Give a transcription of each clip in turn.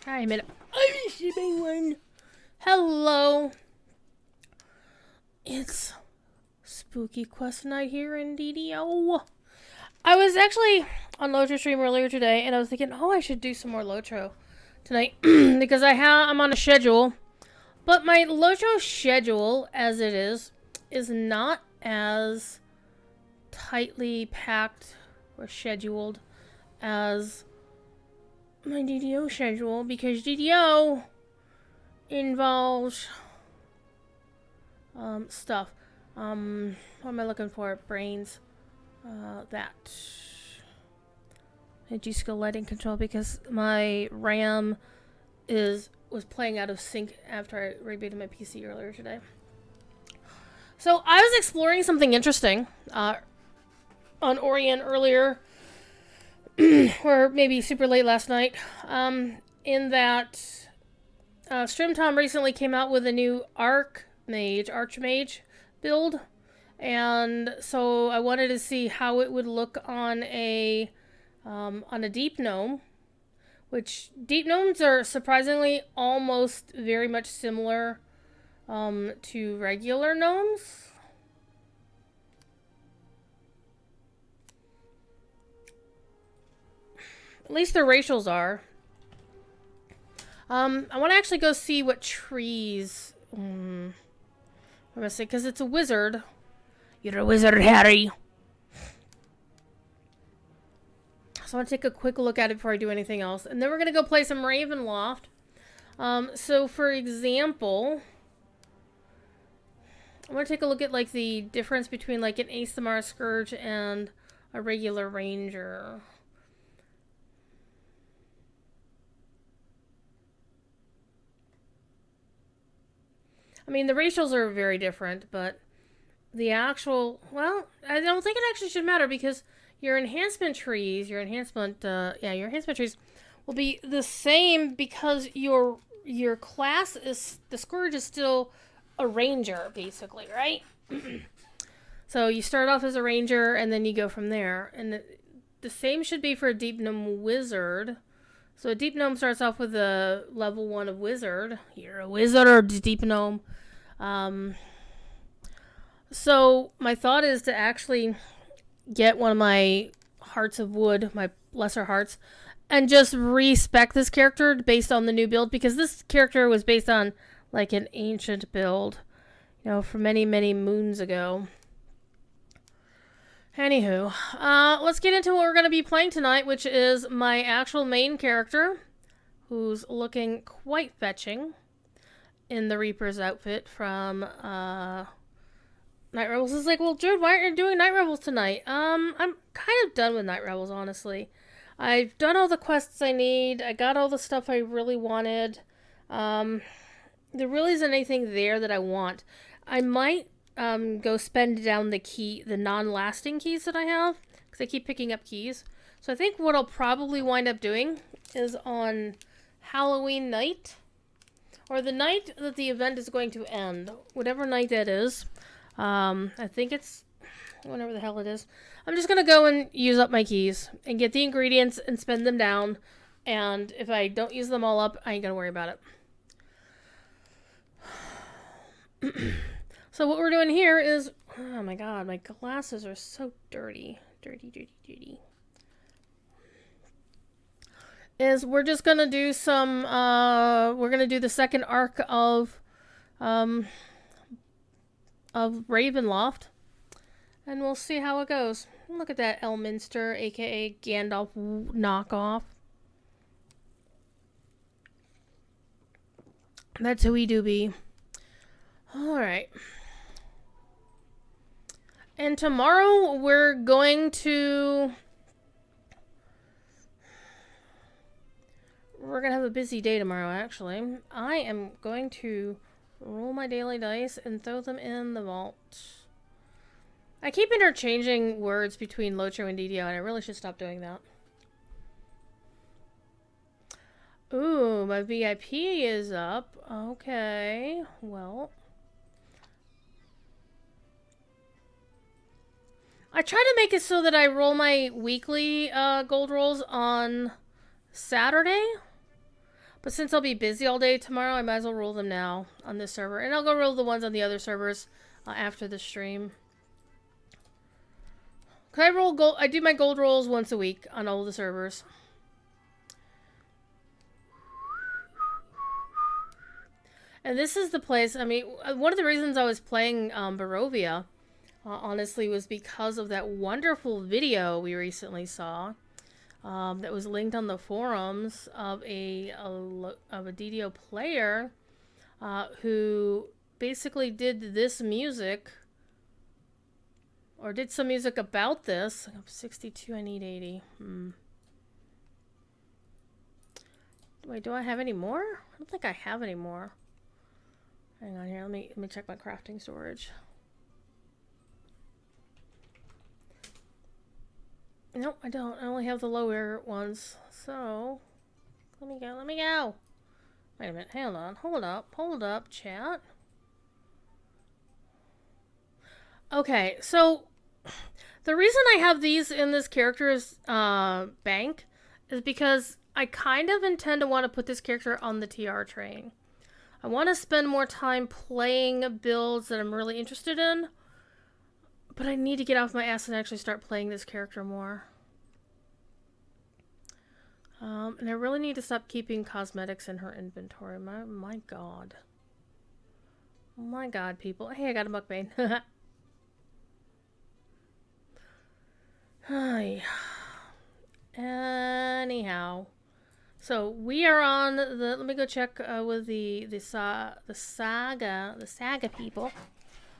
Hi, I'm a shipping one. Hello. It's spooky quest night here in DDO. I was actually on Lotro stream earlier today, and I was thinking, oh, I should do some more Lotro tonight because I'm on a schedule. But my Lotro schedule, as it is not as tightly packed or scheduled as my DDO schedule because DDO involves stuff. What am I looking for? Brains. That. And G-Skill lighting control because my RAM was playing out of sync after I rebooted my PC earlier today. So I was exploring something interesting on Orient earlier, or maybe super late last night. In that Strimtom recently came out with a new Archmage build, and so I wanted to see how it would look on a deep gnome. Which deep gnomes are surprisingly almost very much similar to regular gnomes. At least their racials are. I want to actually go see what trees. I'm gonna say because it's a wizard. You're a wizard, Harry. So I want to take a quick look at it before I do anything else, and then we're gonna go play some Ravenloft. So for example, I want to take a look at like the difference between like an ASMR Scourge and a regular Ranger. I mean, the racials are very different, but the actual, well, I don't think it actually should matter because your enhancement trees will be the same because your class is, the Scourge is still a ranger, basically, right? So you start off as a ranger and then you go from there. And the same should be for a deep gnome wizard. So a deep gnome starts off with a level 1 of wizard. You're a wizard, deep gnome. So my thought is to actually get one of my hearts of wood, my lesser hearts, and just respec this character based on the new build because this character was based on like an ancient build, from many, many moons ago. Anywho, let's get into what we're going to be playing tonight, which is my actual main character, who's looking quite fetching in the Reaper's outfit from Night Rebels. Is like, well, Jude, why aren't you doing Night Rebels tonight? I'm kind of done with Night Rebels, honestly. I've done all the quests I need. I got all the stuff I really wanted. There really isn't anything there that I want. I might go spend down the non-lasting keys that I have, because I keep picking up keys. So I think what I'll probably wind up doing is on Halloween night, or the night that the event is going to end, whatever night that is. I think it's whenever the hell it is. I'm just going to go and use up my keys and get the ingredients and spend them down. And if I don't use them all up, I ain't going to worry about it. So what we're doing here is, oh my god, my glasses are so dirty. Dirty. Is we're just going to do some, we're going to do the second arc of Ravenloft, and we'll see how it goes. Look at that Elminster, aka Gandalf knockoff. That's who we do be. Alright. And tomorrow we're going to have a busy day tomorrow, actually. I am going to roll my daily dice and throw them in the vault. I keep interchanging words between Lotro and DDO, and I really should stop doing that. Ooh, my VIP is up. Okay, well. I try to make it so that I roll my weekly gold rolls on Saturday. But since I'll be busy all day tomorrow, I might as well roll them now on this server. And I'll go roll the ones on the other servers after the stream. Cause I roll gold. I do my gold rolls once a week on all the servers. And this is the place. I mean, one of the reasons I was playing Barovia, honestly, was because of that wonderful video we recently saw. That was linked on the forums of a DDO player who basically did this music, or did some music about this. I'm 62, I need 80. Wait, do I have any more? I don't think I have any more. Hang on here, let me check my crafting storage. Nope, I don't. I only have the lower ones. So, let me go. Wait a minute, hold on. Hold up, chat. Okay, so the reason I have these in this character's bank is because I kind of intend to want to put this character on the TR train. I want to spend more time playing builds that I'm really interested in. But I need to get off my ass and actually start playing this character more. And I really need to stop keeping cosmetics in her inventory. My god. Oh my god, people. Hey, I got a mukbang. Hi. Anyhow. So, we are on the... Let me go check with the saga people.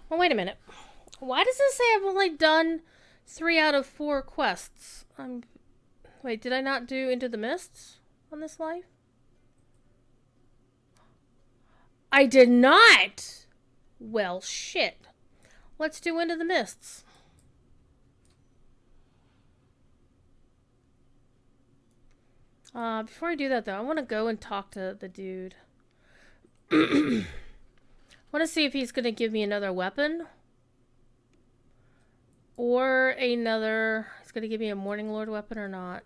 Oh, wait a minute. Why does it say I've only done 3 out of 4 quests? Wait, did I not do Into the Mists on this life? I did not! Well, shit. Let's do Into the Mists. Before I do that, though, I want to go and talk to the dude. I want to see if he's going to give me another weapon. Or another... He's going to give me a Morning Lord weapon or not.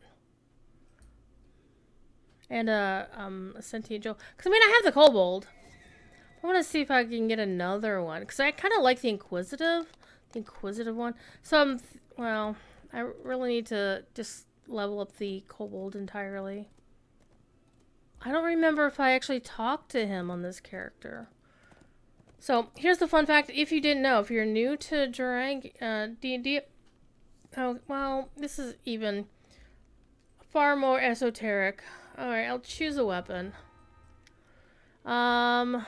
And a Sentient Jewel. Because, I mean, I have the Kobold. I want to see if I can get another one. Because I kind of like the Inquisitive. The Inquisitive one. So, well, I really need to just level up the Kobold entirely. I don't remember if I actually talked to him on this character. So, here's the fun fact. If you didn't know, if you're new to D&D... Oh, well, this is even far more esoteric. Alright, I'll choose a weapon. Yeah.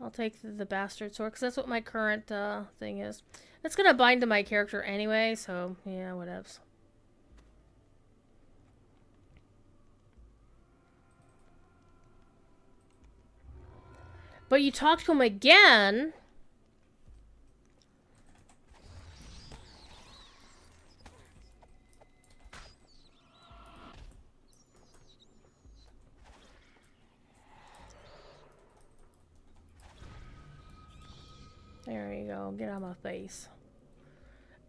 I'll take the bastard sword, because that's what my current thing is. It's going to bind to my character anyway, so, yeah, whatevs. But you talk to him again. There you go. Get out of my face.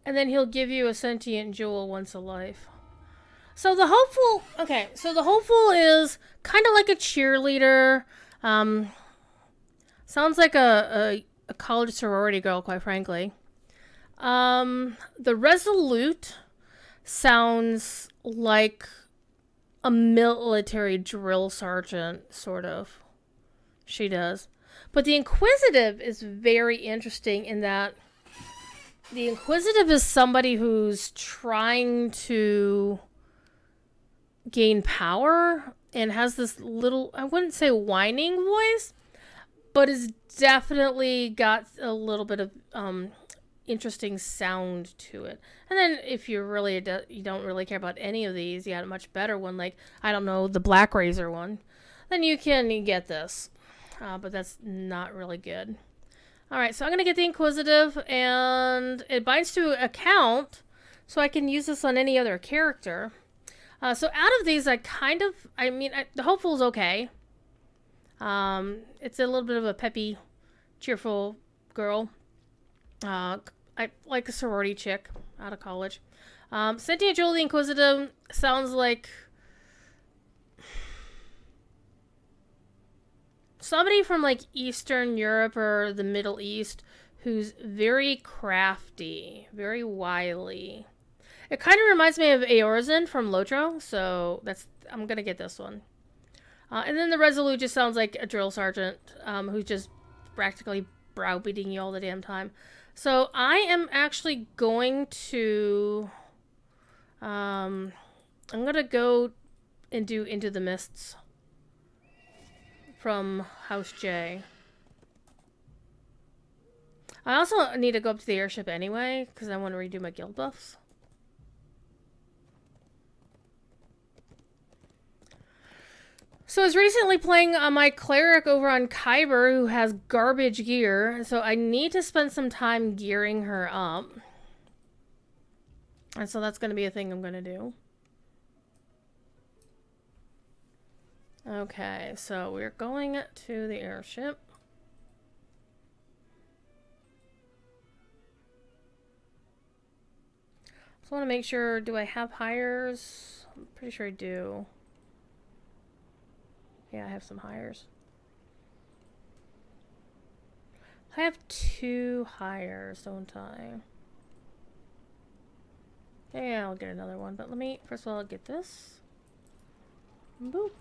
And then he'll give you a sentient jewel once a life. So the hopeful... Okay, so the hopeful is kind of like a cheerleader. Sounds like a college sorority girl, quite frankly. The resolute sounds like a military drill sergeant, sort of. She does. But the inquisitive is very interesting in that the inquisitive is somebody who's trying to gain power and has this little, I wouldn't say whining voice, but it's definitely got a little bit of interesting sound to it. And then if you really you don't really care about any of these, you got a much better one, like, I don't know, the Black Razor one, then you can get this. But that's not really good. Alright, so I'm going to get the Inquisitive, and it binds to account, so I can use this on any other character. So out of these, the Hopeful is okay. It's a little bit of a peppy, cheerful girl. I like a sorority chick out of college. Cynthia Joel the Inquisitive sounds like somebody from like Eastern Europe or the Middle East who's very crafty, very wily. It kind of reminds me of Eorzin from Lotro, so I'm gonna get this one. And then the Resolute just sounds like a drill sergeant who's just practically browbeating you all the damn time. So I am actually going to... I'm gonna go and do Into the Mists from House J. I also need to go up to the airship anyway, because I want to redo my guild buffs. So I was recently playing my cleric over on Kyber who has garbage gear, so I need to spend some time gearing her up. And so that's going to be a thing I'm going to do. Okay, so we're going to the airship. Just want to make sure, do I have hires? I'm pretty sure I do. Yeah, I have some hires. I have 2 hires, don't I? Yeah, I'll get another one, but let me, first of all, get this. Boop.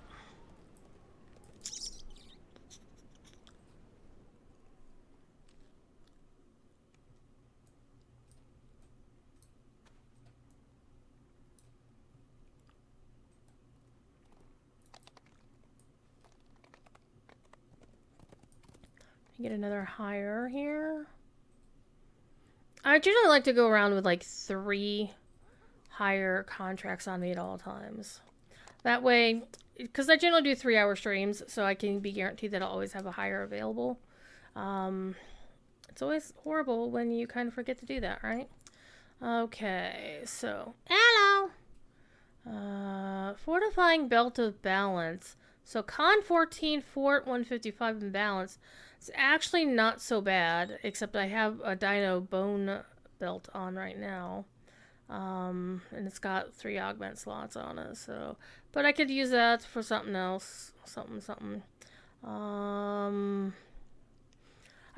Get another hire here. I generally like to go around with like 3 hire contracts on me at all times. That way, because I generally do 3-hour streams, so I can be guaranteed that I'll always have a hire available. It's always horrible when you kind of forget to do that, right? Okay, so hello. Fortifying Belt of Balance. So Con 14, Fort 155 in balance. It's actually not so bad, except I have a Dino Bone belt on right now. And it's got 3 augment slots on it, so... But I could use that for something else. Something. I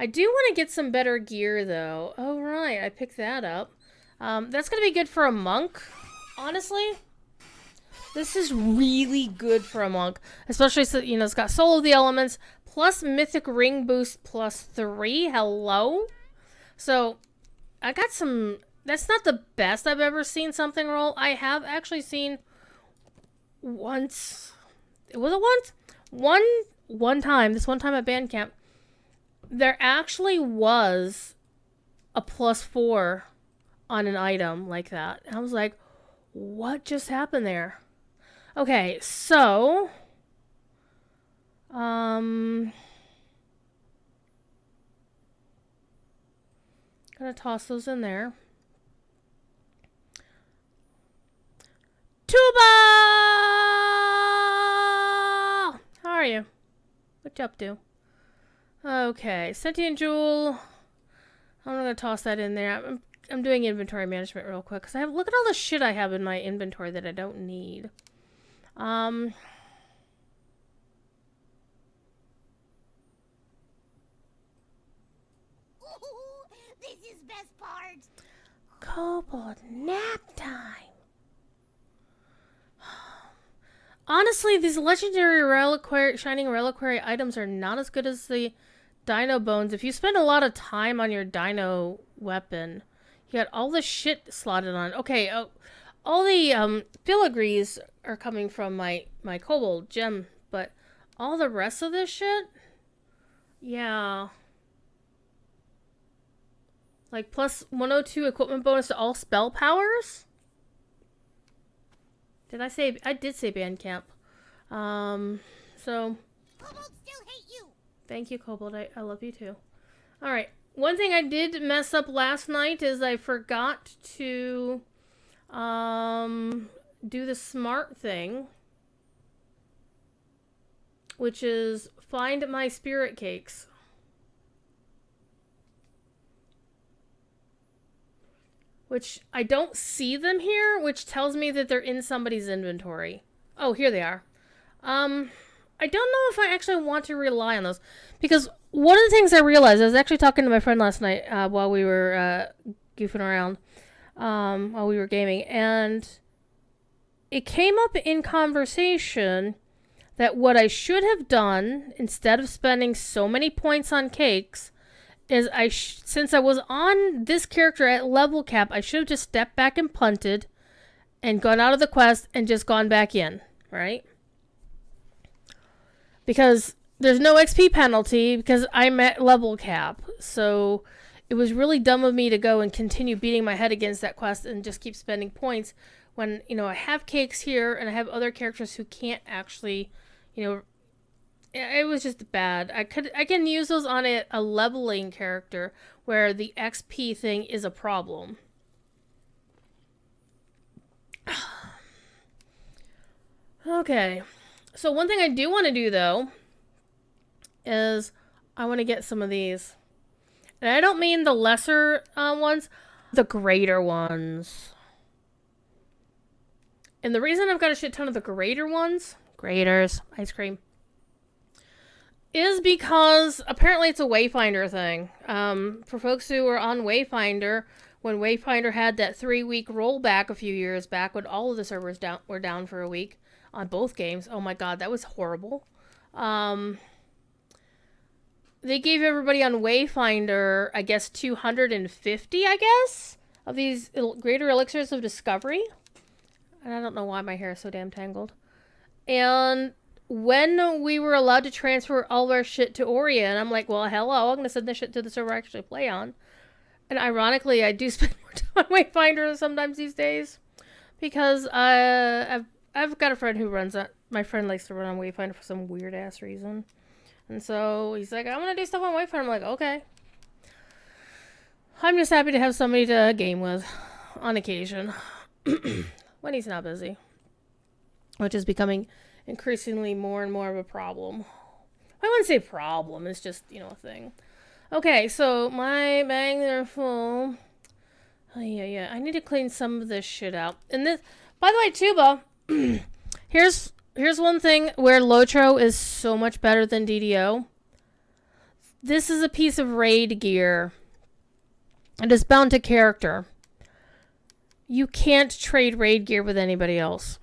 do want to get some better gear, though. Oh, right, I picked that up. That's going to be good for a monk, honestly. This is really good for a monk. Especially, so, you know, it's got Soul of the Elements, plus Mythic Ring Boost plus 3. Hello? So, I got some... That's not the best I've ever seen something roll. I have actually seen once... Was it once? One time. This one time at band camp. There actually was a plus 4 on an item like that. And I was like, what just happened there? Okay, so... Gonna toss those in there. Tuba! How are you? What you up to? Okay, Sentient Jewel. I'm gonna toss that in there. I'm doing inventory management real quick because look at all the shit I have in my inventory that I don't need. This is best part. Kobold nap time. Honestly, these legendary reliquary, shining reliquary items are not as good as the dino bones. If you spend a lot of time on your dino weapon, you got all the shit slotted on. Okay, all the filigrees are coming from my kobold gem, but all the rest of this shit, yeah. Like plus 102 equipment bonus to all spell powers? Did I say... I did say Bandcamp. So... Kobolds still hate you. Thank you, Kobold. I love you too. Alright. One thing I did mess up last night is I forgot to... do the smart thing. Which is find my spirit cakes. which I don't see them here, which tells me that they're in somebody's inventory. Oh, here they are. I don't know if I actually want to rely on those, because one of the things I realized, I was actually talking to my friend last night while we were goofing around, while we were gaming, and it came up in conversation that what I should have done, instead of spending so many points on cakes, is since I was on this character at level cap, I should have just stepped back and punted and gone out of the quest and just gone back in, right? Because there's no XP penalty because I'm at level cap. So it was really dumb of me to go and continue beating my head against that quest and just keep spending points when, I have cakes here and I have other characters who can't actually, it was just bad. I can use those on a leveling character where the XP thing is a problem. Okay. So one thing I do want to do, though, is I want to get some of these. And I don't mean the lesser ones, the greater ones. And the reason I've got a shit ton of the greater ones, graters, ice cream, is because apparently it's a Wayfinder thing. For folks who are on Wayfinder, when Wayfinder had that 3-week rollback a few years back, when all of the servers were down for a week on both games. Oh my god, that was horrible. They gave everybody on Wayfinder, I guess, 250, of these greater elixirs of discovery. And I don't know why my hair is so damn tangled. And when we were allowed to transfer all of our shit to Orion, I'm like, well, hello, I'm going to send this shit to the server I actually play on. And ironically, I do spend more time on Wayfinder sometimes these days. Because I've got a friend who runs that. My friend likes to run on Wayfinder for some weird ass reason. And so he's like, I'm going to do stuff on Wayfinder. I'm like, okay. I'm just happy to have somebody to game with on occasion. When he's not busy. Which is becoming increasingly more and more of a problem. I wouldn't say problem. It's just, a thing. Okay, so my bags are full. Oh, yeah. I need to clean some of this shit out. And this, by the way, Tuba, here's one thing where Lotro is so much better than DDO. This is a piece of raid gear. It is bound to character. You can't trade raid gear with anybody else.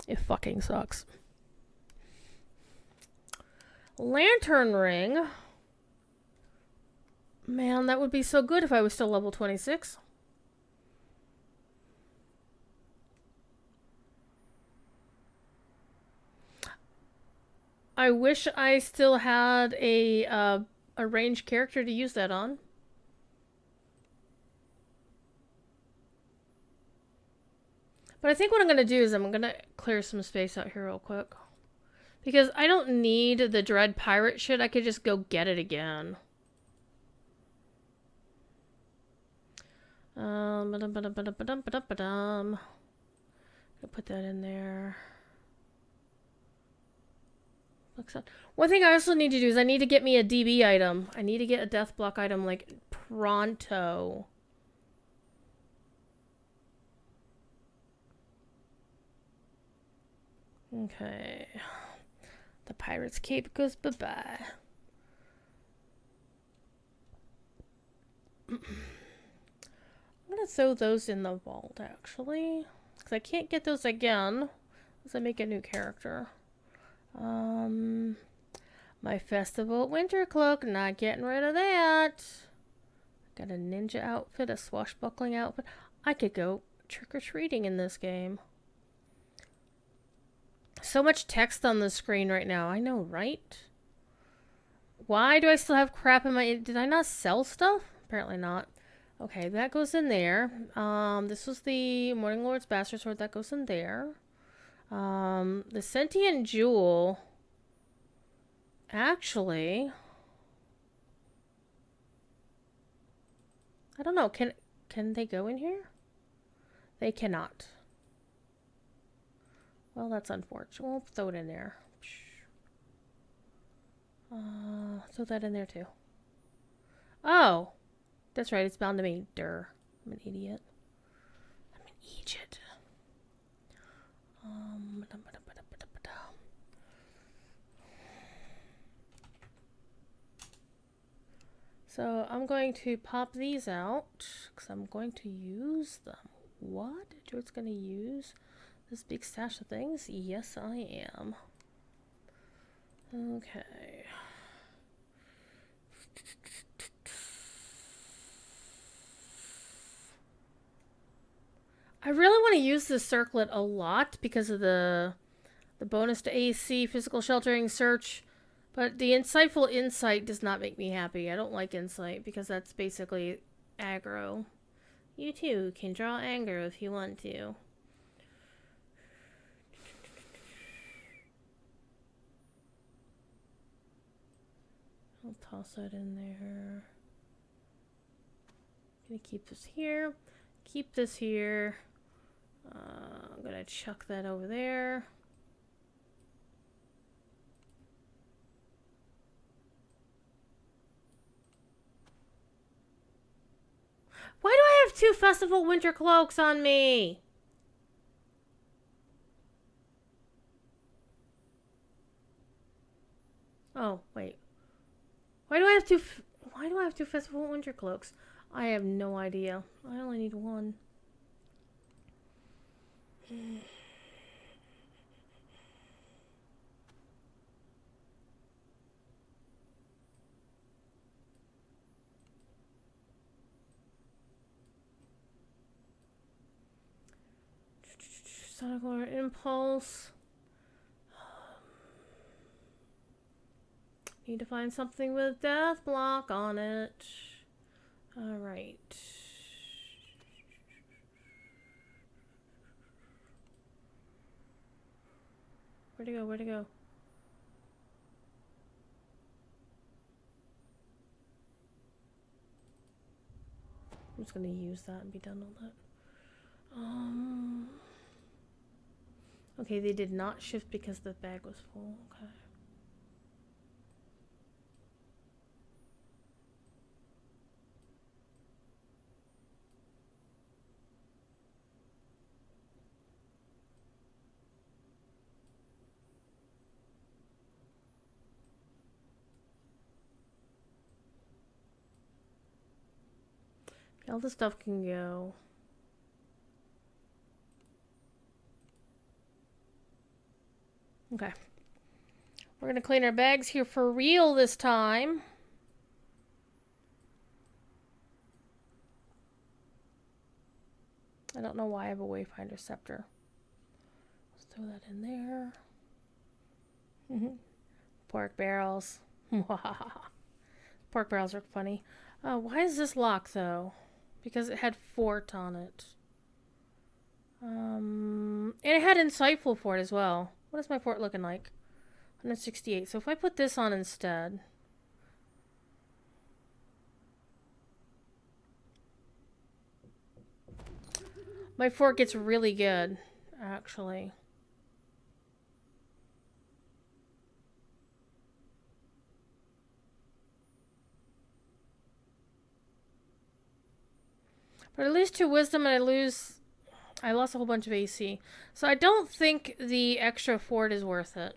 It fucking sucks. Lantern ring. Man, that would be so good if I was still level 26. I wish I still had a ranged character to use that on. But I think what I'm going to do is I'm going to clear some space out here real quick. Because I don't need the Dread Pirate shit. I could just go get it again. I'll put that in there. One thing I also need to do is I need to get me a DB item. I need to get a death block item like pronto. Okay. The pirate's cape goes bye-bye. I'm gonna throw those in the vault, actually. Because I can't get those again. Unless I make a new character. My Festival Winter Cloak, not getting rid of that. Got a ninja outfit, a swashbuckling outfit. I could go trick-or-treating in this game. So much text on the screen right now. I know, right? Why do I still have crap in my... Did I not sell stuff? Apparently not. Okay, that goes in there. This was the Morning Lord's Bastard Sword. That goes in there. The Sentient Jewel... Actually... I don't know. Can they go in here? They cannot. Well, that's unfortunate. We'll throw it in there. Throw that in there too. Oh, that's right. It's bound to me. Durr. I'm an idiot. I'm an idiot. So I'm going to pop these out because I'm going to use them. What? George's going to use this big stash of things? Yes, I am. Okay. I really want to use this circlet a lot because of the bonus to AC, physical sheltering, search. But the insightful insight does not make me happy. I don't like insight because that's basically aggro. You too can draw anger if you want to. I'll toss that in there. I'm gonna keep this here. Keep this here. I'm gonna chuck that over there. Why do I have 2 festival winter cloaks on me? Oh, wait. Why do I have 2 why do I have 2 festival winter cloaks? I have no idea. I only need 1. Sonic Alarm Impulse. Need to find something with death block on it. Alright. Where'd it go? Where'd it go? I'm just gonna use that and be done with it. Okay, they did not shift because the bag was full. Okay. All the stuff can go. Okay. We're gonna clean our bags here for real this time. I don't know why I have a Wayfinder Scepter. Let's throw that in there. Pork barrels. Pork barrels are funny. Why is this locked though? Because it had fort on it. And it had insightful fort as well. What is my fort looking like? 168. So if I put this on instead. My fort gets really good, actually. But I lose 2 wisdom and I lost a whole bunch of AC. So I don't think the extra fort is worth it.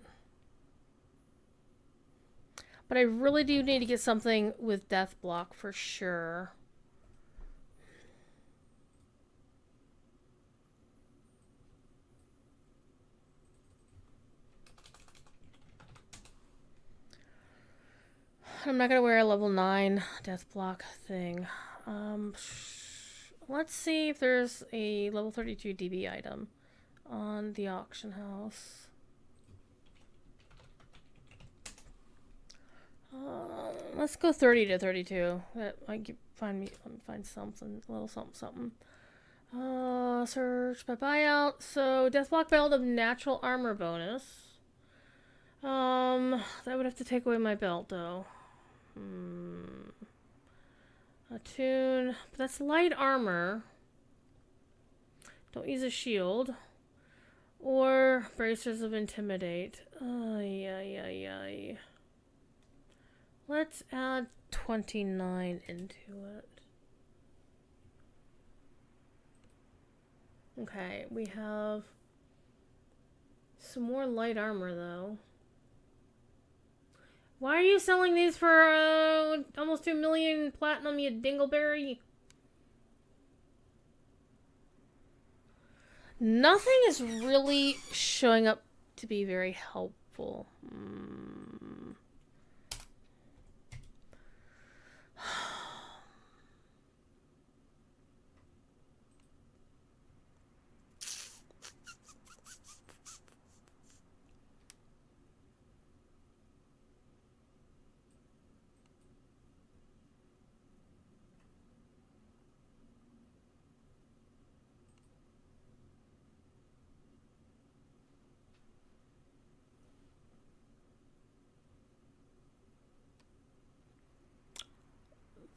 But I really do need to get something with death block for sure. I'm not gonna wear a level 9 death block thing. Let's see if there's a level 32 DB item on the auction house. Let's go 30 to 32. That might find something, a little something. Search by buyout. So Deathblock belt of natural armor bonus. That would have to take away my belt though. Attune. But that's light armor. Don't use a shield. Or bracers of intimidate. Ay. Let's add 29 into it. Okay, we have some more light armor, though. Why are you selling these for almost 2 million platinum, you dingleberry? Nothing is really showing up to be very helpful.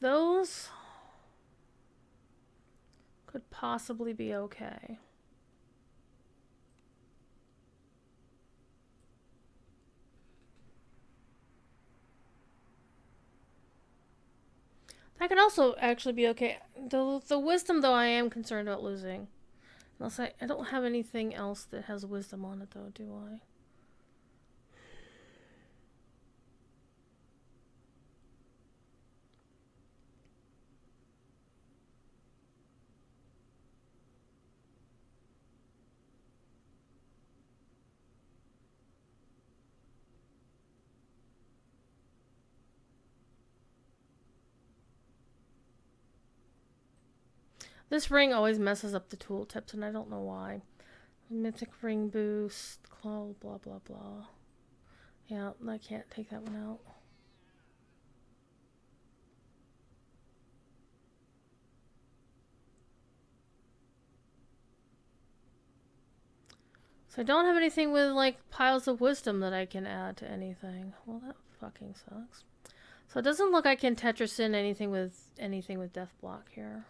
Those could possibly be okay. That could also actually be okay. The wisdom, though, I am concerned about losing. Unless I don't have anything else that has wisdom on it, though, do I? This ring always messes up the tooltips, and I don't know why. Mythic ring boost, claw, blah, blah, blah. Yeah, I can't take that one out. So I don't have anything with, like, piles of wisdom that I can add to anything. Well, that fucking sucks. So it doesn't look like I can Tetris in anything with death block here.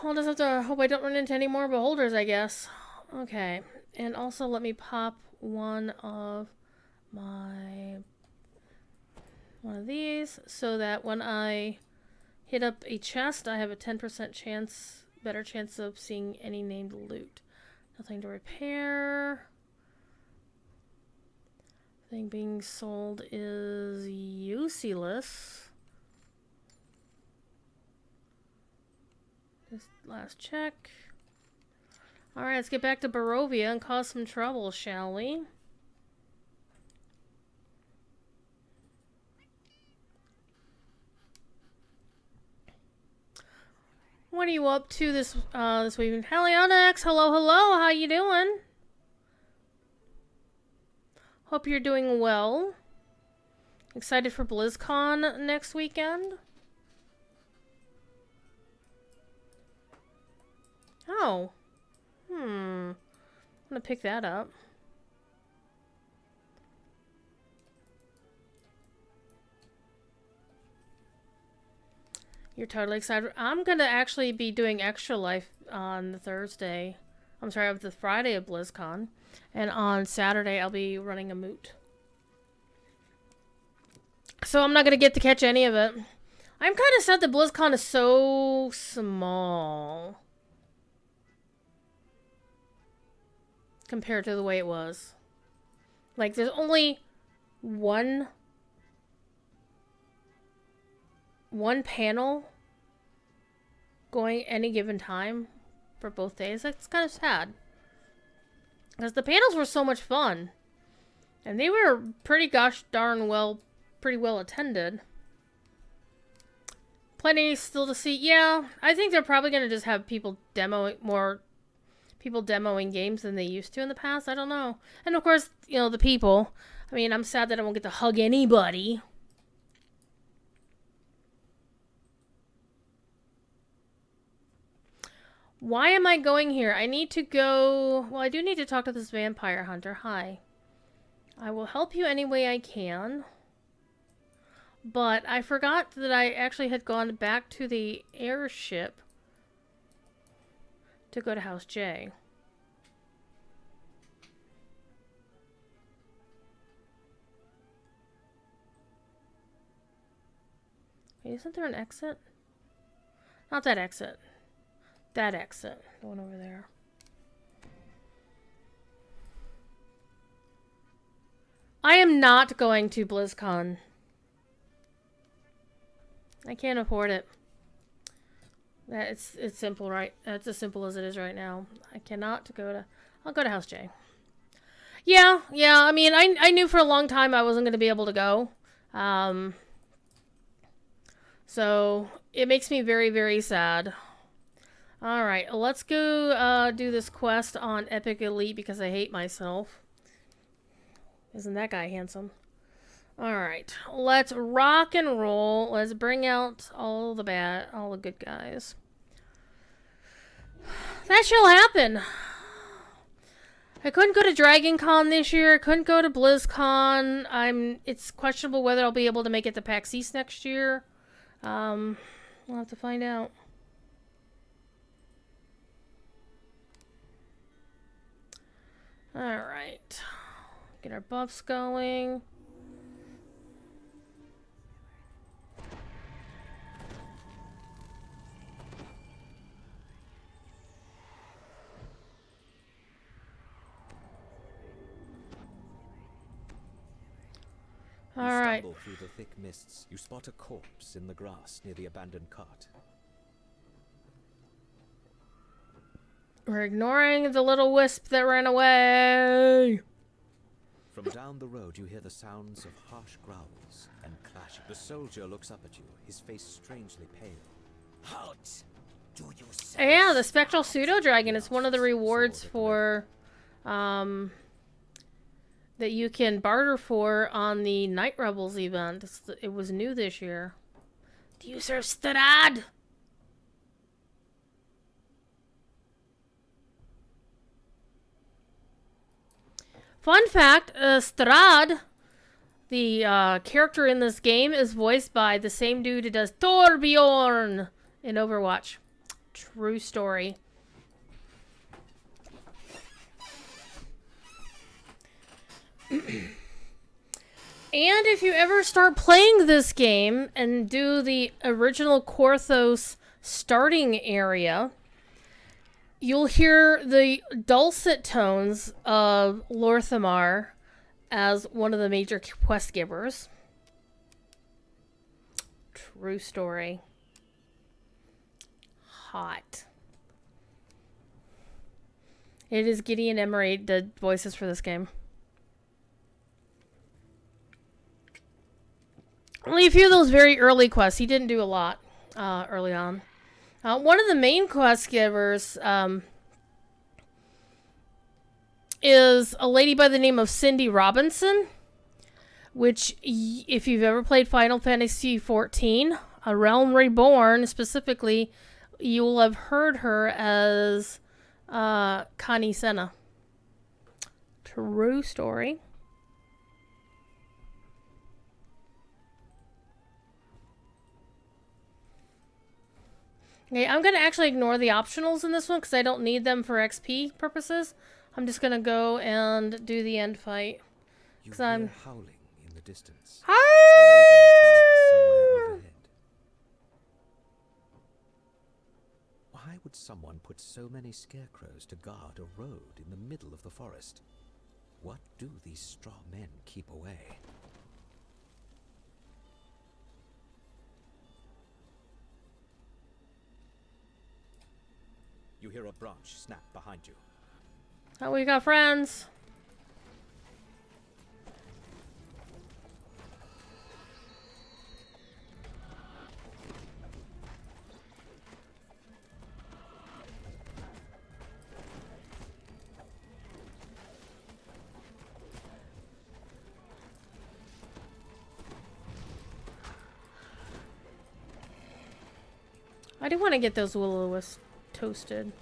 I'll just have to hope I don't run into any more beholders, I guess. Okay. And also let me pop one of these so that when I hit up a chest, I have a 10% chance, better chance of seeing any named loot. Nothing to repair. Thing being sold is useless. Just last check. Alright, let's get back to Barovia and cause some trouble, shall we? What are you up to this week? Helionyx, hello, hello, how you doing? Hope you're doing well. Excited for BlizzCon next weekend? Oh. I'm gonna pick that up. You're totally excited. I'm gonna actually be doing Extra Life on the Thursday. I'm sorry, of the Friday of BlizzCon. And on Saturday, I'll be running a moot. So I'm not gonna get to catch any of it. I'm kind of sad that BlizzCon is so small compared to the way it was. Like, there's only one panel going any given time for both days. That's kind of sad. Because the panels were so much fun. And they were pretty pretty well attended. Plenty still to see. Yeah, I think they're probably going to just have people demoing games than they used to in the past. I don't know. And of course, you know, the people. I mean, I'm sad that I won't get to hug anybody. Why am I going here? I need to go... Well, I do need to talk to this vampire hunter. Hi. I will help you any way I can. But I forgot that I actually had gone back to the airship to go to House J. Wait, isn't there an exit? Not that exit. That exit. The one over there. I am not going to BlizzCon. I can't afford it. It's simple, right? That's as simple as it is right now. I cannot go to... I'll go to House J. Yeah. I mean, I knew for a long time I wasn't going to be able to go. So, it makes me very, very sad. Alright, let's go do this quest on Epic Elite because I hate myself. Isn't that guy handsome? Alright, let's rock and roll. Let's bring out all the good guys. That shall happen. I couldn't go to Dragon Con this year. I couldn't go to BlizzCon. It's questionable whether I'll be able to make it to PAX East next year. We'll have to find out. Alright. Get our buffs going. All right. You stumble through the thick mists. You spot a corpse in the grass near the abandoned cart. We're ignoring the little wisp that ran away. From down the road, you hear the sounds of harsh growls and clashing. The soldier looks up at you, his face strangely pale. Halt! Do you sense? Yeah, the spectral pseudo dragon is one of the rewards for, that you can barter for on the Night Rebels event. It was new this year. Do you serve Strad? Fun fact, Strad, the character in this game, is voiced by the same dude who does Torbjorn in Overwatch. True story. And if you ever start playing this game and do the original Korthos starting area, you'll hear the dulcet tones of Lorthamar as one of the major quest givers. True story. Hot. It is Gideon Emery did voices for this game. Only a few of those very early quests. He didn't do a lot early on. One of the main quest givers is a lady by the name of Cindy Robinson, which, if you've ever played Final Fantasy XIV, A Realm Reborn specifically, you will have heard her as Connie Senna. True story. Okay, I'm going to actually ignore the optionals in this one because I don't need them for XP purposes. I'm just going to go and do the end fight. You hear howling in the distance. Ah! Somewhere overhead. Why would someone put so many scarecrows to guard a road in the middle of the forest? What do these straw men keep away? You hear a branch snap behind you. Oh, we got friends. I do want to get those will-o-wisps toasted.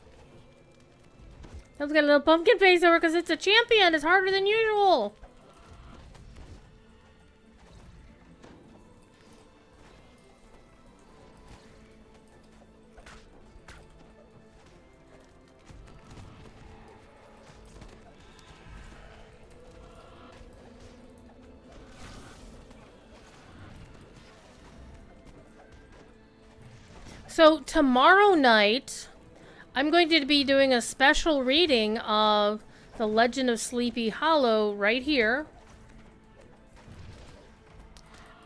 I've got a little pumpkin face over because it's a champion. It's harder than usual. So tomorrow night, I'm going to be doing a special reading of The Legend of Sleepy Hollow right here.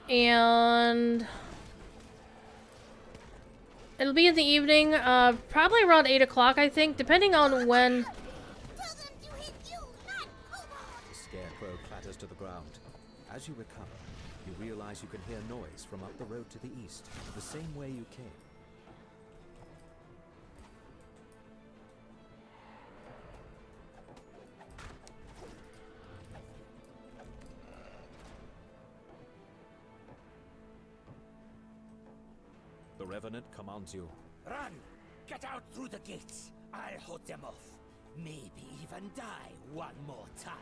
And it'll be in the evening, probably around 8 o'clock, I think, depending on when... Tell them to hit you, not Kobold. The scarecrow clatters to the ground. As you recover, you realize you can hear noise from up the road to the east, the same way you came. The Revenant commands you. Run! Get out through the gates. I'll hold them off. Maybe even die one more time.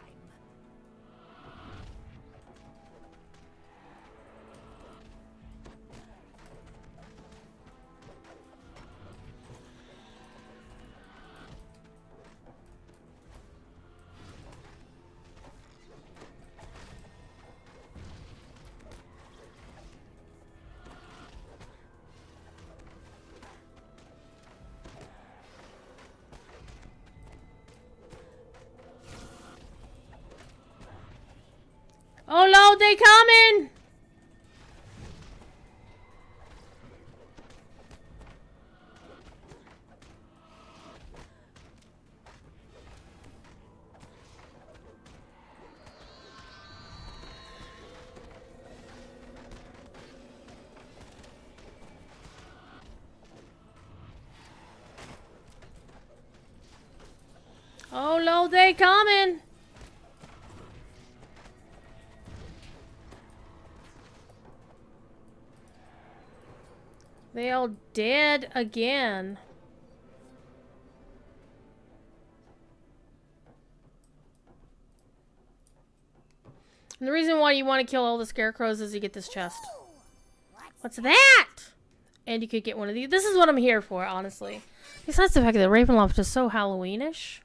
Oh Lord, they coming! Oh Lord, they coming! They all dead again. And the reason why you want to kill all the scarecrows is you get this chest. What's that? And you could get one of these. This is what I'm here for, honestly. Besides the fact that Ravenloft is so Halloween-ish.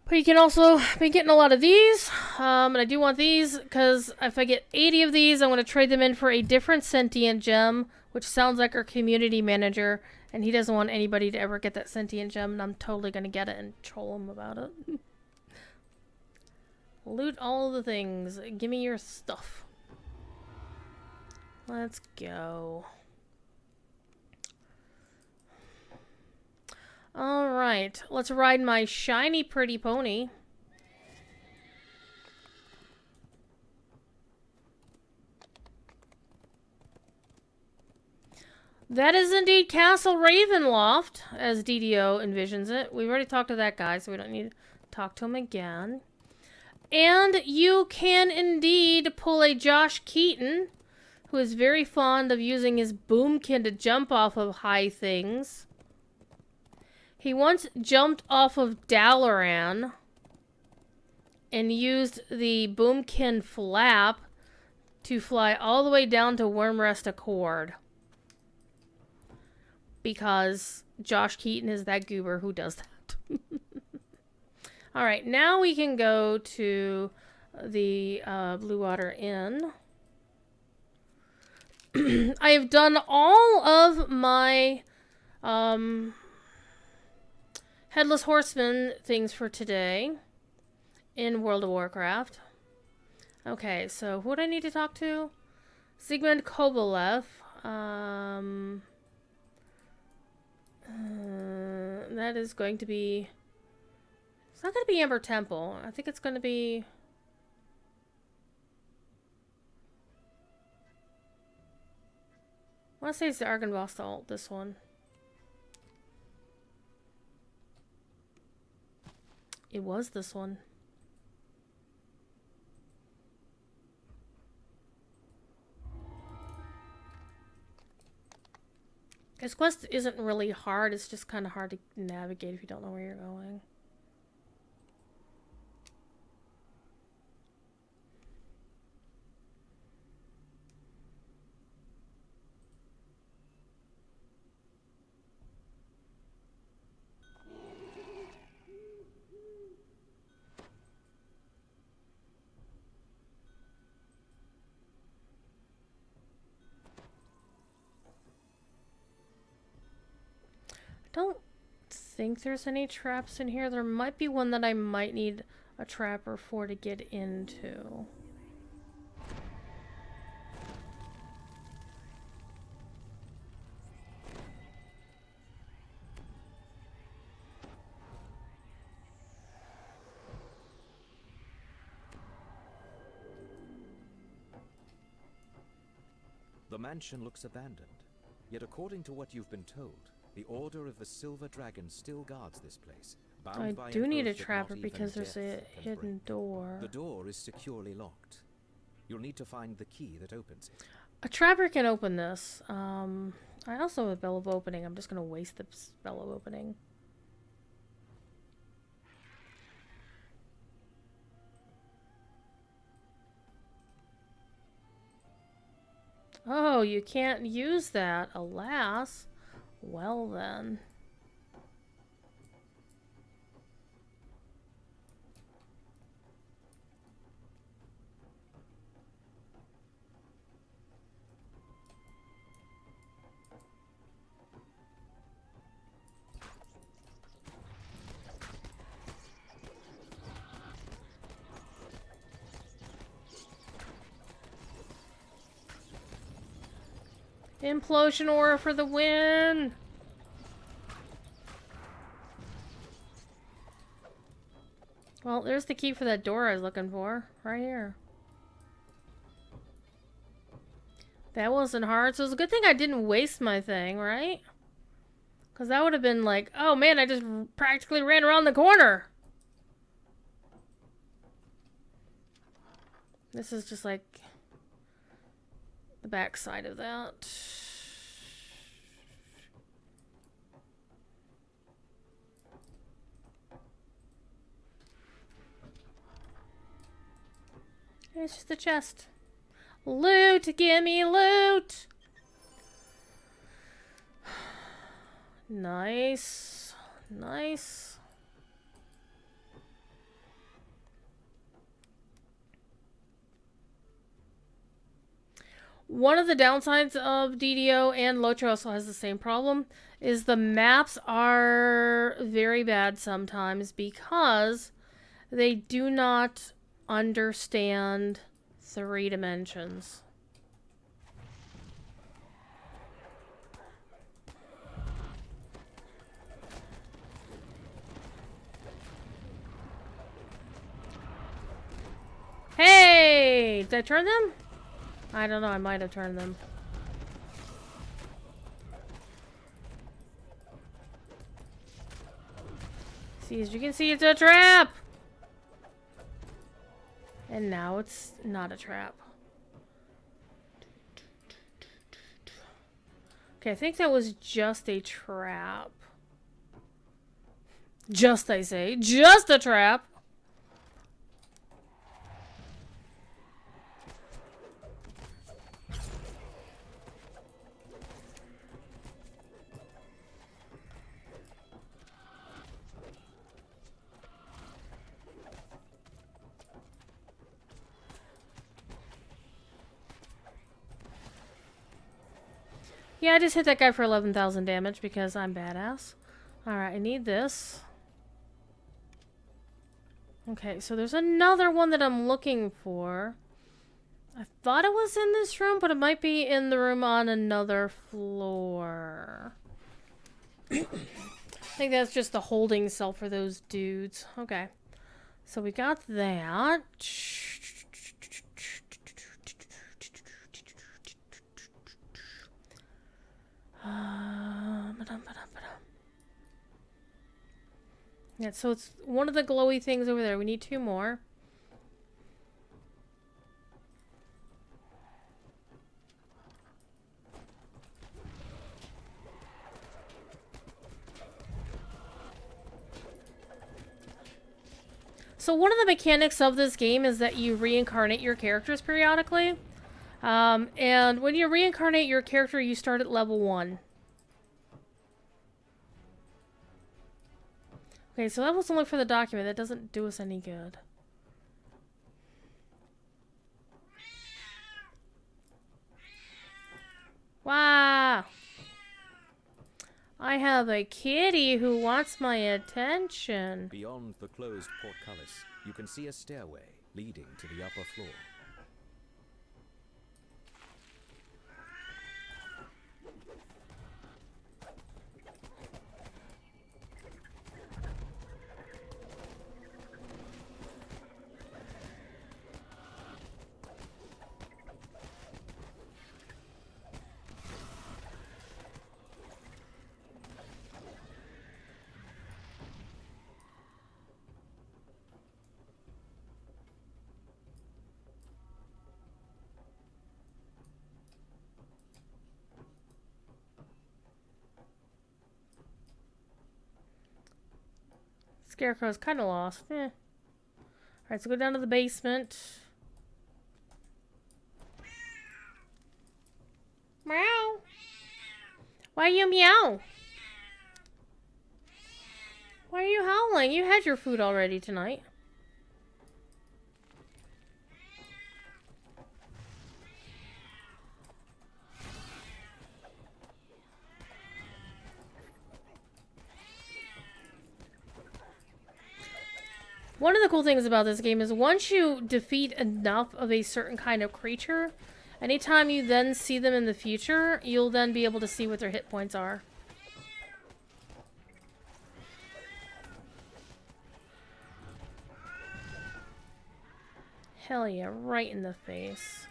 But you can also be getting a lot of these. And I do want these because if I get 80 of these, I want to trade them in for a different sentient gem, which sounds like our community manager. And he doesn't want anybody to ever get that sentient gem. And I'm totally going to get it and troll him about it. Loot all the things. Give me your stuff. Let's go. Alright, let's ride my shiny pretty pony. That is indeed Castle Ravenloft, as DDO envisions it. We've already talked to that guy, so we don't need to talk to him again. And you can indeed pull a Josh Keaton, who is very fond of using his boomkin to jump off of high things. He once jumped off of Dalaran and used the boomkin flap to fly all the way down to Wormrest Accord. Because Josh Keaton is that goober who does that. Alright, now we can go to the Blue Water Inn. I have done all of my Headless Horseman things for today in World of Warcraft. Okay, so who do I need to talk to? Sigmund Kobolev. That is going to be... It's not going to be Amber Temple. I think it's going to be... I want to say it's the Argynvost, this one. It was this one. This quest isn't really hard, it's just kind of hard to navigate if you don't know where you're going. think there's any traps in here. There might be one that I might need a trapper for to get into. The mansion looks abandoned. Yet according to what you've been told, the Order of the Silver Dragon still guards this place. I do need a trapper because there's a hidden door. The door is securely locked. You'll need to find the key that opens it. A trapper can open this. I also have a spell of opening. I'm just going to waste the spell of opening. Oh, you can't use that, alas. Well then. Implosion aura for the win! Well, there's the key for that door I was looking for. Right here. That wasn't hard, so it's a good thing I didn't waste my thing, right? Because that would have been like, oh man, I just practically ran around the corner! This is just like the back side of that. It's just a chest. Loot! Gimme loot! Nice. Nice. One of the downsides of DDO, and Lotro also has the same problem, is the maps are very bad sometimes because they do not understand 3 dimensions. Hey! Did I turn them? I don't know, I might have turned them. See, as you can see, it's a trap! And now it's not a trap. Okay, I think that was just a trap. Just, I say. Just a trap! Yeah, I just hit that guy for 11,000 damage because I'm badass. Alright, I need this. Okay, so there's another one that I'm looking for. I thought it was in this room, but it might be in the room on another floor. I think that's just the holding cell for those dudes. Okay. So we got that. Yeah, so it's one of the glowy things over there. We need 2 more. So one of the mechanics of this game is that you reincarnate your characters periodically. And when you reincarnate your character, you start at level 1. Okay, so that was only for the document. That doesn't do us any good. Wow! I have a kitty who wants my attention. Beyond the closed portcullis, you can see a stairway leading to the upper floor. Scarecrow's kind of lost. Alright, so go down to the basement. Meow. Why you meow? Why are you howling? You had your food already tonight. One of the cool things about this game is once you defeat enough of a certain kind of creature, anytime you then see them in the future, you'll then be able to see what their hit points are. Hell yeah, right in the face.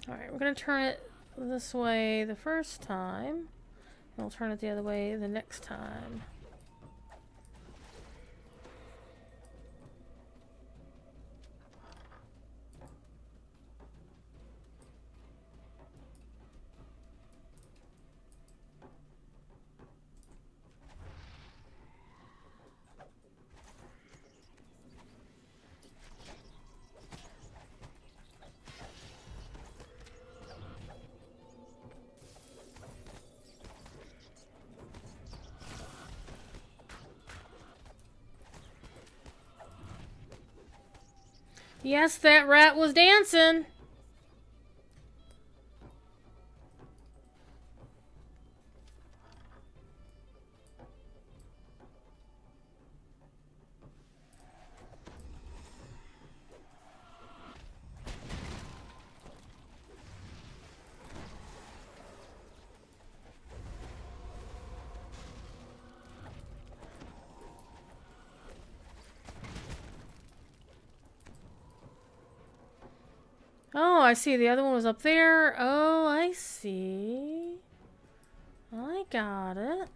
Alright, we're gonna turn it this way the first time, and we'll turn it the other way the next time. Yes, that rat was dancing. Oh, I see. The other one was up there. Oh, I see. I got it.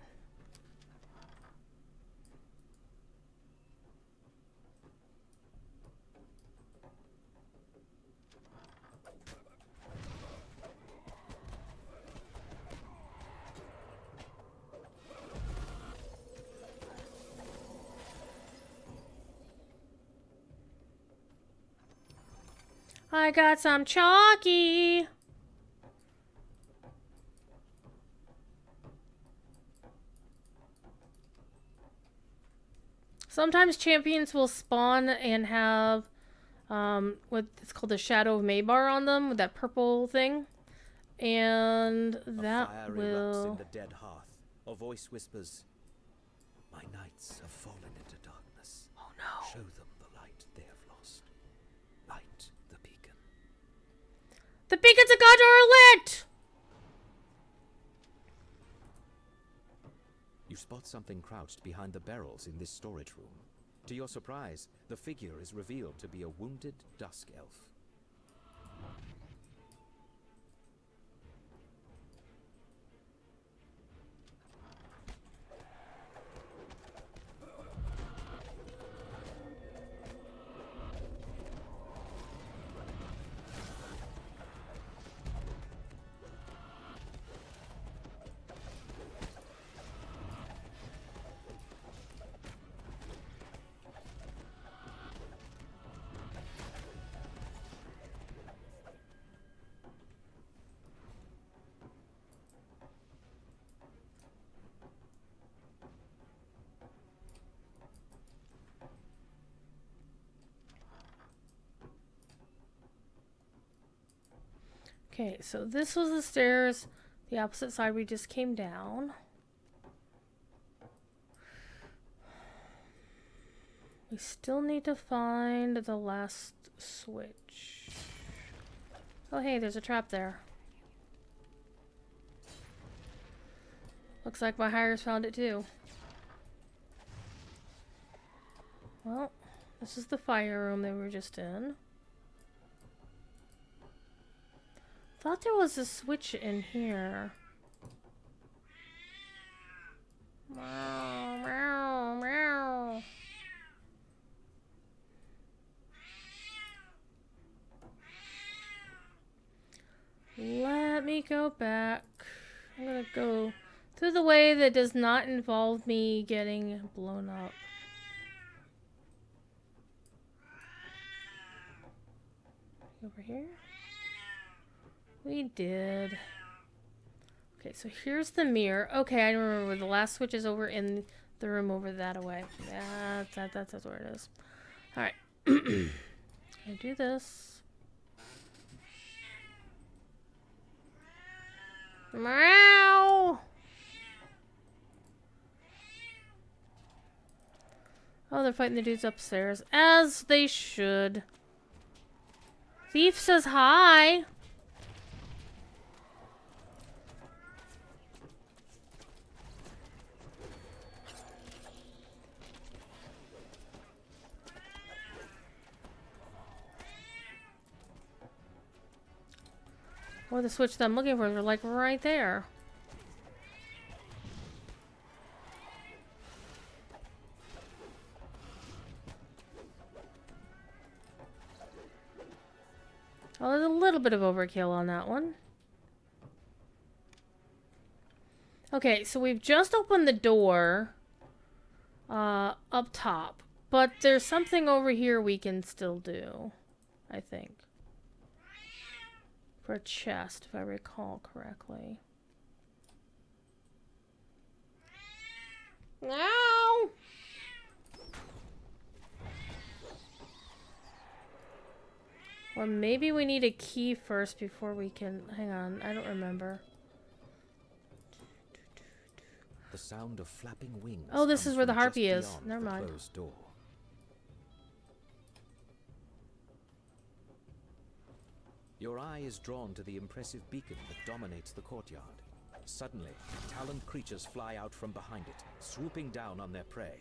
I got some chalky. Sometimes champions will spawn and have what it's called the Shadow of Maybar on them with that purple thing. And that A fire erupts will... in the dead hearth. A voice whispers, "My knights have fallen into darkness. Oh no. Show them the light they have lost. Light the beacon." The beacons of God are lit! You spot something crouched behind the barrels in this storage room. To your surprise, the figure is revealed to be a wounded dusk elf. Okay, so this was the stairs, the opposite side we just came down. We still need to find the last switch. Oh hey, there's a trap there. Looks like my hires found it too. Well, this is the fire room they were just in. Thought there was a switch in here. Meow, meow, meow. Let me go back. I'm gonna go through the way that does not involve me getting blown up. Over here? We did. Okay, so here's the mirror. Okay, I remember the last switch is over in the room over that away. That's where it is. Alright. Gonna do this. Meow! Oh, they're fighting the dudes upstairs. As they should. Thief says hi. Or the switch that I'm looking for, they're like right there. Oh, there's a little bit of overkill on that one. Okay, so we've just opened the door up top. But there's something over here we can still do, I think. For a chest, if I recall correctly. No! Or maybe we need a key first before we can... Hang on, I don't remember. The sound of flapping wings. Oh, this is where the comes from harpy just is. beyond Never the mind. closed door. Your eye is drawn to the impressive beacon that dominates the courtyard. Suddenly, taloned creatures fly out from behind it, swooping down on their prey.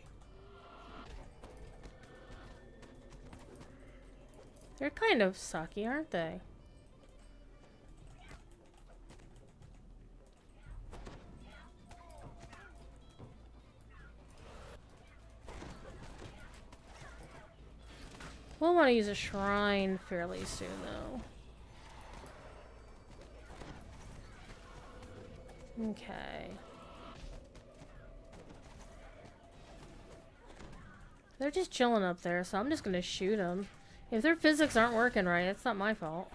They're kind of sucky, aren't they? We'll want to use a shrine fairly soon, though. Okay. They're just chilling up there, so I'm just gonna shoot them. If their physics aren't working right, it's not my fault.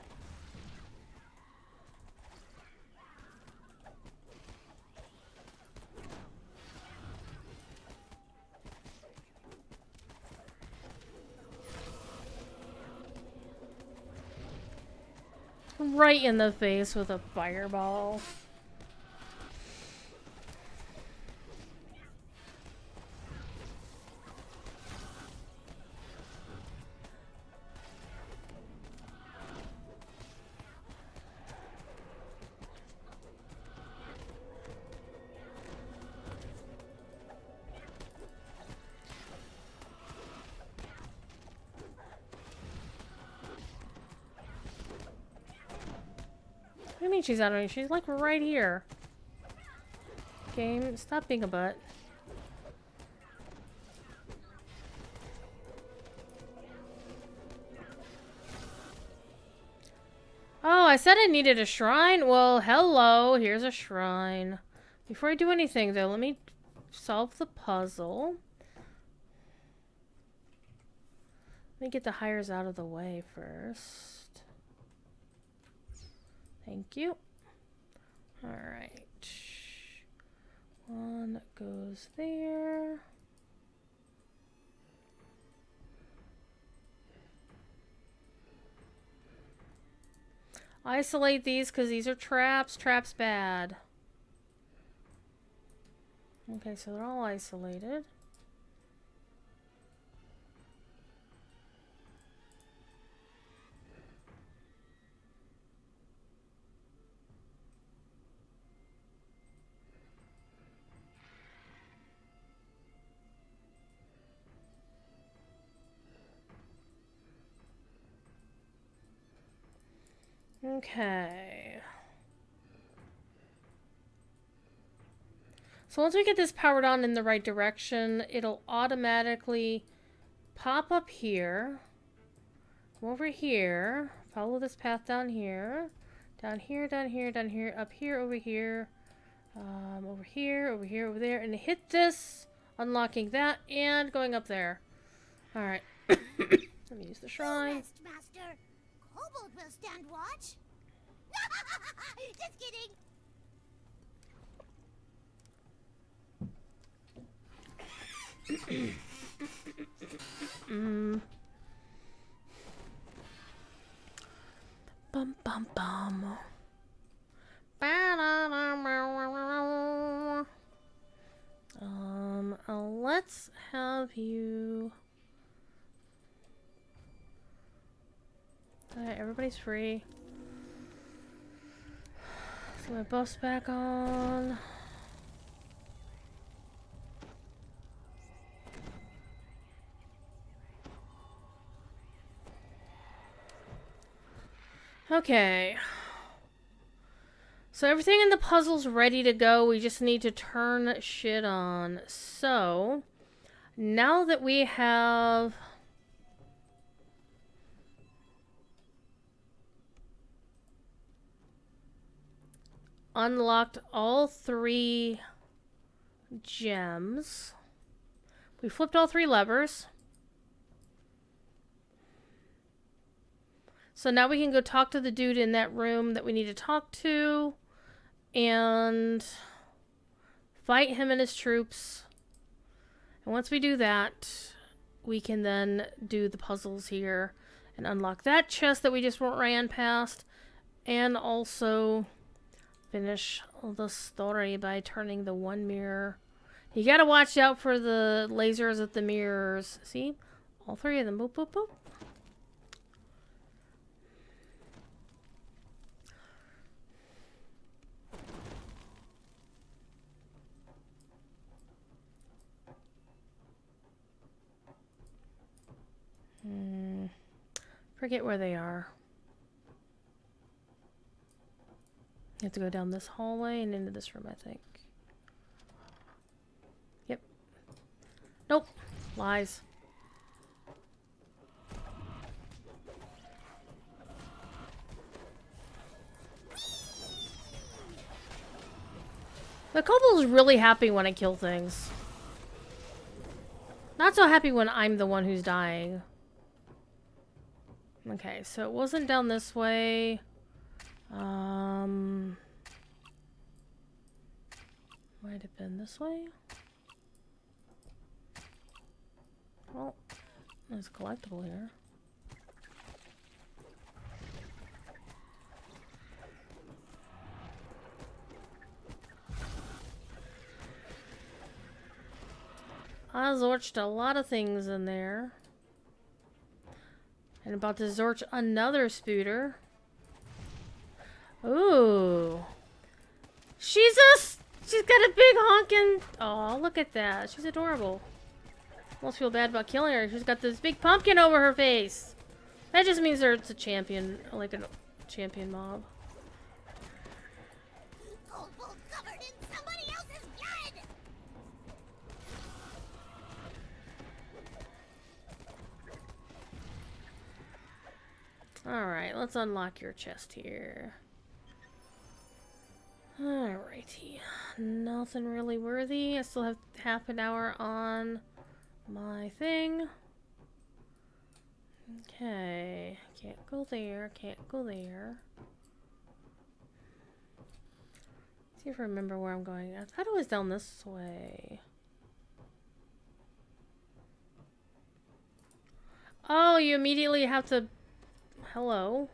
Right in the face with a fireball. mean she's out of range? She's like right here. Game, stop being a butt. Oh, I said I needed a shrine? Well, hello, here's a shrine. Before I do anything, though, let me solve the puzzle. Let me get the hires out of the way first. Thank you. Alright. One goes there. Isolate these because these are traps. Traps bad. Okay, so they're all isolated. Okay. So once we get this powered on in the right direction, it'll automatically pop up here. Come over here. Follow this path down here. Down here, down here, down here, up here, over here. Over here, over here, over there. And hit this, unlocking that, and going up there. Alright. Let me use the shrine. Master. Kobold will stand watch. Just kidding. Bum bum bum. Let's have you. Alright, everybody's free. Let's get my buffs back on. Okay. So everything in the puzzle's ready to go. We just need to turn shit on. So, now that we have unlocked all 3 gems, we flipped all 3 levers. So now we can go talk to the dude in that room that we need to talk to and fight him and his troops. And once we do that, we can then do the puzzles here and unlock that chest that we just ran past, and also finish the story by turning the one mirror. You gotta watch out for the lasers at the mirrors. See? All 3 of them. Boop, boop, boop. Forget where they are. You have to go down this hallway and into this room, I think. Yep. Nope. Lies. The kobold's really happy when I kill things. Not so happy when I'm the one who's dying. Okay, so it wasn't down this way. Might have been this way. Well, there's a collectible here. I zorched a lot of things in there. And about to zorch another spooter. Ooh. She's got a big honkin'. Oh, look at that. She's adorable. Almost feel bad about killing her. She's got this big pumpkin over her face. That just means it's a champion, like a champion mob. let's unlock your chest here. Alrighty. Nothing really worthy. I still have half an hour on my thing. Okay. Can't go there. Can't go there. Let's see if I remember where I'm going. I thought it was down this way. Oh, you immediately have to... Hello.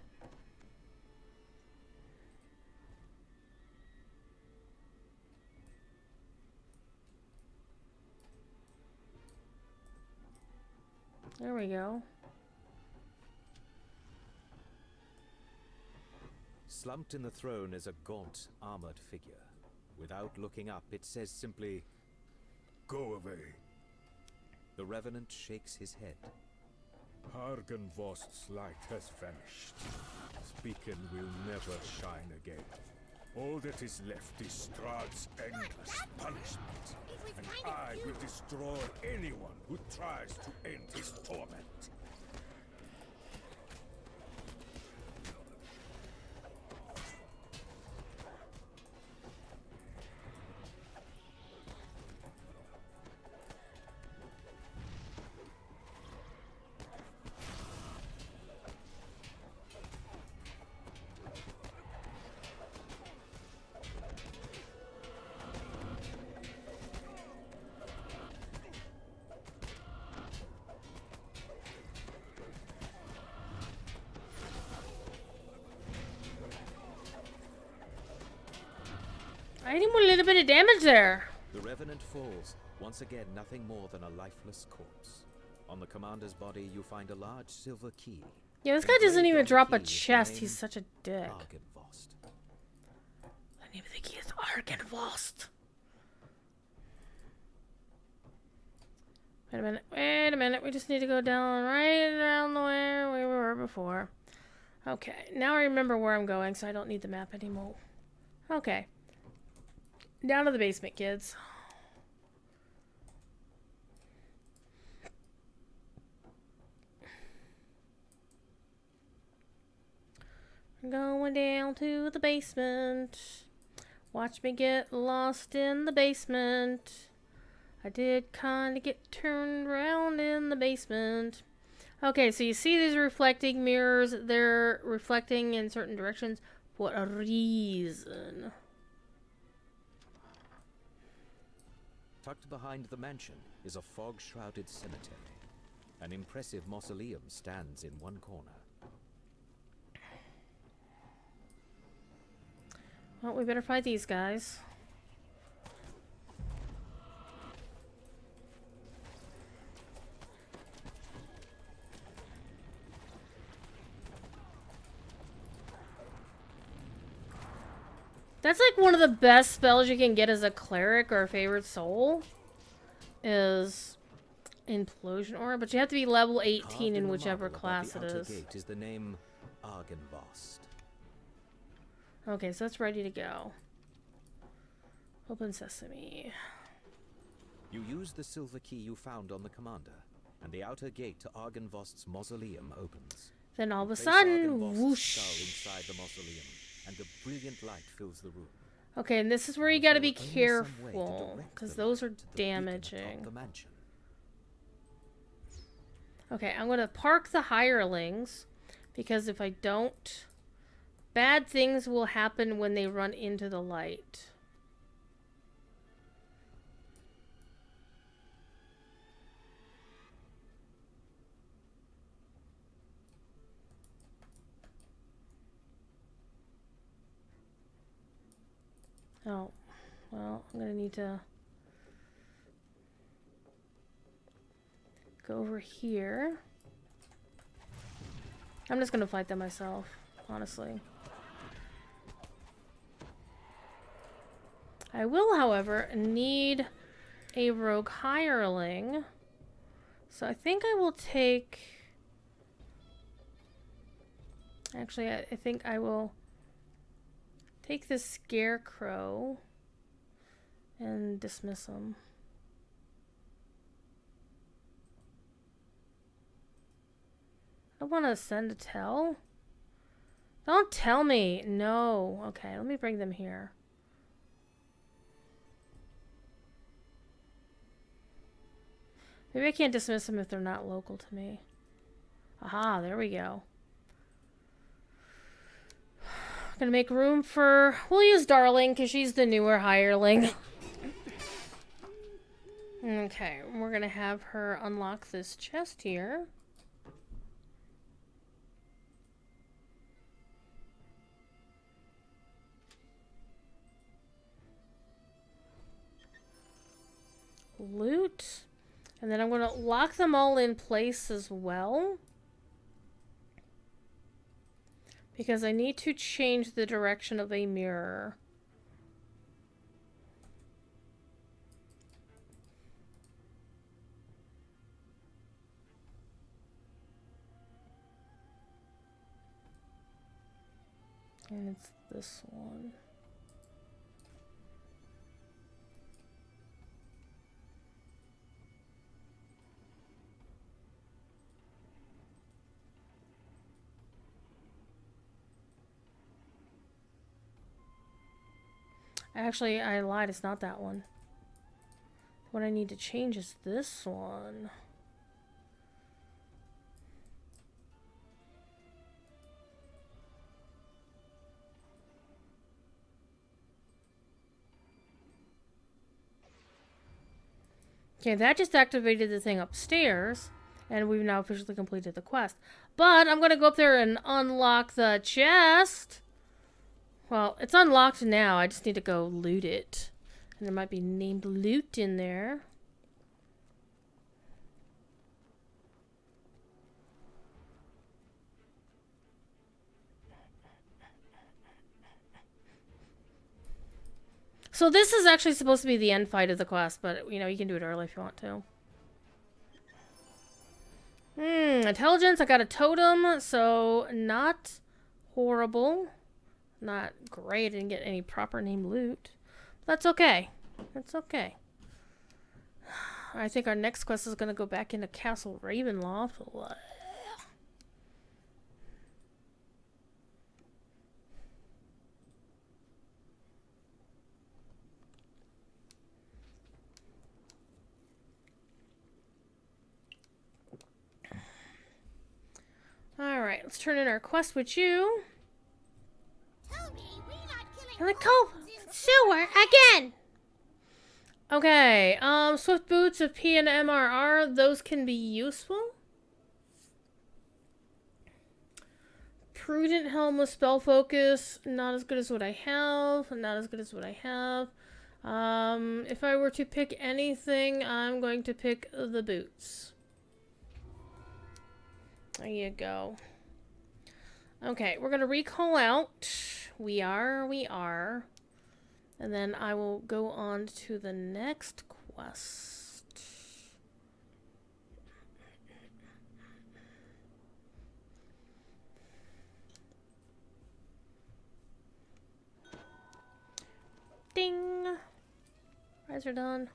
There we go. Slumped in the throne is a gaunt, armored figure. Without looking up, it says simply, Go away. The Revenant shakes his head. Argenvost's light has vanished. Beacon will never shine again. All that is left is Strahd's endless punishment. And I will destroy anyone who tries to end his torment. I need a little bit of damage there. The Revenant falls, once again nothing more than a lifeless corpse. On the commander's body, you find a large silver key. Yeah, this guy doesn't Engraved even on the drop a key is the chest. name He's such a dick. Argenvost. The name of the key is Argenvost. Wait a minute. Wait a minute. We just need to go down right around the way we were before. Okay. Now I remember where I'm going, so I don't need the map anymore. Okay. Down to the basement, kids. We're going down to the basement. Watch me get lost in the basement. I did kind of get turned around in the basement. Okay, so you see these reflecting mirrors. They're reflecting in certain directions for a reason. Tucked behind the mansion is a fog-shrouded cemetery. An impressive mausoleum stands in one corner. Well, we better fight these guys. That's like one of the best spells you can get as a cleric or a favored soul is Implosion Aura, but you have to be level 18 in whichever class it is. Gate is the name Argenvost. Okay, so that's ready to go. Open sesame. You use the silver key you found on the commander, and the outer gate to Argenvost's mausoleum opens. Then all of a Place sudden, Argenvost's whoosh. skull inside the mausoleum, and a brilliant light fills the room. Okay, and this is where you gotta be There are only some way to careful, direct because the those light are to the beacon atop damaging. the mansion. Okay, I'm gonna park the hirelings, because if I don't, bad things will happen when they run into the light. Oh, well, I'm gonna need to go over here. I'm just gonna fight them myself, honestly. I will, however, need a rogue hireling. So I think I will take... Actually, I think I will take this scarecrow and dismiss him. I want to send a tell. Don't tell me. No. Okay, let me bring them here. Maybe I can't dismiss them if they're not local to me. Aha, there we go. Gonna make room for... We'll use Darling, because she's the newer hireling. Okay, we're gonna have her unlock this chest here. Loot. And then I'm going to lock them all in place as well. Because I need to change the direction of a mirror. And it's this one. Actually, I lied. It's not that one. What I need to change is this one. Okay, that just activated the thing upstairs, and we've now officially completed the quest. But I'm going to go up there and unlock the chest. Well, it's unlocked now. I just need to go loot it. And there might be named loot in there. So this is actually supposed to be the end fight of the quest, but, you know, you can do it early if you want to. Intelligence. I got a totem, so not horrible. Not great. I didn't get any proper name loot. That's okay. That's okay. I think our next quest is going to go back into Castle Ravenloft. Alright, let's turn in our quest with you. And the coal sewer again. Okay, swift boots of P and MRR, those can be useful. Prudent helm with spell focus, not as good as what I have. Not as good as what I have. If I were to pick anything, I'm going to pick the boots. There you go. Okay, we're gonna recall out. We are. And then I will go on to the next quest. Ding! Eyes are done.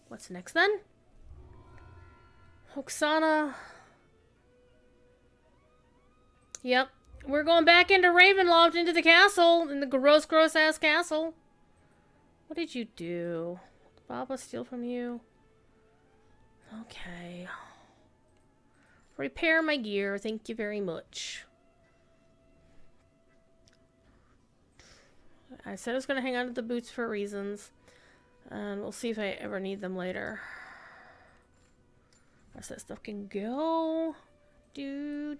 What's next then? Hoxana. Yep. We're going back into Ravenloft, into the castle. In the gross ass castle. What did you do? Did Baba steal from you? Okay. Repair my gear. Thank you very much. I said I was going to hang on to the boots for reasons. And we'll see if I ever need them later. As that stuff can go. Do.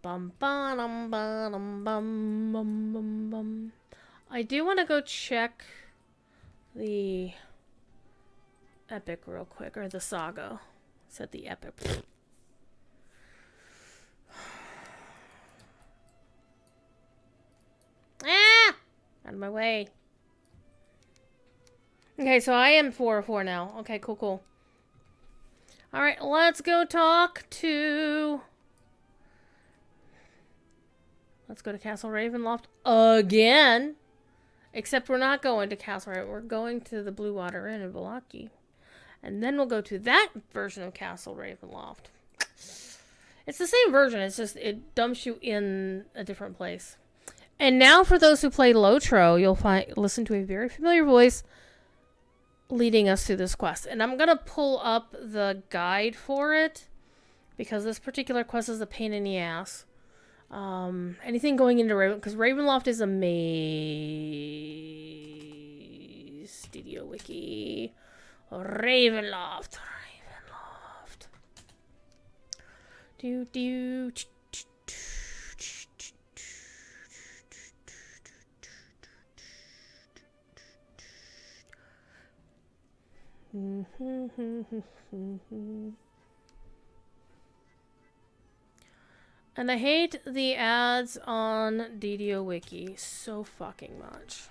Bum bum bum bum bum bum. I do want to go check the epic real quick, or the saga. I said the epic. Ah! Out of my way. Okay, so I am 404 now. Okay, cool. Alright, let's go talk to... Let's go to Castle Ravenloft again. Except we're not going to Castle Ravenloft. We're going to the Blue Water Inn in Valaki. And then we'll go to that version of Castle Ravenloft. It's the same version. It's just it dumps you in a different place. And now, for those who play Lotro, you'll listen to a very familiar voice leading us through this quest. And I'm gonna pull up the guide for it because this particular quest is a pain in the ass. Anything going into because Ravenloft is a maze. Studio Wiki. Ravenloft. Do do. And I hate the ads on DDO Wiki so fucking much.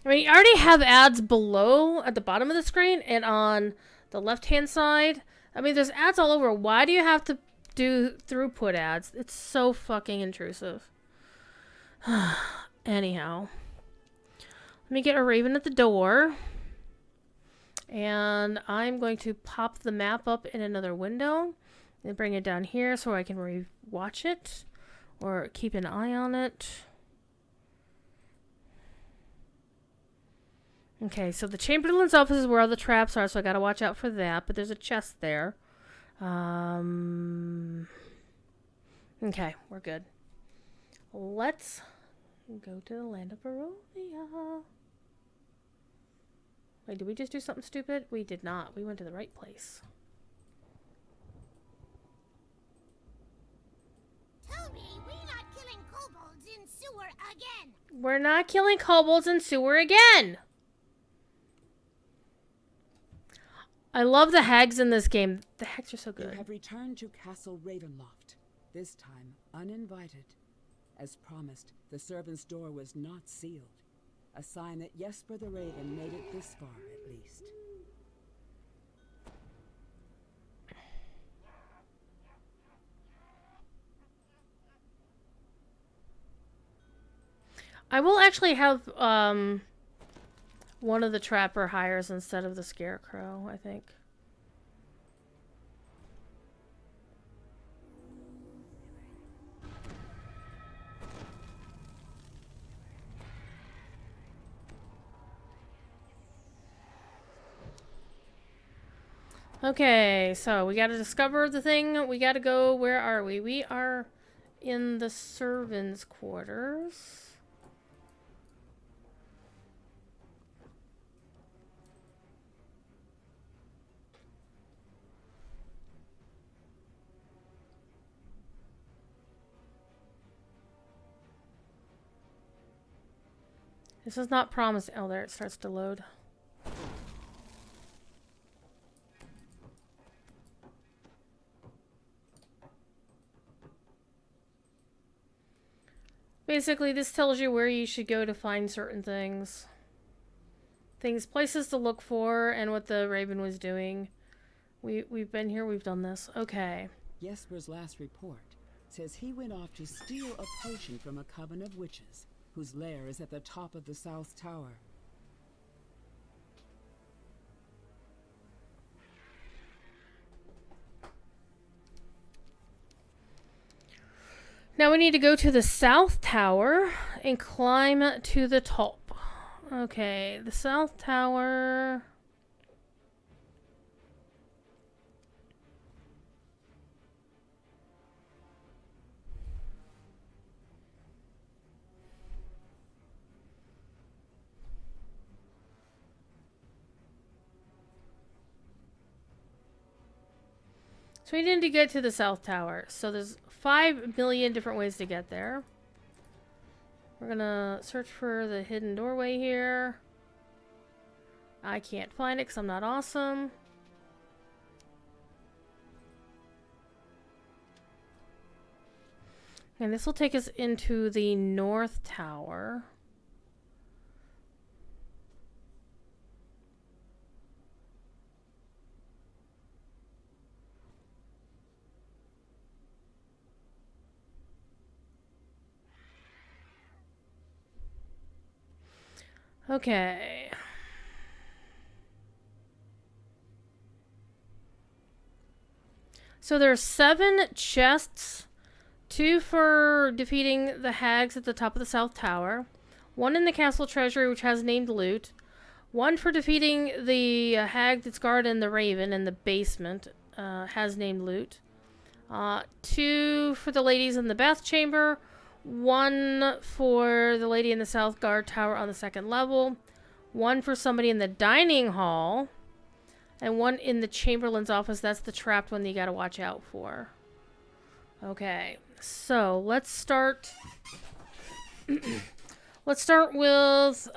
I mean, you already have ads below at the bottom of the screen and on the left-hand side. I mean, there's ads all over. Why do you have to do throughput ads? It's so fucking intrusive. Anyhow. Let me get a raven at the door. And I'm going to pop the map up in another window. And bring it down here so I can re-watch it. Or keep an eye on it. Okay, so the Chamberlain's office is where all the traps are, so I gotta watch out for that. But there's a chest there. Okay, we're good. Let's go to the land of Barovia. Wait, did we just do something stupid? We did not. We went to the right place. Toby, we're not killing kobolds in sewer again. We're not killing kobolds in sewer again! I love the hags in this game. The hags are so good. You have returned to Castle Ravenloft, this time uninvited. As promised, the servant's door was not sealed. A sign that Jesper the Raven made it this far, at least. I will actually have one of the trapper hires instead of the scarecrow, I think. Okay, so we gotta discover the thing. We gotta go. Where are we? We are in the servants' quarters. This is not promised. Oh, there it starts to load. Basically, this tells you where you should go to find certain things. Places to look for, and what the Raven was doing. We've been here, we've done this. Okay. Jesper's last report says he went off to steal a potion from a coven of witches, whose lair is at the top of the South Tower. Now we need to go to the South Tower and climb to the top. Okay, the South Tower. So we need to get to the South Tower. So there's 5 million different ways to get there. We're gonna search for the hidden doorway here. I can't find it because I'm not awesome. And this will take us into the North Tower. Okay. So there's 7 chests. 2 for defeating the hags at the top of the South Tower. 1 in the castle treasury, which has named loot. 1 for defeating the hag that's guarding the Raven in the basement, has named loot. 2 for the ladies in the bath chamber. 1 for the lady in the South Guard Tower on the 2nd level. 1 for somebody in the dining hall. And 1 in the Chamberlain's office. That's the trapped one that you gotta watch out for. Okay, so let's start... let's start with,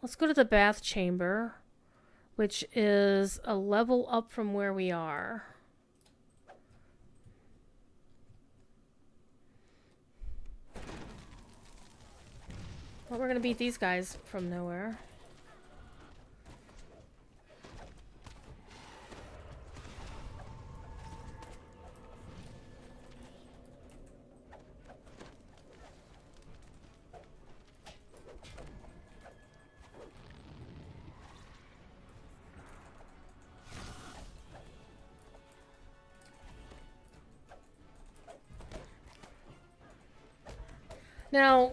let's go to the bath chamber, which is a level up from where we are. Well, we're gonna beat these guys from nowhere. Now,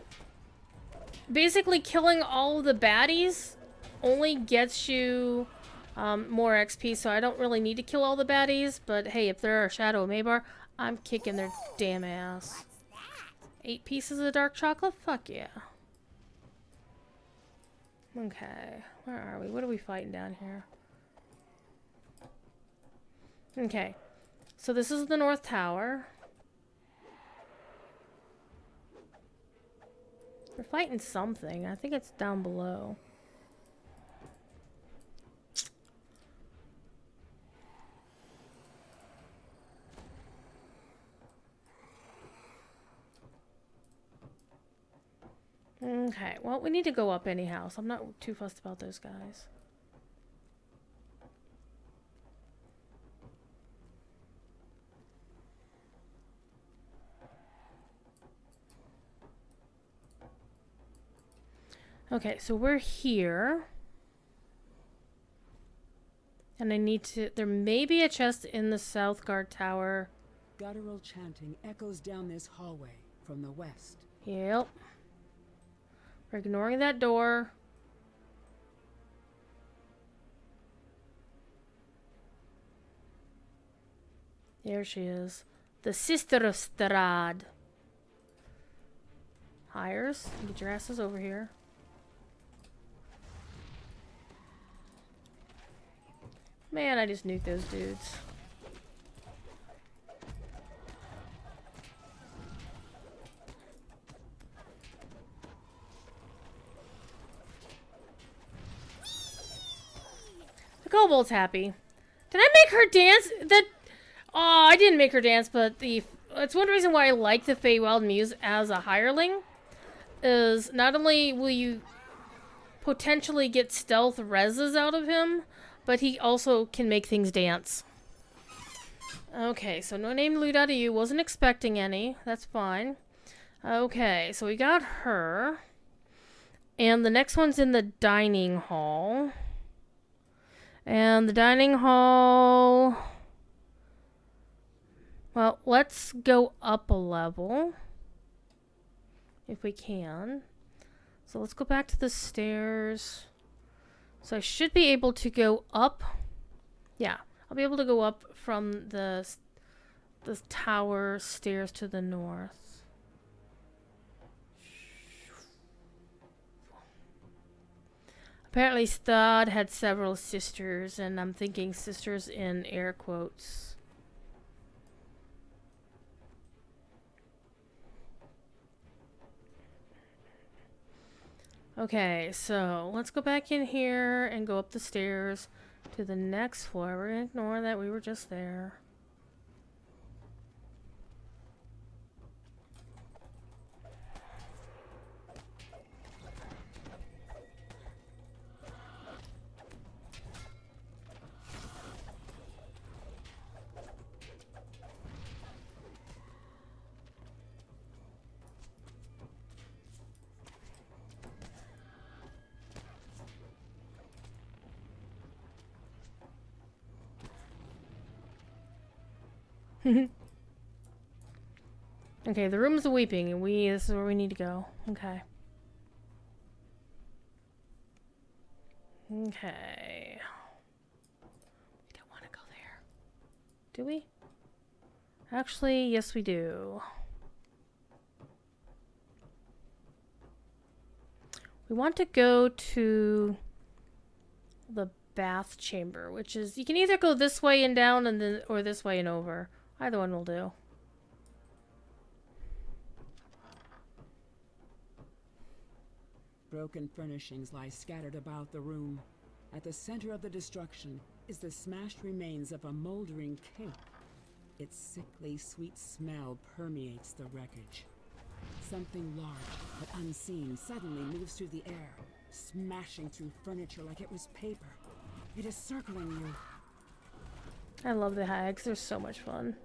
basically killing all of the baddies only gets you more XP, so I don't really need to kill all the baddies, but hey, if they're a Shadow of Maybar, I'm kicking their damn ass. 8 pieces of dark chocolate? Fuck yeah. Okay, where are we? What are we fighting down here? Okay, so this is the North Tower. We're fighting something. I think it's down below. Okay, well, we need to go up anyhow, so I'm not too fussed about those guys. Okay, so we're here. And I need to... There may be a chest in the South Guard Tower. Guttural chanting echoes down this hallway from the west. Yep. We're ignoring that door. There she is. The Sister of Strahd. Hires, get your asses over here. Man, I just nuked those dudes. The kobold's happy. Did I make her dance? Oh, I didn't make her dance, but it's one reason why I like the Feywild Muse as a hireling. Is not only will you potentially get stealth reses out of him, but he also can make things dance. Okay, so no name loot out of you. Wasn't expecting any. That's fine. Okay, so we got her. And the next one's in the dining hall. And the dining hall... Well, let's go up a level. If we can. So let's go back to the stairs. So I should be able to go up. Yeah, I'll be able to go up from the tower stairs to the north. Apparently Strahd had several sisters, and I'm thinking sisters in air quotes. Okay, so let's go back in here and go up the stairs to the next floor. We're gonna ignore that we were just there. Okay, the room's weeping, and this is where we need to go. Okay. Okay. We don't want to go there. Do we? Actually, yes we do. We want to go to the bath chamber, which is, you can either go this way and down and then, or this way and over. Either one will do. Broken furnishings lie scattered about the room. At the center of the destruction is the smashed remains of a moldering cake. Its sickly sweet smell permeates the wreckage. Something large but unseen suddenly moves through the air, smashing through furniture like it was paper. It is circling you. I love the hags. They're so much fun.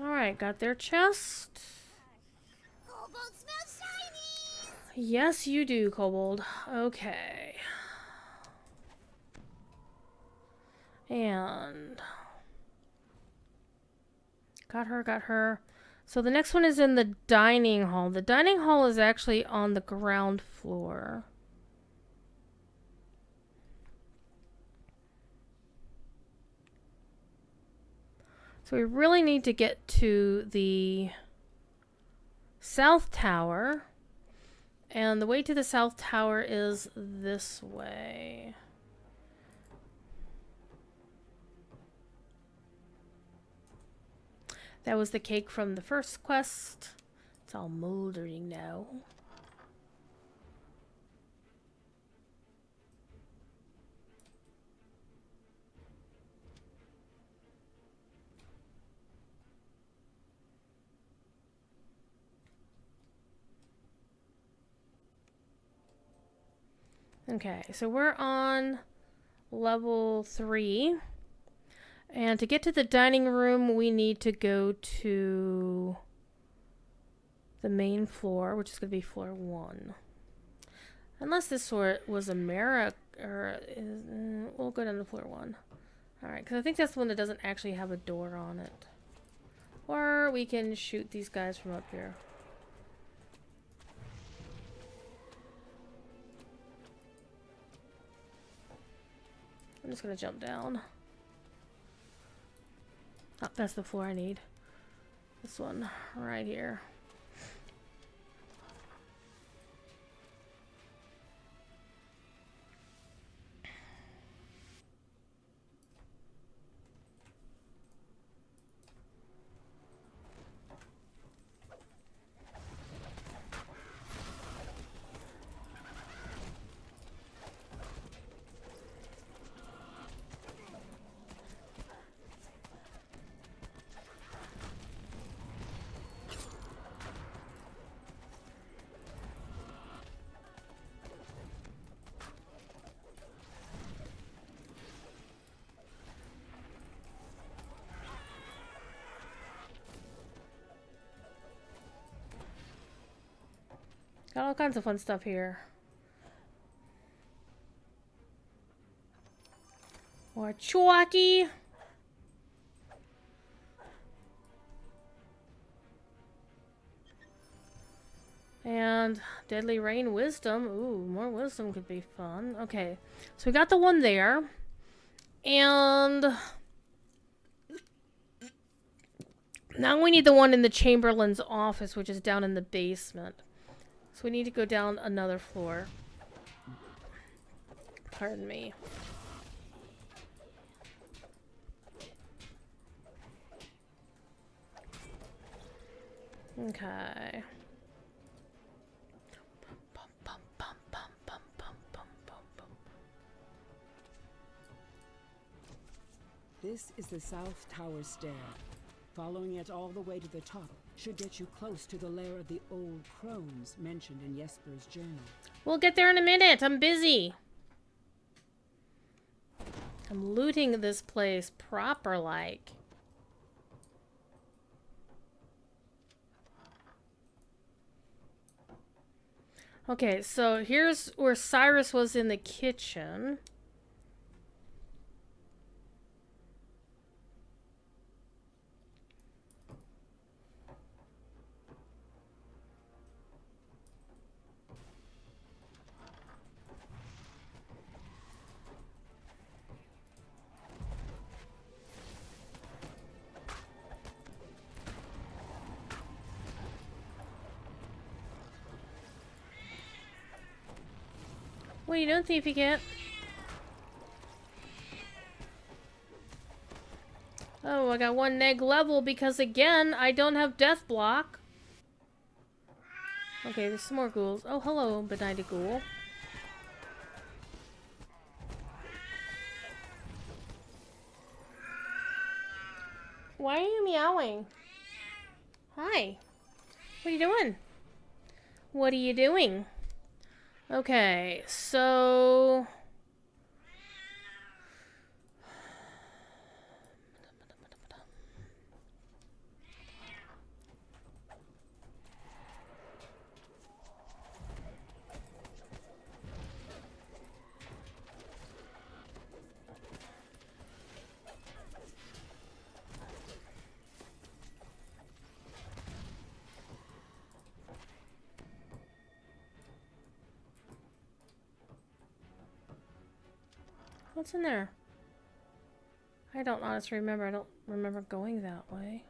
Alright, got their chest. Kobold smells shiny! Yes, you do, Kobold. Okay. And... got her. So the next one is in the dining hall. The dining hall is actually on the ground floor. So we really need to get to the South Tower. And the way to the South Tower is this way. That was the cake from the first quest. It's all moldering now. Okay, so we're on level 3. And to get to the dining room, we need to go to the main floor, which is going to be floor 1. Unless this was America, or we'll go down to floor 1. Alright, because I think that's the one that doesn't actually have a door on it. Or we can shoot these guys from up here. I'm just going to jump down. Oh, that's the floor I need. This one right here. Got all kinds of fun stuff here. More chalky. And Deadly Rain Wisdom. Ooh, more wisdom could be fun. Okay, so we got the one there. And now we need the one in the Chamberlain's office, which is down in the basement. So we need to go down another floor. Pardon me. Okay. This is the South Tower stair. Following it all the way to the top should get you close to the lair of the old crones mentioned in Jesper's journal. We'll get there in a minute. I'm busy. I'm looting this place proper like. Okay, so here's where Cyrus was in the kitchen. What are you doing, Thiefy Cat? Oh, I got one neg level because, again, I don't have death block. Okay, there's some more ghouls. Oh, hello, benighted ghoul. Why are you meowing? Hi. What are you doing? What are you doing? Okay, so... What's in there? I don't honestly remember. I don't remember going that way.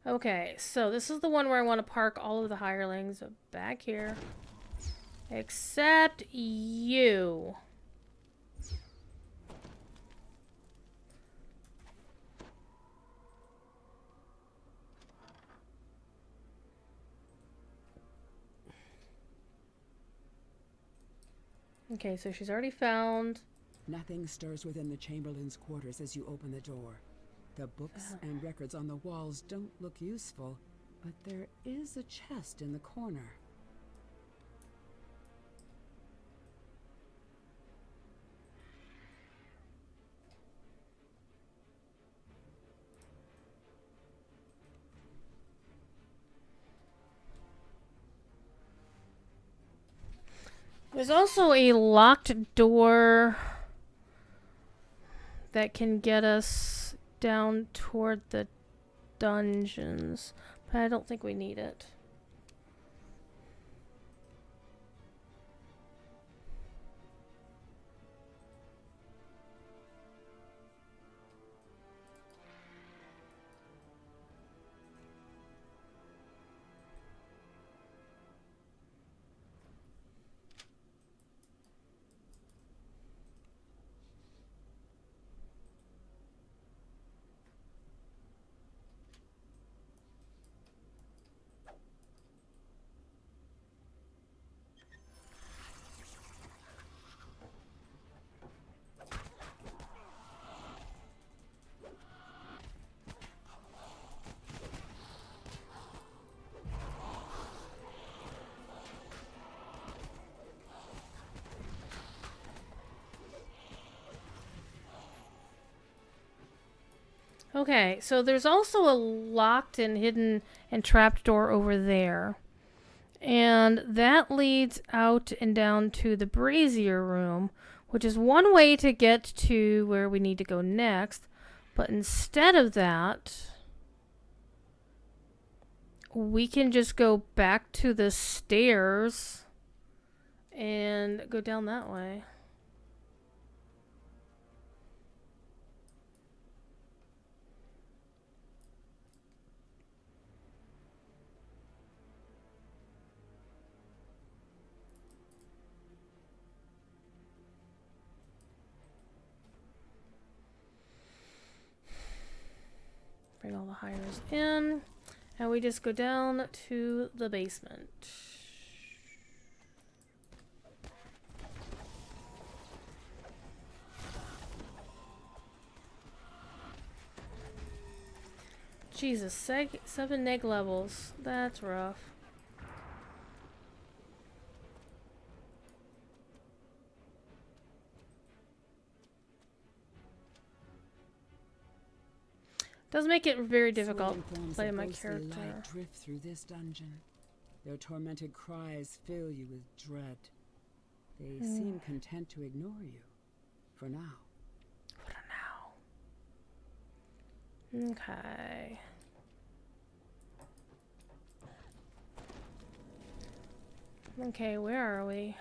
Okay, so this is the one where I want to park all of the hirelings back here. Except you. Okay, so she's already found. Nothing stirs within the Chamberlain's quarters as you open the door. The books and records on the walls don't look useful, but there is a chest in the corner. There's also a locked door that can get us down toward the dungeons, but I don't think we need it. Okay, so there's also a locked and hidden and trapped door over there. And that leads out and down to the brazier room, which is one way to get to where we need to go next. But instead of that, we can just go back to the stairs and go down that way. Bring all the hires in, and we just go down to the basement. Jesus, 7 neg levels. That's rough. Does make it very difficult to play my character. Light drift through this dungeon. Their tormented cries fill you with dread. They seem content to ignore you. For now. Okay. Okay, where are we?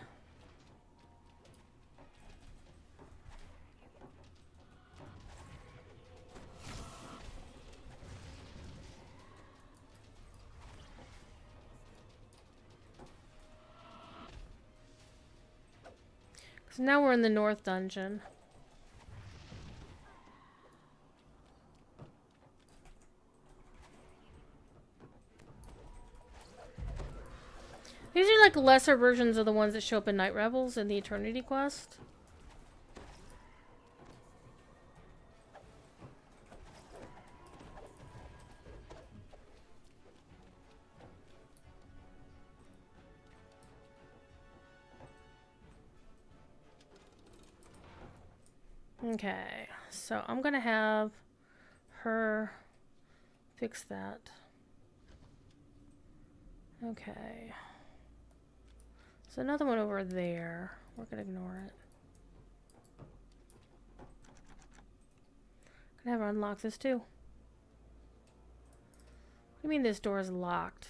So now we're in the north dungeon. These are like lesser versions of the ones that show up in Night Revels in the Eternity Quest. Okay, so I'm gonna have her fix that. Okay. So another one over there. We're gonna ignore it. Gonna have her unlock this too. What do you mean this door is locked?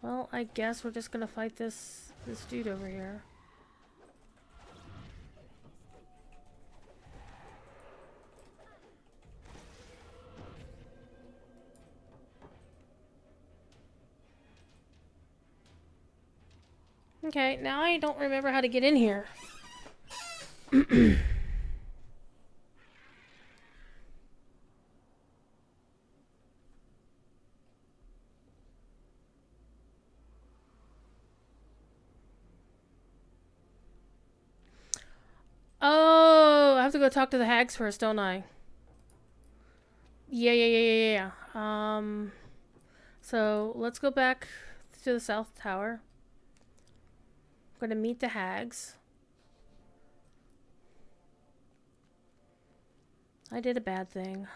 Well, I guess we're just gonna fight this dude over here. Okay, now I don't remember how to get in here. Oh, I have to go talk to the hags first, don't I? Yeah. So let's go back to the South Tower. I'm gonna meet the hags. I did a bad thing.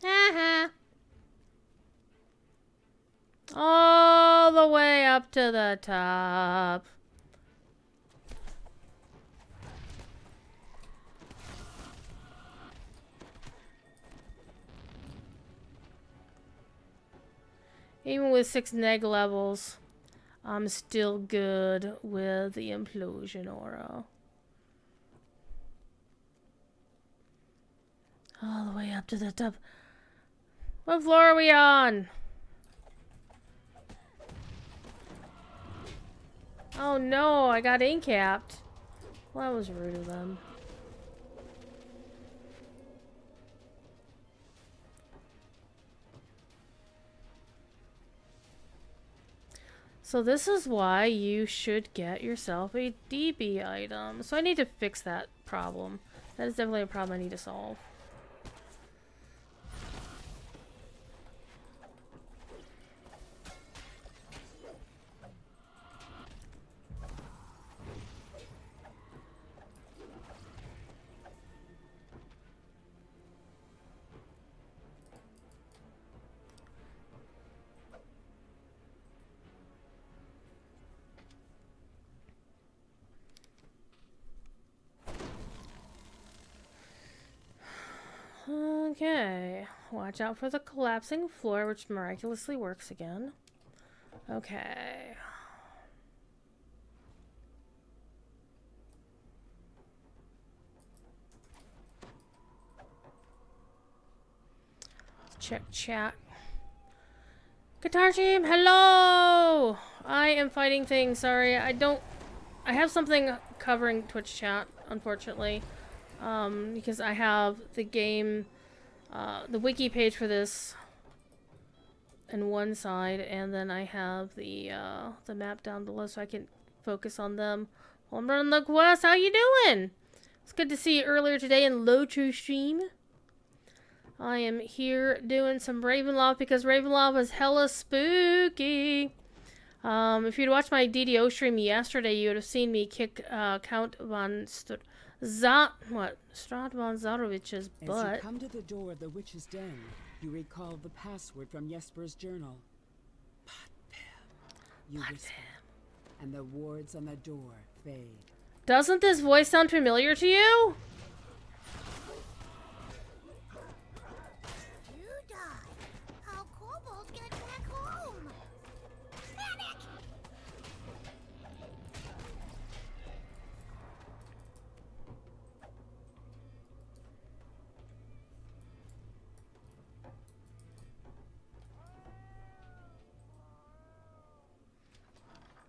Haha. All the way up to the top. Even with 6 neg levels, I'm still good with the implosion aura. All the way up to the top. What floor are we on? Oh no, I got incapped. Well, that was rude of them. So this is why you should get yourself a DB item. So I need to fix that problem. That is definitely a problem I need to solve. Okay, watch out for the collapsing floor, which miraculously works again. Okay. Check chat. Guitar team, hello! I am fighting things, sorry. I have something covering Twitch chat, unfortunately. Because I have the game, the wiki page for this on one side, and then I have the map down below, so I can focus on them while I'm running the quest. How you doing? It's good to see you earlier today in Low-True Stream. I am here doing some Ravenloft because Ravenloft was hella spooky. If you'd watched my DDO stream yesterday, you would have seen me kick Count von Strad von Zarovich's butt. As you come to the door of the witch's den, you recall the password from Jesper's journal. You whisper, and the wards on the door fade. Doesn't this voice sound familiar to you? You die. How kobolds get back home? Panic!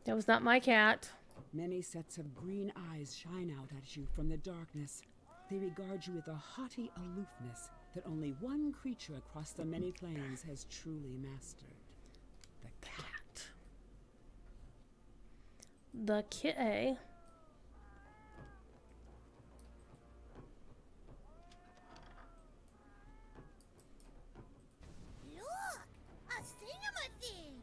That was not my cat. Many sets of green eyes shine out at you from the darkness. They regard you with a haughty aloofness that only one creature across the many planes has truly mastered. The cat. The kit. Look! A cinema thing!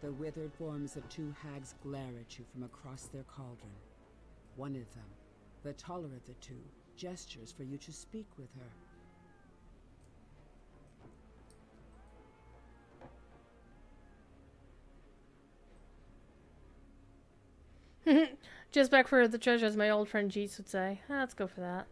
The withered forms of two hags glare at you from across their cauldron. One of them, the taller of the two, gestures for you to speak with her. Just back for the treasure, as my old friend Jeets would say. Let's go for that.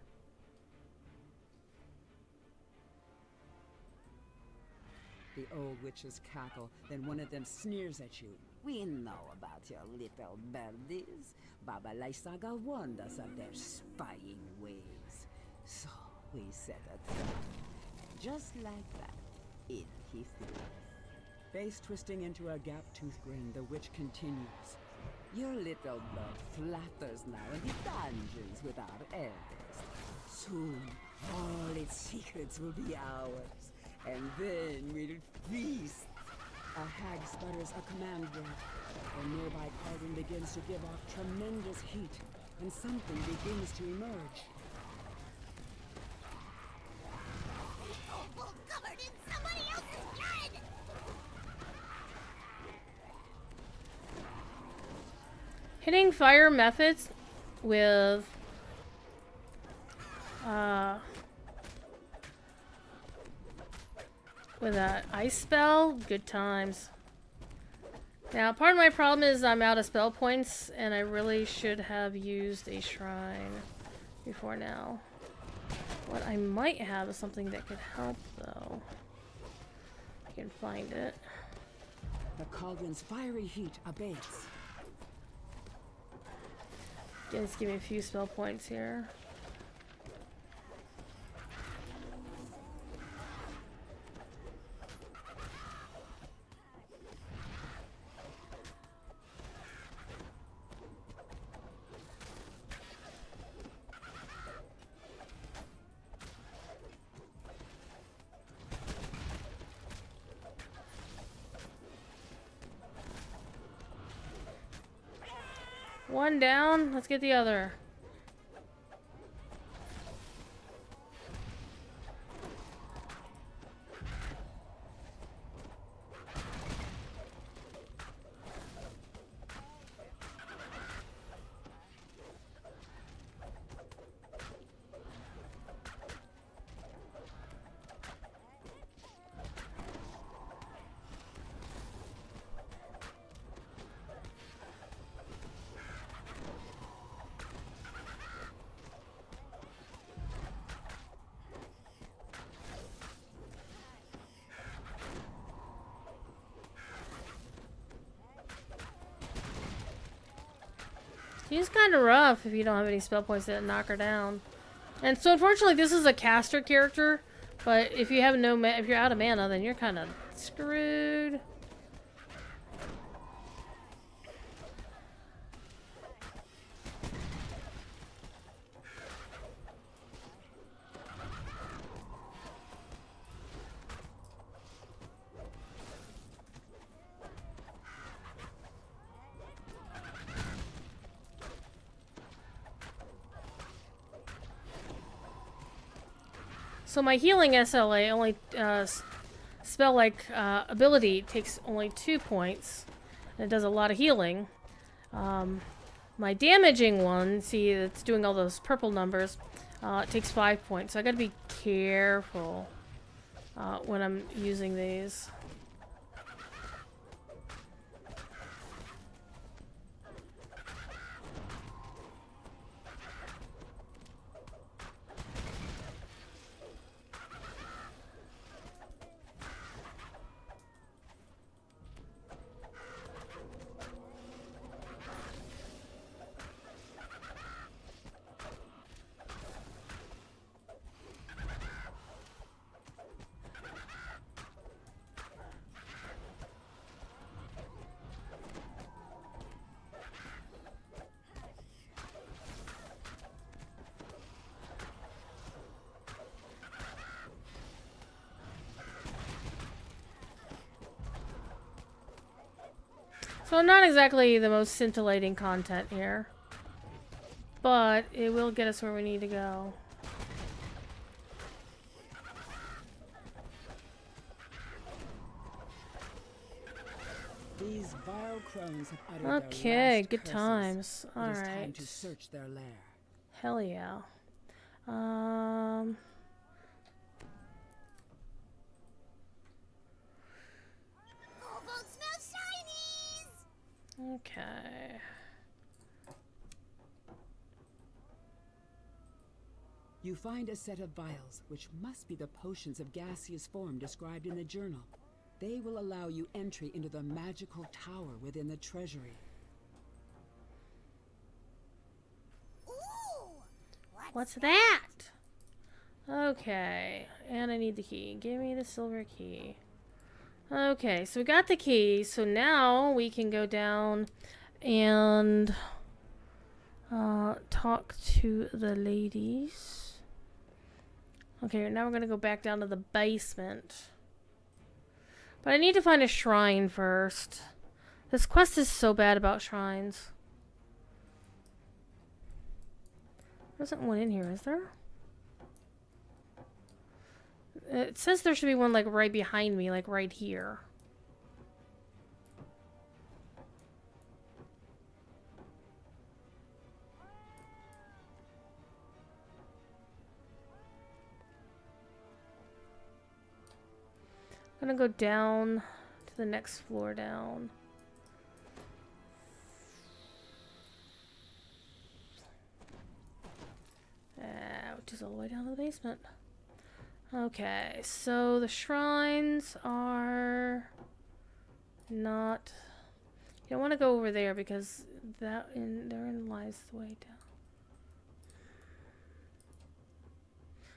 The old witches cackle, then one of them sneers at you. We know about your little birdies. Baba Lysaga warned us of their spying ways. So we set a trap. Just like that, in he flew. Face twisting into a gap-toothed grin, the witch continues. Your little bird flatters now in the dungeons with our elders. Soon, all its secrets will be ours. And then we'll feast. A hag sputters a command word. A nearby cauldron begins to give off tremendous heat, and something begins to emerge. Kobold covered in somebody else's blood! Hitting fire methods with that ice spell, good times. Now, part of my problem is I'm out of spell points, and I really should have used a shrine before now. What I might have is something that could help, though. I can find it. The cauldron's fiery heat abates. Just give me a few spell points here. One down, let's get the other. She's kind of rough if you don't have any spell points that knock her down. And so unfortunately this is a caster character, but if you have if you're out of mana, then you're kind of screwed. So my healing SLA only spell-like ability takes only 2 points, and it does a lot of healing. My damaging one, see, it's doing all those purple numbers. It takes 5 points, so I gotta be careful when I'm using these. So not exactly the most scintillating content here, but it will get us where we need to go. These vile crones have uttered Okay, their last good curses. times. It is time Alright. to search their lair. Hell yeah. Kobold smells shinies! Okay. You find a set of vials, which must be the potions of gaseous form described in the journal. They will allow you entry into the magical tower within the treasury. Ooh! What's that? Okay. And I need the key. Give me the silver key. Okay, so we got the key. So now we can go down and talk to the ladies. Okay, now we're going to go back down to the basement. But I need to find a shrine first. This quest is so bad about shrines. There isn't one in here, is there? It says there should be one like right behind me, like right here. I'm gonna go down to the next floor down. Which is all the way down to the basement. Okay, so the shrines are not... You don't want to go over there because therein lies the way down.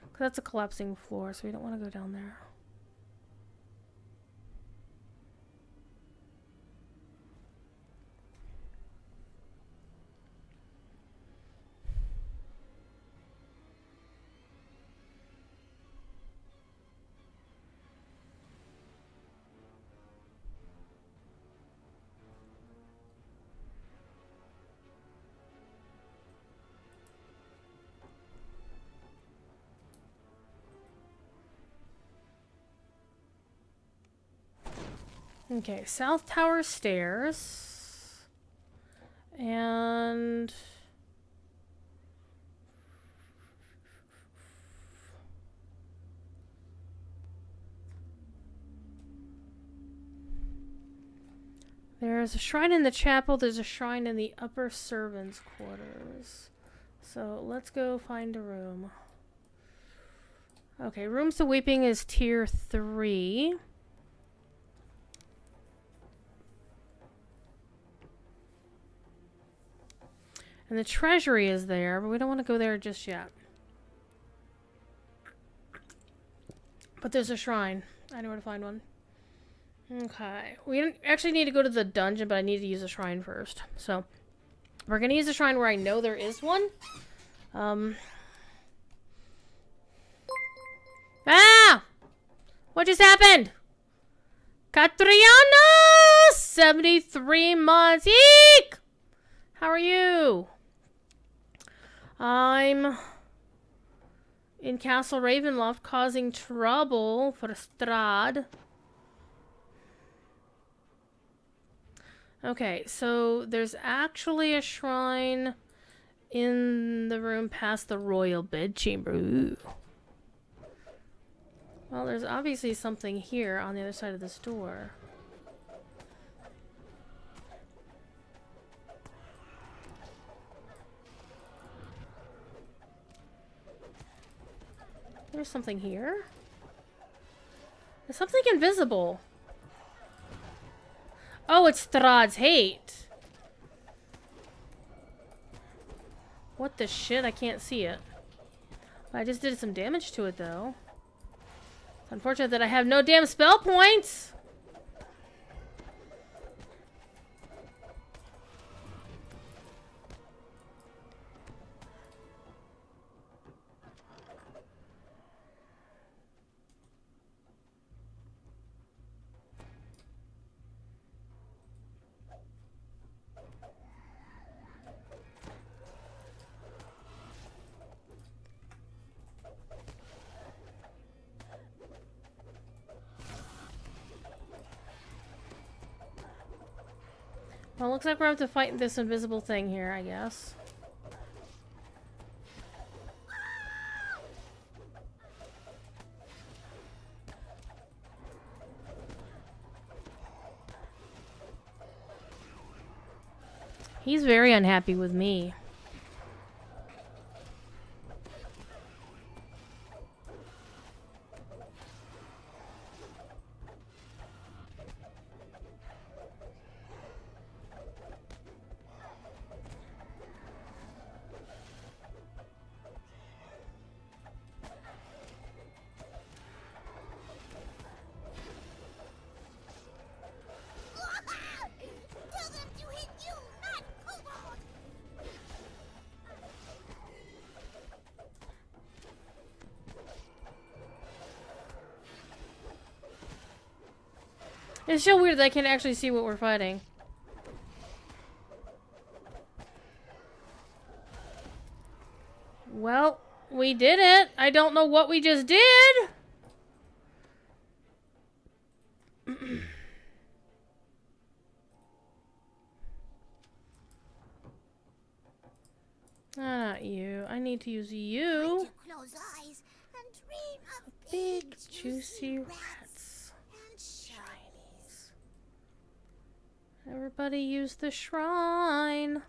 Because that's a collapsing floor, so we don't want to go down there. Okay, South Tower stairs. And... there's a shrine in the chapel. There's a shrine in the upper servants' quarters. So let's go find a room. Okay, Rooms to Weeping is tier 3. And the treasury is there, but we don't want to go there just yet. But there's a shrine. I know where to find one. Okay. We don't actually need to go to the dungeon, but I need to use a shrine first. So, we're going to use a shrine where I know there is one. Ah! What just happened? Catriona! 73 months. Eek! How are you? I'm in Castle Ravenloft causing trouble for Strahd. Okay, so there's actually a shrine in the room past the royal bedchamber. Ooh. Well, there's obviously something here on the other side of this door. There's something here. There's something invisible. Oh, it's Strahd's hate. What the shit? I can't see it. I just did some damage to it, though. It's unfortunate that I have no damn spell points. Well, looks like we're going to have to fight this invisible thing here, I guess. He's very unhappy with me. Tell them to hit you, not Kobold! It's so weird that I can't actually see what we're fighting. Well, we did it. I don't know what we just did. Not you. I need to use you. To close eyes and dream of Big, juicy rats. and Shinies. Everybody use the shrine.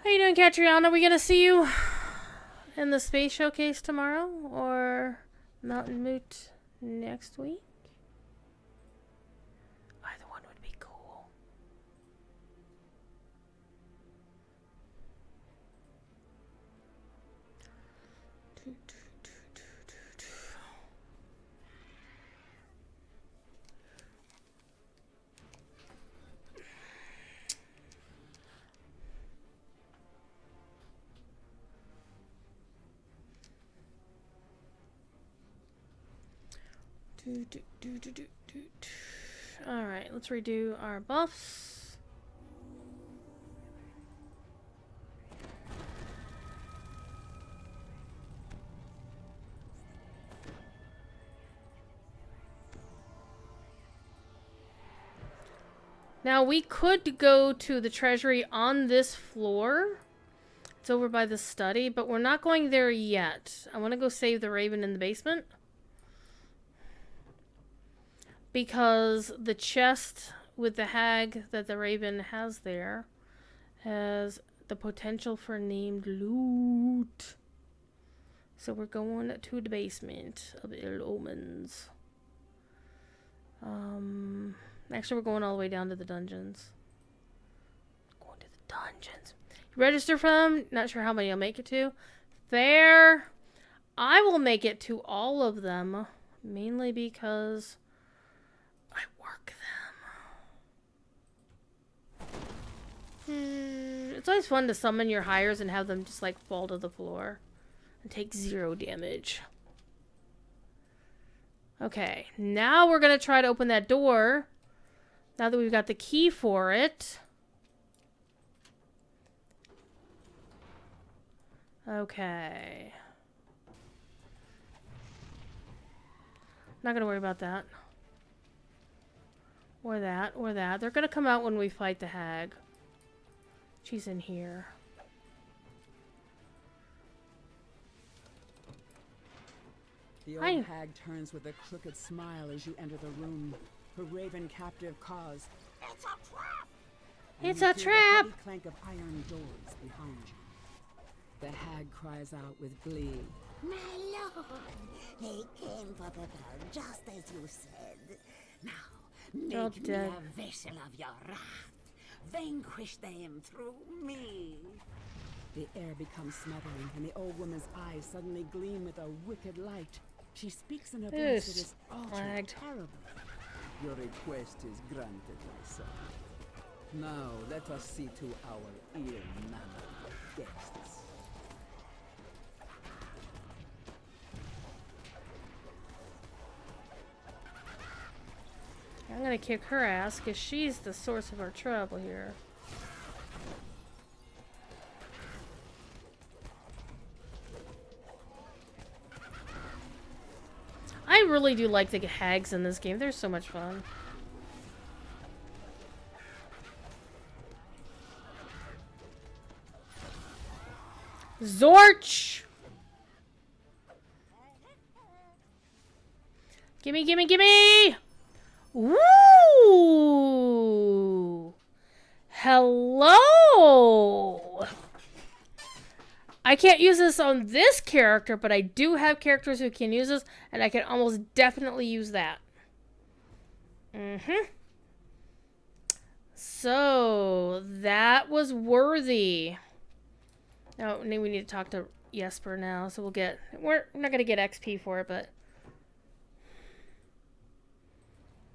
How you doing, Catriona? Are we gonna see you in the space showcase tomorrow or Mountain Moot next week? Either one would be cool. Alright, let's redo our buffs. Now we could go to the treasury on this floor. It's over by the study, but we're not going there yet. I want to go save the raven in the basement. Because the chest with the hag that the raven has there has the potential for named loot. So we're going to the basement of Ill Omens. Actually, we're going all the way down to the dungeons. Going to dungeons. Register for them. Not sure how many I'll make it to. Fair. I will make it to all of them. Mainly because I work them. It's always fun to summon your hires and have them just like fall to the floor. And take 0 damage. Okay. Now we're going to try to open that door. Now that we've got the key for it. Okay. Not gonna worry about that. Or that, or that. They're gonna come out when we fight the hag. She's in here. The old hag turns with a crooked smile as you enter the room. Her raven captive calls, "It's a trap!" And It's you a hear trap! The heavy clank of iron doors behind you. The hag cries out with glee. My lord, they came for the girl just as you said. Now, all make me dead. a vessel of your wrath. Vanquish them through me. The air becomes smothering, and the old woman's eyes suddenly gleam with a wicked light. She speaks in a voice that is altered lagged. terrible. Your request is granted, my son. Now let us see to our ill-mannered guests. I'm gonna kick her ass because she's the source of our trouble here. I really do like the hags in this game. They're so much fun. Zorch! Gimme, gimme, gimme! Woo! Hello! I can't use this on this character, but I do have characters who can use this, and I can almost definitely use that. So, that was worthy. Now, we need to talk to Jesper now, so we're not going to get XP for it, but...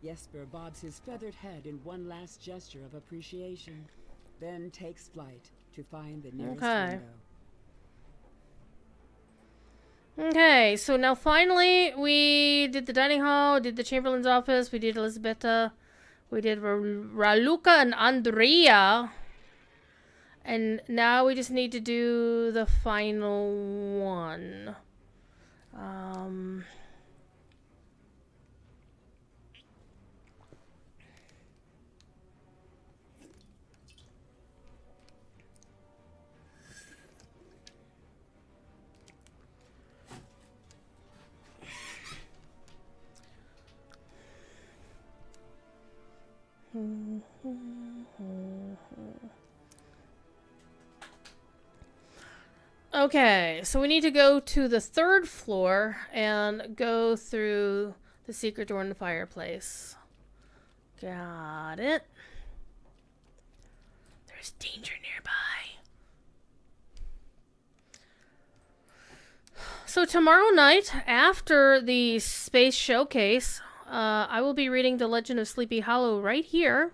Jesper bobs his feathered head in one last gesture of appreciation, then takes flight to find the nearest window. Okay, so now finally we did the dining hall, did the Chamberlain's office, we did Elisabetta, we did Raluca and Andrea, and now we just need to do the final one. Okay, so we need to go to the 3rd floor and go through the secret door in the fireplace. Got it. There's danger nearby. So tomorrow night, after the space showcase, I will be reading The Legend of Sleepy Hollow right here.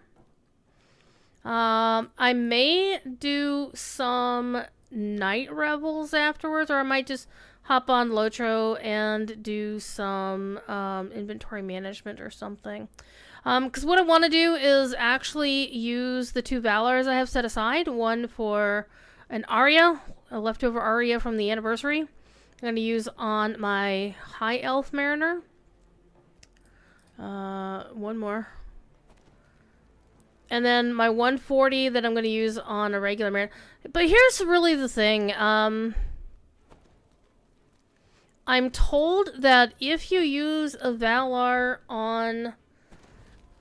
I may do some night revels afterwards, or I might just hop on Lotro and do some inventory management or something. Because what I want to do is actually use the 2 Valors I have set aside. One for an Aria, a leftover Aria from the anniversary. I'm going to use on my High Elf Mariner. One more. And then my 140 that I'm going to use on a regular Mariner. But here's really the thing. I'm told that if you use a Valar on,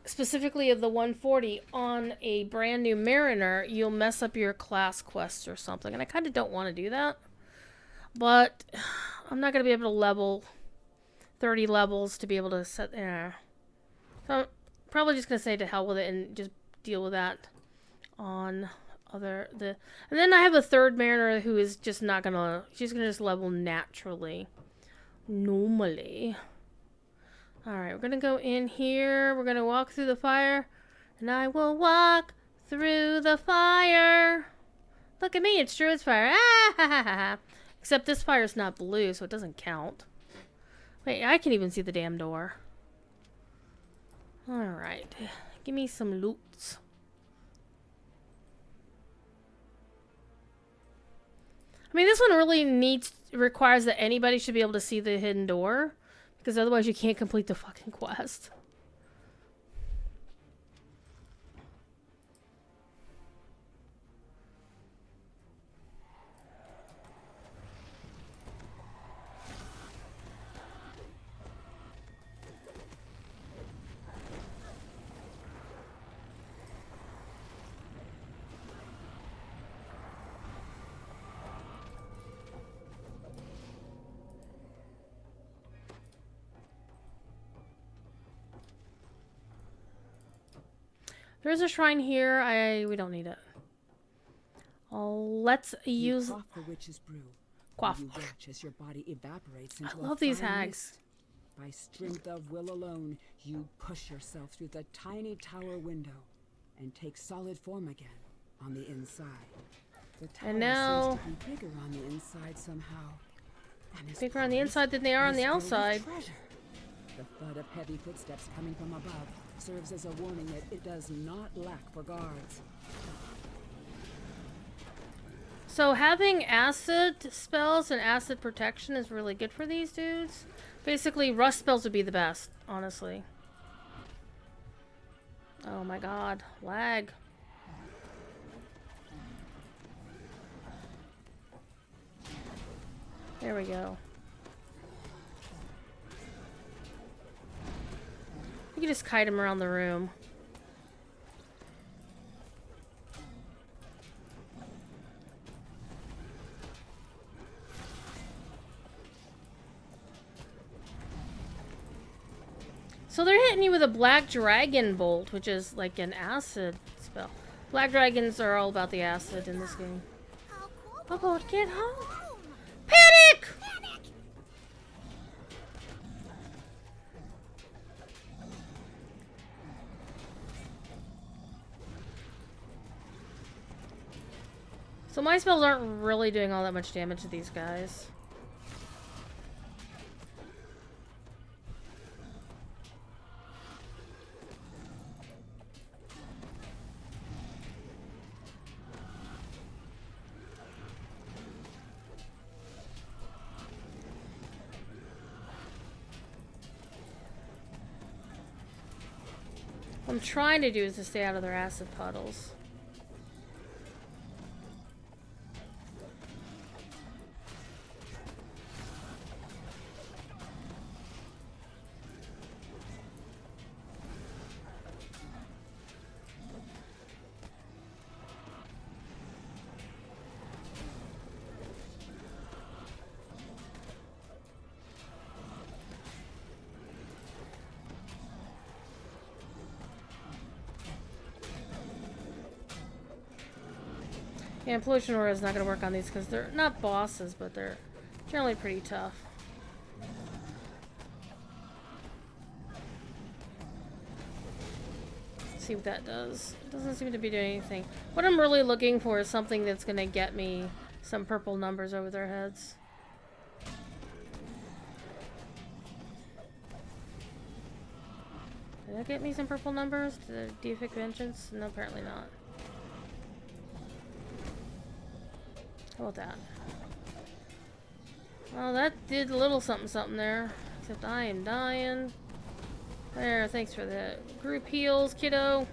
specifically of the 140, on a brand new Mariner, you'll mess up your class quests or something. And I kind of don't want to do that. But I'm not going to be able to level 30 levels to be able to set... So I'm probably just going to say to hell with it and just deal with that on and then I have a third mariner who is just not gonna, she's gonna just level naturally. Normally. Alright, we're gonna go in here, we're gonna walk through the fire, and I will walk through the fire. Look at me, it's Druid's fire. Ah, ha, ha, ha, ha. Except this fire's not blue, so it doesn't count. Wait, I can even see the damn door. Alright, give me some loots. I mean, this one really requires that anybody should be able to see the hidden door, because otherwise you can't complete the fucking quest. There's a shrine here. We don't need it. Let's use quaff the witch's brew. quaff. You watch as your body evaporates into I love these fine hags. mist. By strength of will alone, you push yourself through the tiny tower window and take solid form again on the inside. The tower And now, seems to be bigger on the inside somehow. And as bigger on the promised, inside than they are on is the filled with outside. treasure. The thud of heavy footsteps coming from above serves as a warning that it does not lack for guards. So having acid spells and acid protection is really good for these dudes. Basically, rust spells would be the best, honestly. Oh my god, lag. There we go. You can just kite him around the room. So they're hitting you with a black dragon bolt, which is like an acid spell. Black dragons are all about the acid in this game. About get home. Panic! So my spells aren't really doing all that much damage to these guys. What I'm trying to do is to stay out of their acid puddles. Yeah, Pollution Aura is not going to work on these because they're not bosses, but they're generally pretty tough. Let's see what that does. It doesn't seem to be doing anything. What I'm really looking for is something that's going to get me some purple numbers over their heads. Did that get me some purple numbers? Did it Deific Vengeance? No, apparently not. How about that? Well, that did a little something something there. Except I am dying. There, thanks for the group heals, kiddo.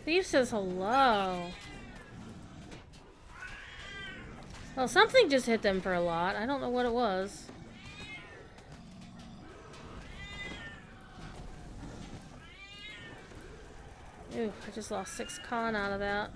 Thief says hello. Well, something just hit them for a lot. I don't know what it was. Ooh, I just lost 6 con out of that.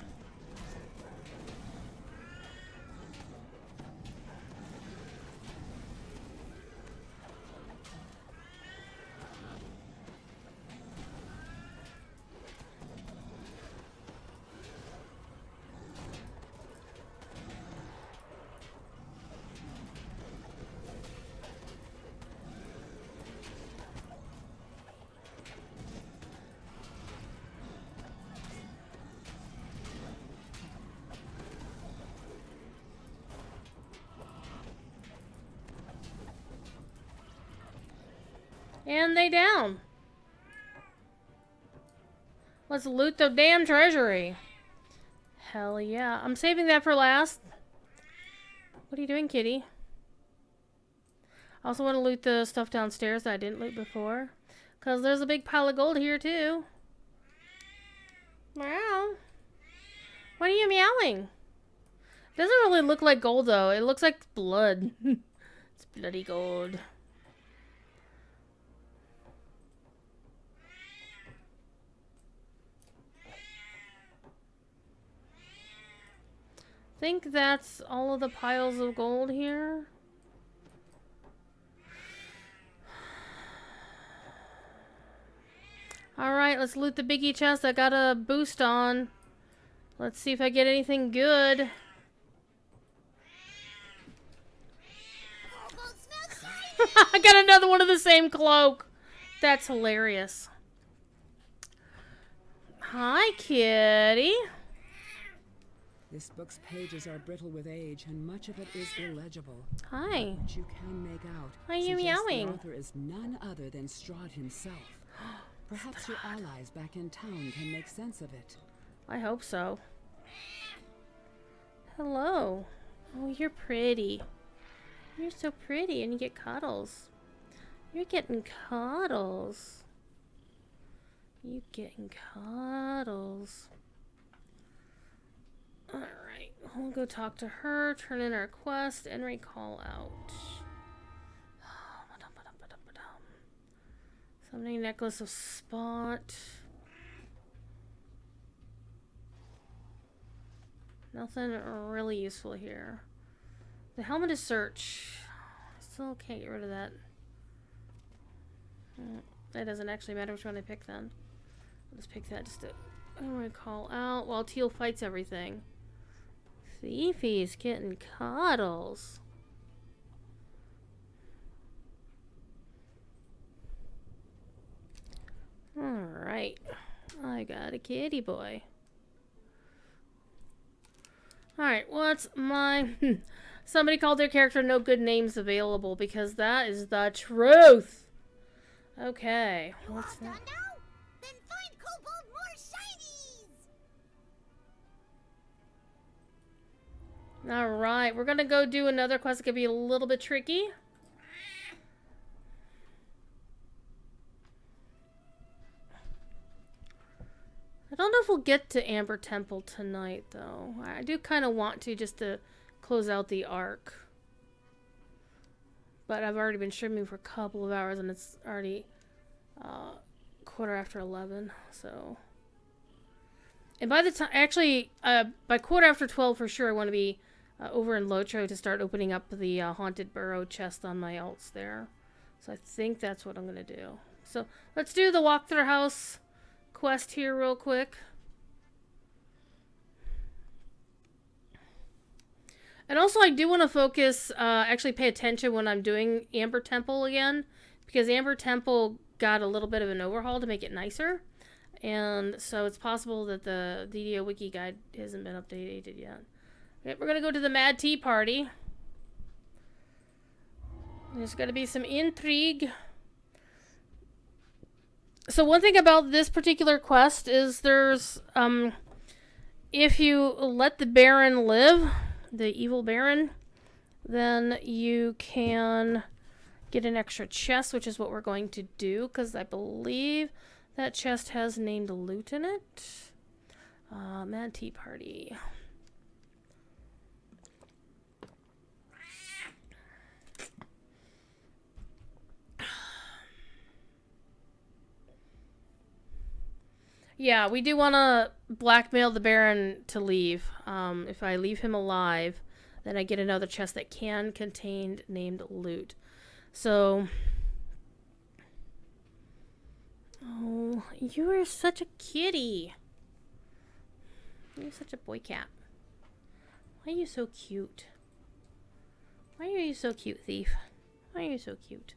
And they down. Let's loot the damn treasury. Hell yeah. I'm saving that for last. What are you doing, kitty? I also want to loot the stuff downstairs that I didn't loot before. Because there's a big pile of gold here, too. Meow. What are you meowing? It doesn't really look like gold, though. It looks like blood. It's bloody gold. I think that's all of the piles of gold here. Alright, let's loot the biggie chest I got a boost on. Let's see if I get anything good. I got another one of the same cloak. That's hilarious. Hi, kitty. This book's pages are brittle with age, and much of it is illegible. Hi. What you can make out Why are you suggests meowing? the author is none other than Strahd himself. Perhaps your allies back in town can make sense of it. I hope so. Hello. Oh, you're pretty. You're so pretty, and you get cuddles. You're getting cuddles. You getting cuddles. Alright, we'll go talk to her, turn in our quest, and recall out. Summoning necklace of spot. Nothing really useful here. The helmet is search. I still can't get rid of that. It doesn't actually matter which one I pick then. I'll just pick that just to recall out while Teal fights everything. Thiefy's getting cuddles. Alright. I got a kitty boy. Alright, what's my... Somebody called their character no good names available because that is the truth. Okay. What's that? Now? Then find Kobold more shinies! Alright, we're gonna go do another quest that could be a little bit tricky. I don't know if we'll get to Amber Temple tonight, though. I do kind of want to just to close out the arc. But I've already been streaming for a couple of hours and it's already 11:15, so... And by the time... Actually, by 12:15 for sure, I want to be over in Lotro to start opening up the Haunted Burrow chest on my alts there. So I think that's what I'm going to do. So let's do the Walk Through House quest here real quick. And also I do want to focus, actually pay attention when I'm doing Amber Temple again, because Amber Temple got a little bit of an overhaul to make it nicer. And so it's possible that the DDO Wiki guide hasn't been updated yet. Okay, we're going to go to the Mad Tea Party. There's going to be some intrigue. So one thing about this particular quest is there's, if you let the Baron live, the evil Baron, then you can get an extra chest, which is what we're going to do, because I believe that chest has named loot in it. Mad Tea Party. Yeah, we do want to blackmail the Baron to leave. If I leave him alive, then I get another chest that can contain named loot. So... Oh, you are such a kitty. You're such a boy cat. Why are you so cute? Why are you so cute, thief? Why are you so cute?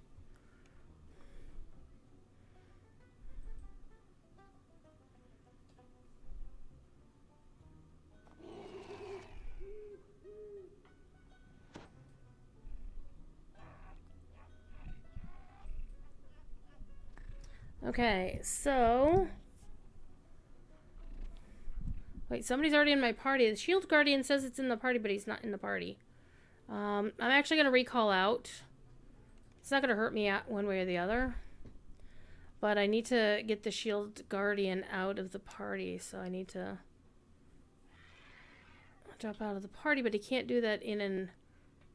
Okay, so... Wait, somebody's already in my party. The Shield Guardian says it's in the party, but he's not in the party. I'm actually going to recall out. It's not going to hurt me one way or the other. But I need to get the Shield Guardian out of the party, so I need to drop out of the party, but he can't do that in an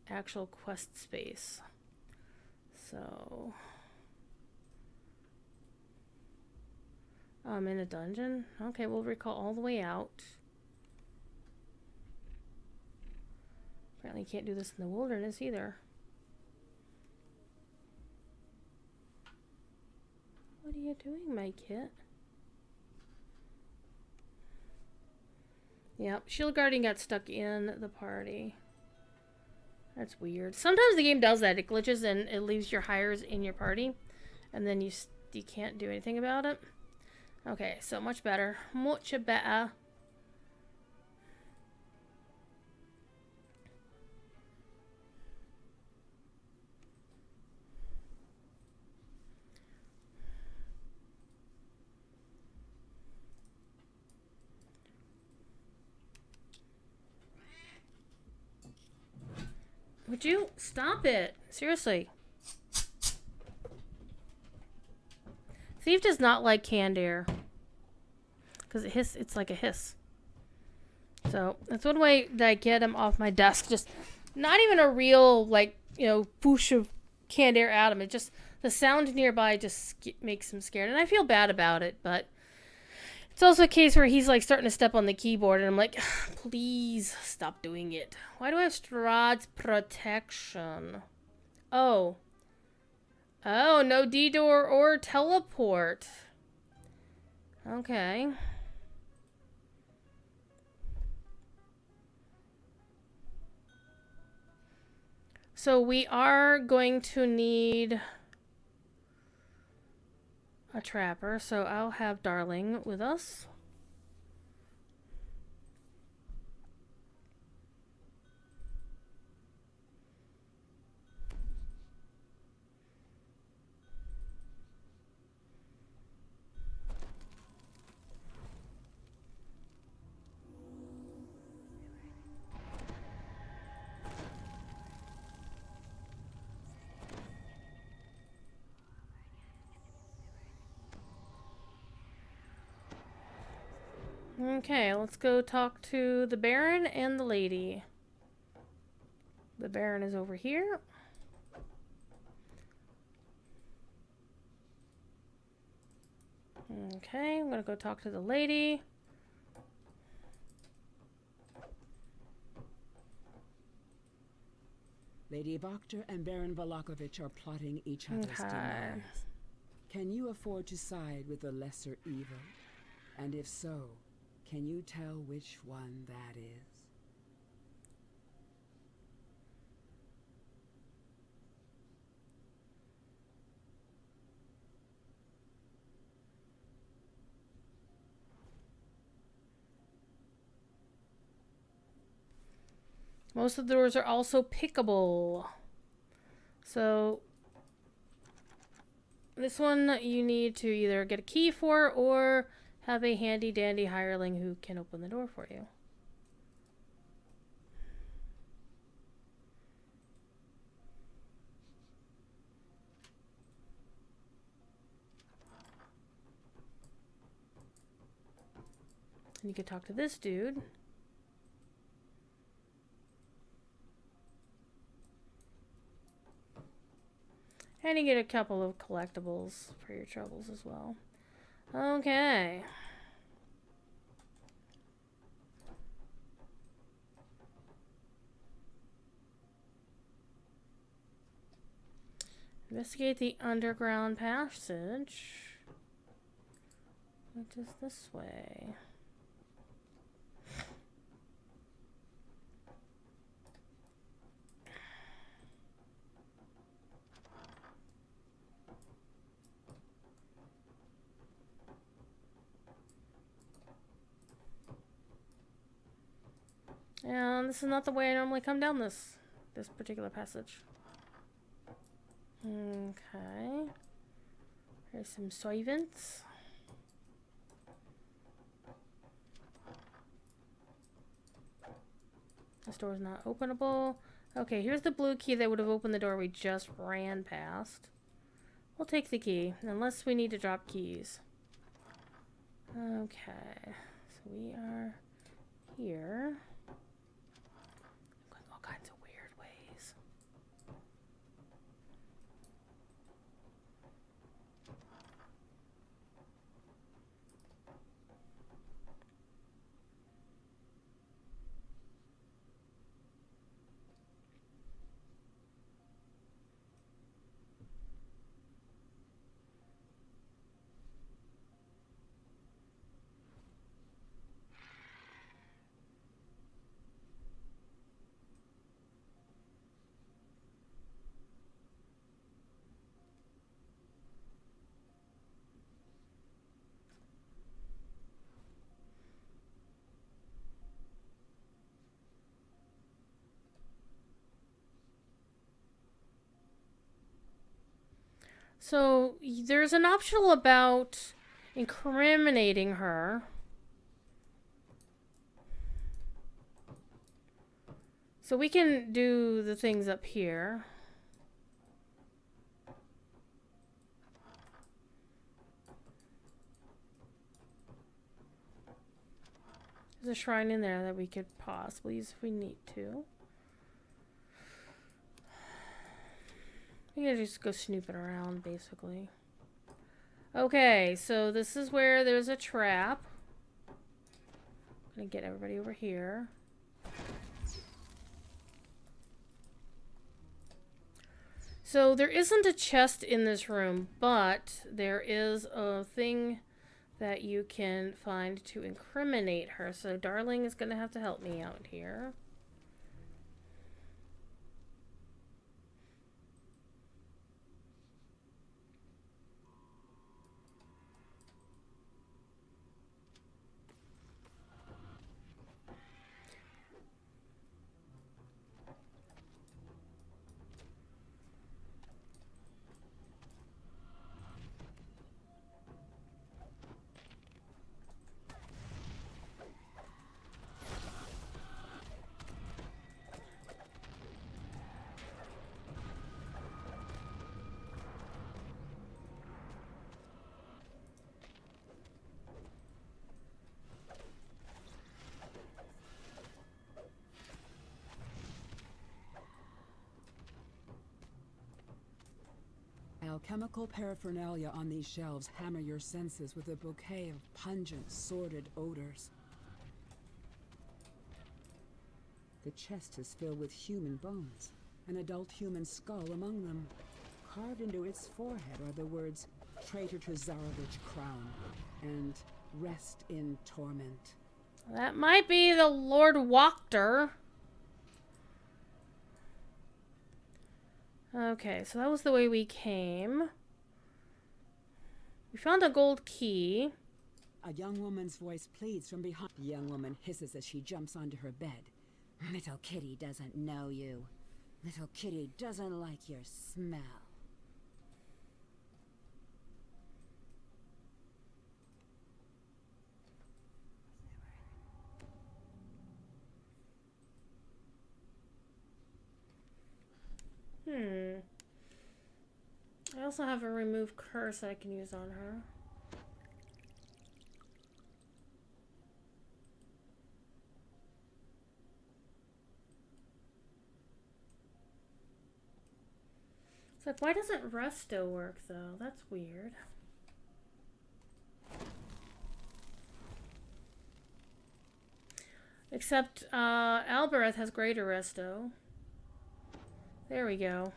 actual quest space. So... I'm in a dungeon? Okay, we'll recall all the way out. Apparently can't do this in the wilderness either. What are you doing, my kit? Yep, Shield Guardian got stuck in the party. That's weird. Sometimes the game does that. It glitches and it leaves your hires in your party. And then you can't do anything about it. Okay, so much better. Much better. Would you stop it? Seriously. Thief does not like canned air. Because it's like a hiss. So, that's one way that I get him off my desk. Just, not even a real, like, you know, whoosh of canned air at him. It just, the sound nearby just makes him scared. And I feel bad about it, but it's also a case where he's, like, starting to step on the keyboard. And I'm like, please stop doing it. Why do I have Strahd's protection? Oh. Oh, no detour or teleport. Okay. So we are going to need a trapper. So I'll have Darling with us. Okay, let's go talk to the Baron and the lady. The Baron is over here. Okay, I'm gonna go talk to the lady. Lady Vokter and Baron Valakovich are plotting each other's demise. Can you afford to side with the lesser evil? And if so, can you tell which one that is? Most of the doors are also pickable. So this one you need to either get a key for or have a handy dandy hireling who can open the door for you. And you can talk to this dude. And you get a couple of collectibles for your troubles as well. Okay. Investigate the underground passage, which is this way. And this is not the way I normally come down this particular passage. Okay. There's some solvents. This door is not openable. Okay, here's the blue key that would have opened the door we just ran past. We'll take the key, unless we need to drop keys. Okay, so we are here. Going all kinds of weird ways. So there's an optional about incriminating her. So we can do the things up here. There's a shrine in there that we could possibly use if we need to. We can just go snooping around, basically. Okay, so this is where there's a trap. I'm gonna get everybody over here. So there isn't a chest in this room, but there is a thing that you can find to incriminate her. So Darling is gonna have to help me out here. Alchemical paraphernalia on these shelves hammer your senses with a bouquet of pungent, sordid odors. The chest is filled with human bones, an adult human skull among them. Carved into its forehead are the words, "Traitor to Zarovich crown," and "Rest in torment." That might be the Lord Wachter. Okay, so that was the way we came. We found a gold key. A young woman's voice pleads from behind. The young woman hisses as she jumps onto her bed. "Little kitty doesn't know you. Little kitty doesn't like your smell." I also have a remove curse that I can use on her. like, why doesn't resto work, though? That's weird. Except, Albereth has greater resto. There we go.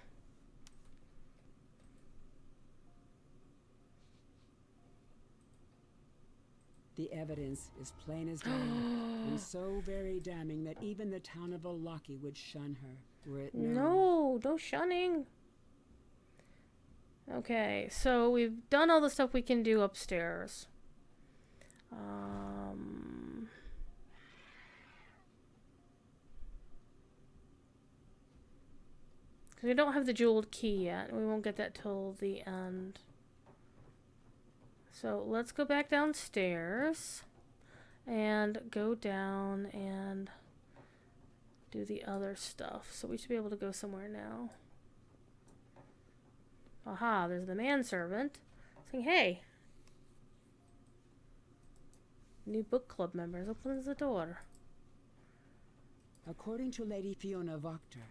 The evidence is plain as day, and so very damning that even the town of Olaki would shun her, were it known. No shunning. Okay, so we've done all the stuff we can do upstairs. We don't have the jeweled key yet. We won't get that till the end. So let's go back downstairs and go down and do the other stuff. So we should be able to go somewhere now. Aha, there's the manservant saying, hey, new book club members, opens the door. According to Lady Fiona Voctor,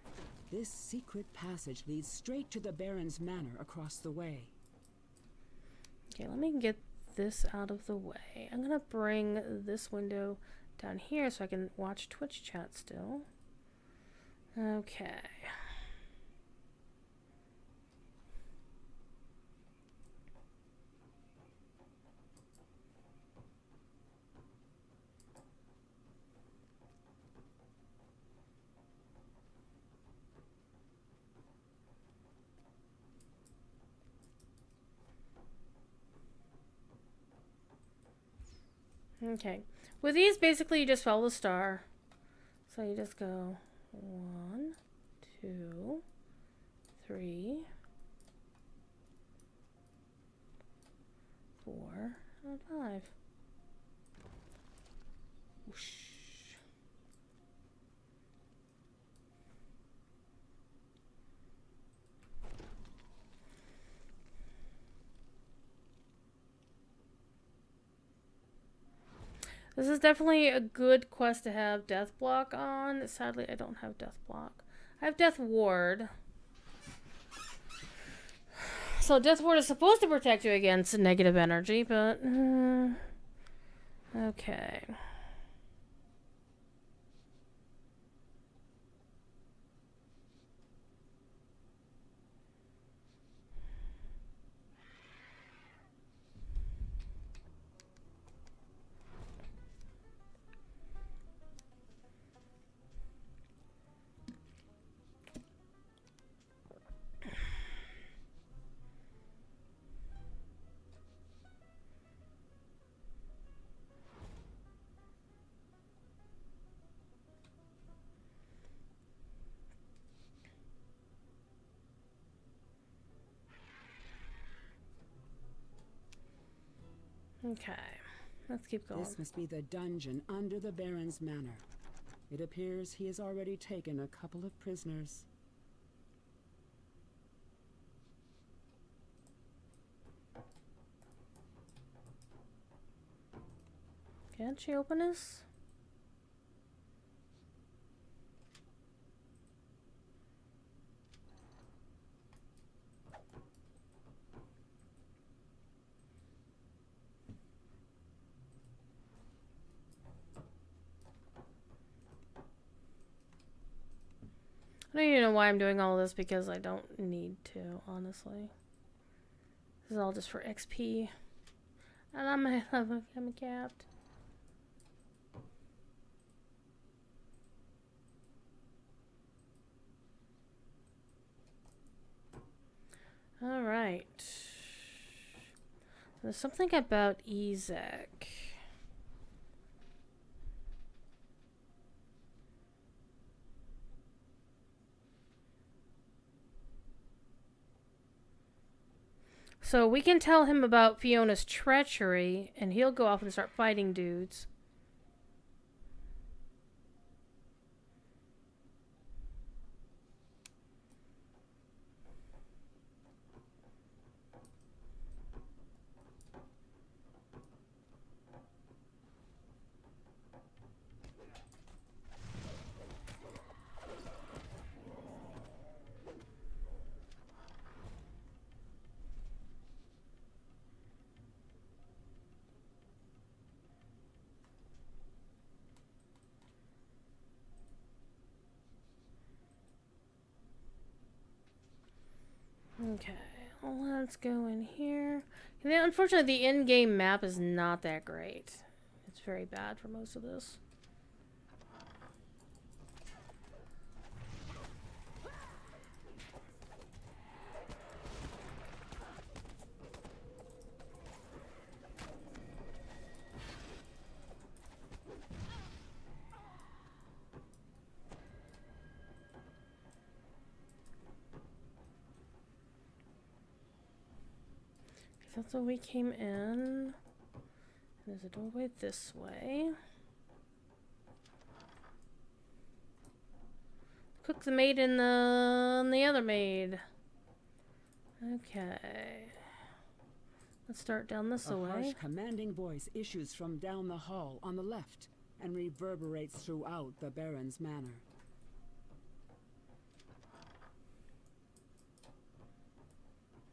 this secret passage leads straight to the Baron's manor across the way. Okay, let me get this out of the way. I'm gonna bring this window down here so I can watch Twitch chat still. Okay. Okay. With these, basically, you just follow the star. So you just go 1, 2, 3, 4, and 5. Whoosh. This is definitely a good quest to have Death Block on. Sadly, I don't have Death Block. I have Death Ward. So Death Ward is supposed to protect you against negative energy, but... okay. Okay, let's keep going. This must be the dungeon under the Baron's manor. It appears he has already taken a couple of prisoners. Can't she open this? I don't even know why I'm doing all this because I don't need to, honestly. This is all just for XP. And I'm a capped. Alright. There's something about Ezek. So we can tell him about Fiona's treachery, and he'll go off and start fighting dudes. Okay, let's go in here. Unfortunately, the in-game map is not that great. It's very bad for most of this. That's where we came in. There's a doorway this way. Cook the maid and the other maid. Okay. Let's start down this A way. harsh, commanding voice issues from down the hall on the left and reverberates throughout the Baron's manor.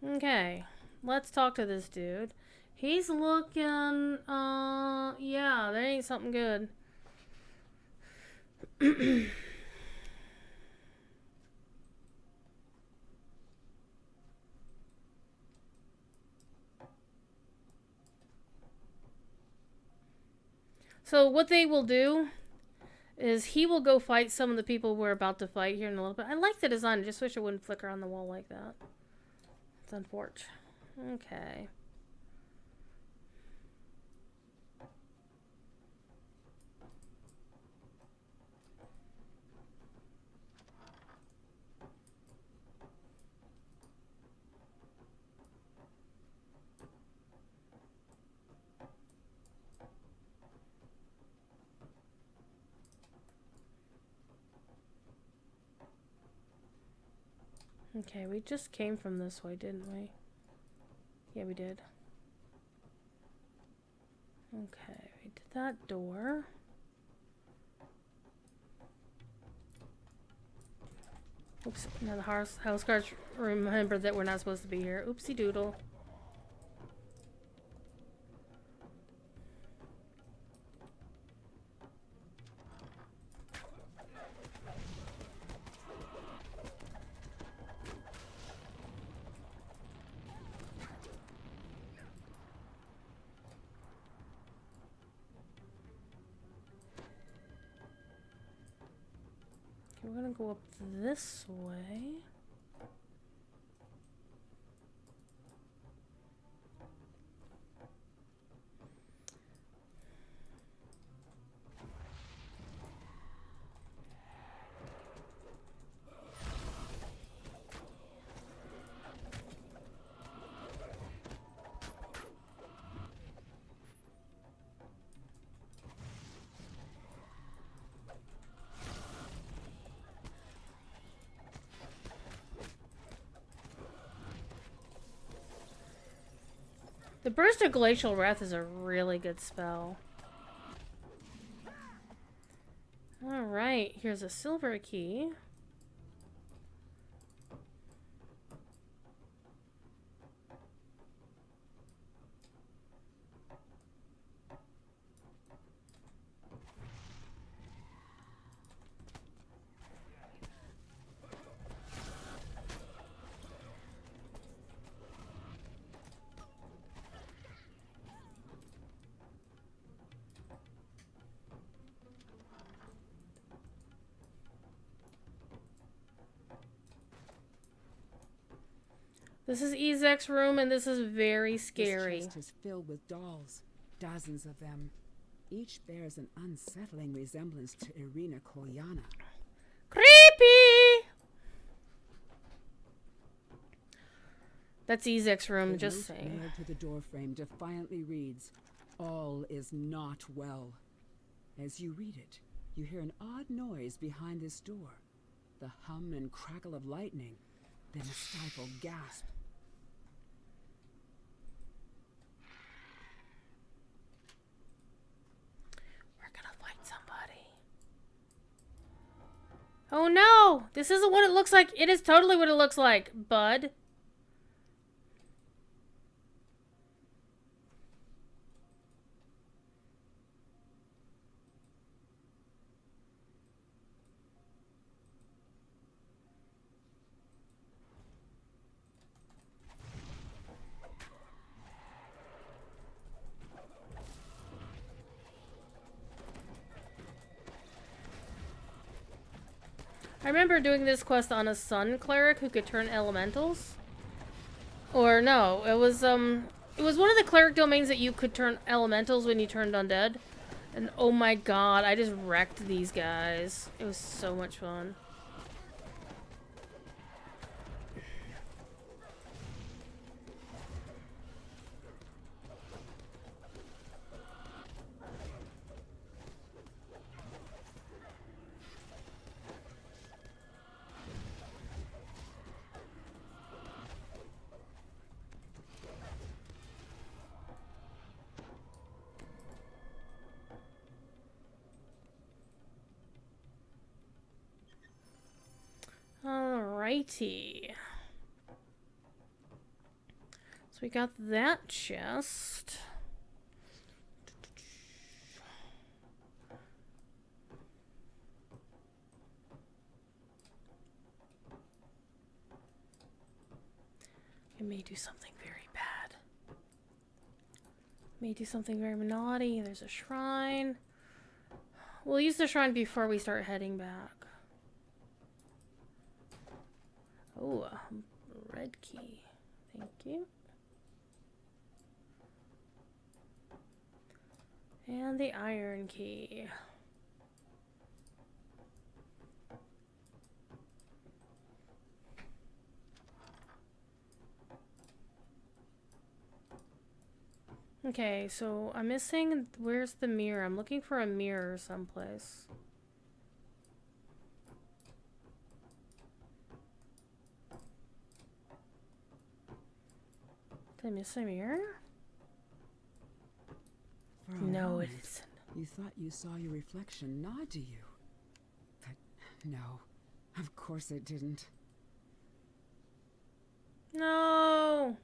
Okay. Let's talk to this dude. He's looking, yeah, there ain't something good. So what they will do is he will go fight some of the people we're about to fight here in a little bit. I like the design. I just wish it wouldn't flicker on the wall like that. It's unfortunate. Okay. Okay, we just came from this way, didn't we? Yeah, we did. Okay, we did that door. Oops, now the house guards remember that we're not supposed to be here. Oopsie doodle. Okay, we're gonna go up this way. The Burst of Glacial Wrath is a really good spell. Alright, here's a silver key. This is Ezek's room, and this is very scary. This chest is filled with dolls, dozens of them. Each bears an unsettling resemblance to Irina Kolyana. Creepy! That's Ezek's room, The just note saying. nailed to the doorframe defiantly reads, "All is not well." As you read it, you hear an odd noise behind this door. The hum and crackle of lightning, then a stifled gasp. We're gonna fight somebody. Oh no! This isn't what it looks like. It is totally what it looks like, bud. I remember doing this quest on a sun cleric who could turn elementals. Or no, it was one of the cleric domains that you could turn elementals when you turned undead. And oh my god, I just wrecked these guys. It was so much fun. Alrighty. So we got that chest. I may do something very bad. May do something very naughty. There's a shrine. We'll use the shrine before we start heading back. Oh, a red key. Thank you. And the iron key. Okay, so I'm missing... Where's the mirror? I'm looking for a mirror someplace. Did I miss a mirror? No, it isn't. You thought you saw your reflection nod to you. But no, of course it didn't. No!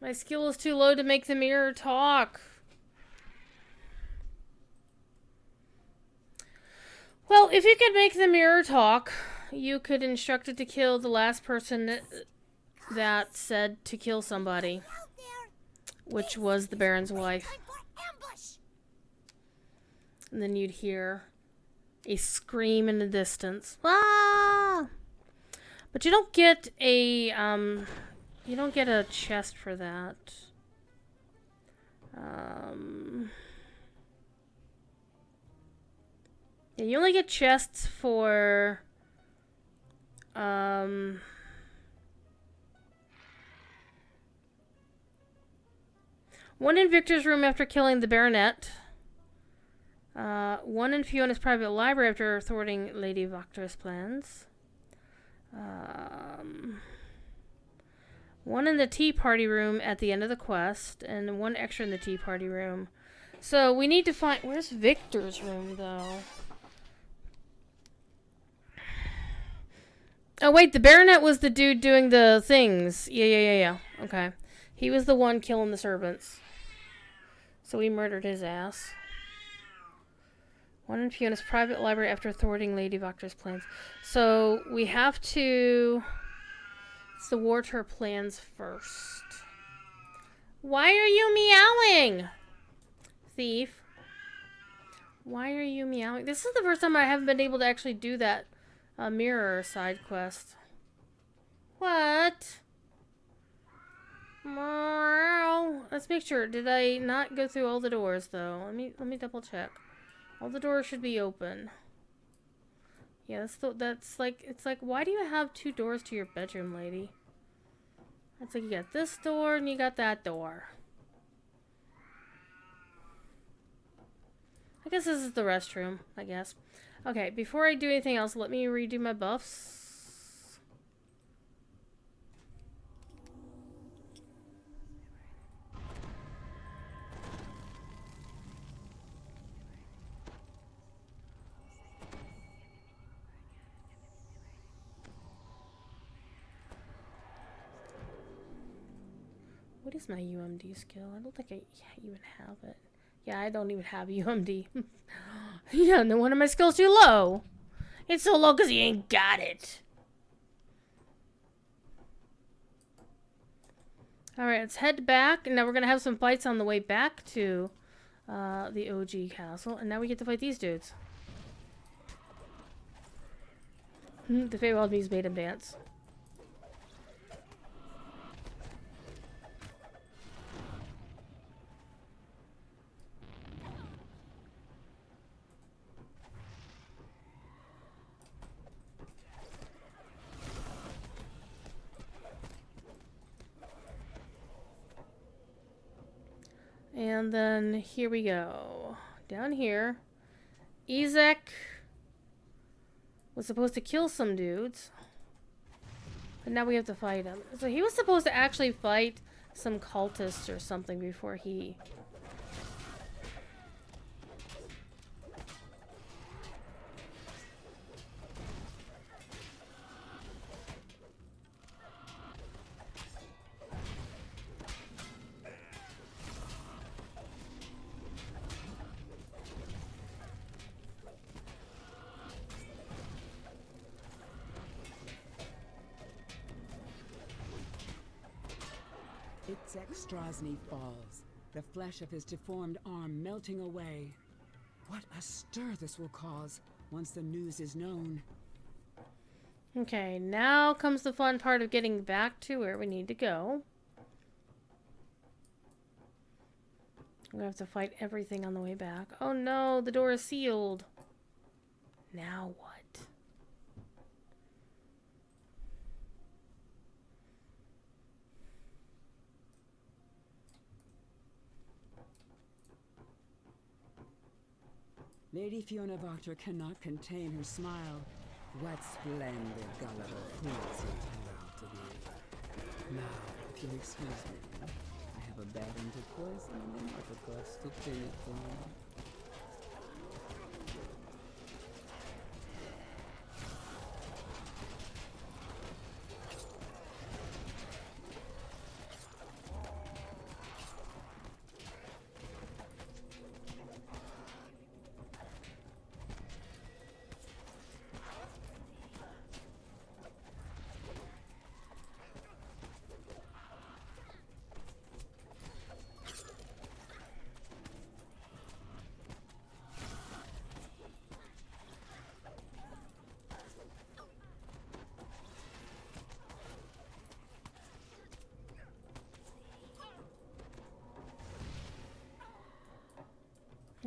My skill is too low to make the mirror talk. Well, if you could make the mirror talk, you could instruct it to kill the last person that said to kill somebody, which was the Baron's wife. And then you'd hear a scream in the distance. Ah! But you don't get a chest for that. Yeah, you only get chests for one in Victor's room after killing the Baronet. One in Fiona's private library after thwarting Lady Voctor's plans. One in the tea party room at the end of the quest, and one extra in the tea party room. So we need to find... Where's Victor's room, though? Oh, wait, the Baronet was the dude doing the things. Yeah. Okay. He was the one killing the servants. So we murdered his ass. One in Fiona's private library after thwarting Lady Voctor's plans. So we have to thwart her plans first. Why are you meowing? Thief. Why are you meowing? This is the first time I haven't been able to actually do that mirror side quest. What? Meow. Let's make sure. Did I not go through all the doors though? Let me double check. All the doors should be open. Yeah, that's like, it's like, why do you have two doors to your bedroom, lady? It's like you got this door and you got that door. I guess this is the restroom, I guess. Okay, before I do anything else, let me redo my buffs. What is my UMD skill? I don't think I even have it. Yeah, I don't even have UMD. Yeah, no wonder my skill's too low. It's so low because you ain't got it. Alright, let's head back. And now we're going to have some fights on the way back to the OG castle. And now we get to fight these dudes. The Feywild bees made him dance. And then here we go. Down here, Ezek was supposed to kill some dudes. But now we have to fight him. So he was supposed to actually fight some cultists or something before he... Itzek Strozny falls, the flesh of his deformed arm melting away. What a stir this will cause once the news is known. Okay, now comes the fun part of getting back to where we need to go. We have to fight everything on the way back. Oh no, the door is sealed. Now what? Lady Fiona Wachter cannot contain her smile. What splendid gullible fools you turned out to be. Now, if you'll excuse me, I have a bad into poison and other gods to pay it for.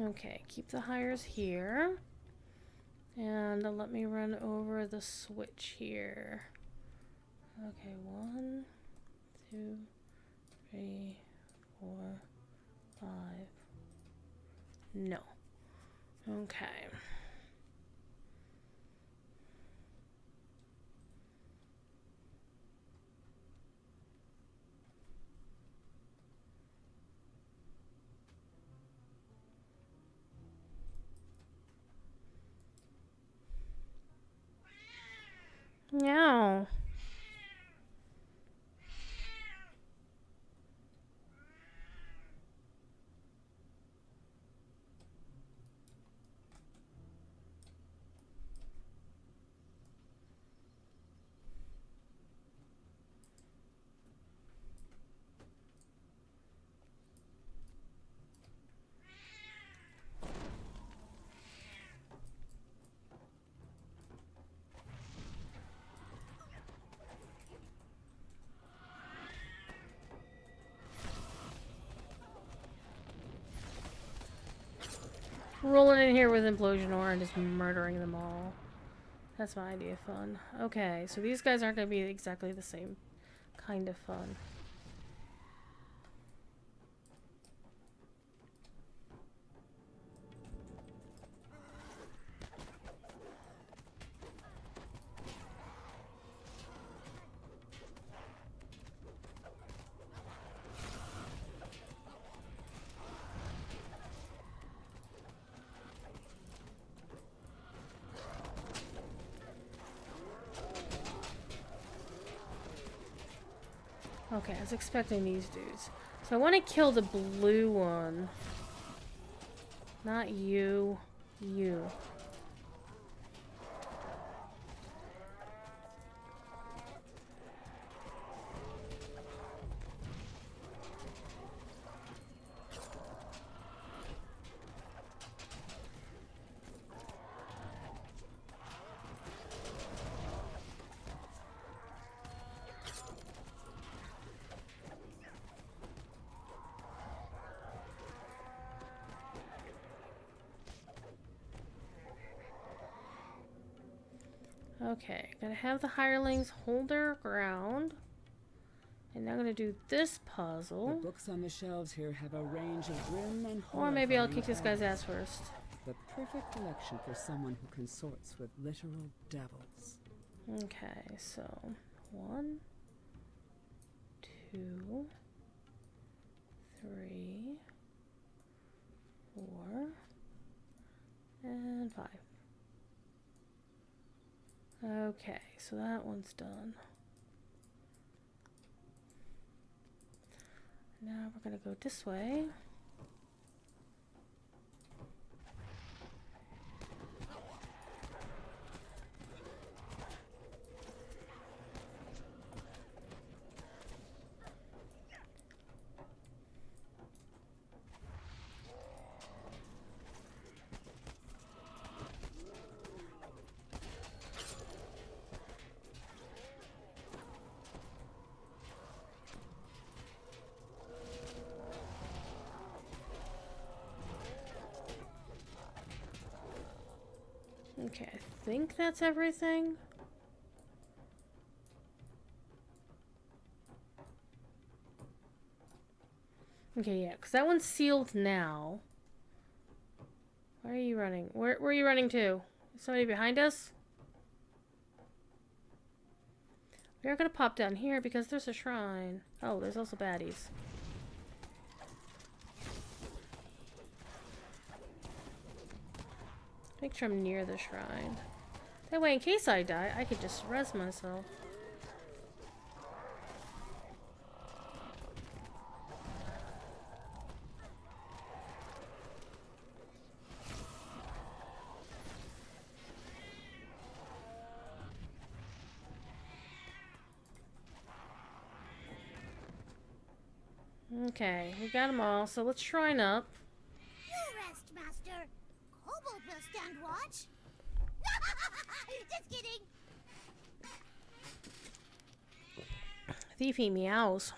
Okay, keep the hires here. And let me run over the switch here. Okay, 1, 2, 3, 4, 5. No. Okay. No. Rolling in here with Implosion Ore and just murdering them all. That's my idea of fun. Okay, so these guys aren't going to be exactly the same kind of fun. Okay, I was expecting these dudes. So I want to kill the blue one. Not you. You. Okay, gonna have the hirelings hold their ground. And now I'm gonna do this The puzzle. books on the shelves here have a range of grim and Or maybe I'll horrifying kick this guy's titles. ass first. The perfect collection for someone who consorts with literal devils. Okay, so 1, 2, 3, 4, and 5. Okay, so that one's done. Now we're gonna go this way. Okay, I think that's everything. Okay, yeah, because that one's sealed now. Where are you running? Where are you running to? Is somebody behind us? We're gonna pop down here because there's a shrine. Oh, there's also baddies. Make sure I'm near the shrine. That way, in case I die, I could just res myself. Okay, we got them all, so let's shrine up. You rest, Master. Kobold will stand watch. Just kidding. Thiefy meows.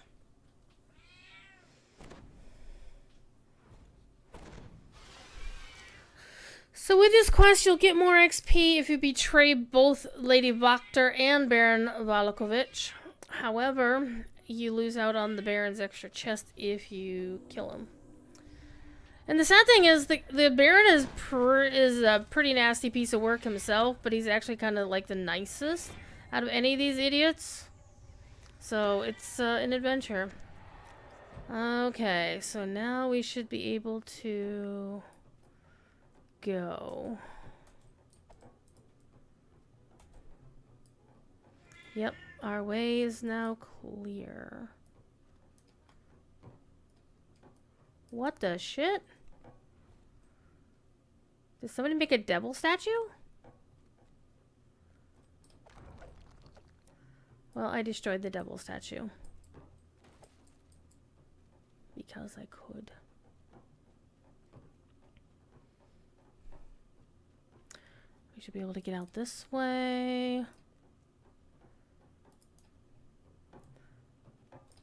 So with this quest, you'll get more XP if you betray both Lady Vakter and Baron Valakovich. However, you lose out on the Baron's extra chest if you kill him. And the sad thing is, the Baron is a pretty nasty piece of work himself, but he's actually kind of like the nicest out of any of these idiots. So it's an adventure. Okay, so now we should be able to go. Yep, our way is now clear. What the shit? Did somebody make a devil statue? Well, I destroyed the devil statue. Because I could. We should be able to get out this way.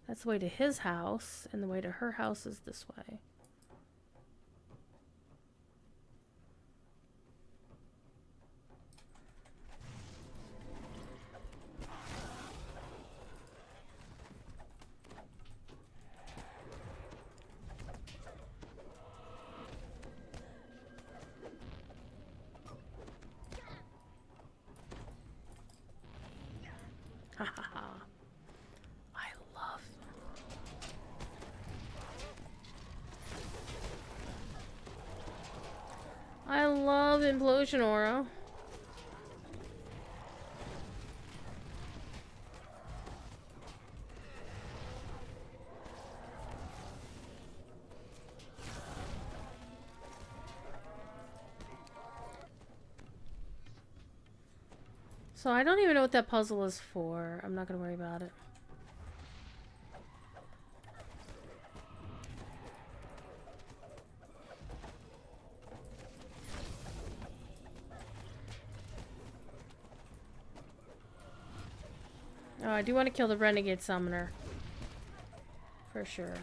That's the way to his house, and the way to her house is this way. Ha ha ha. I love Implosion Aura. So I don't even know what that puzzle is for. I'm not gonna worry about it. Oh, I do want to kill the Renegade Summoner. For sure.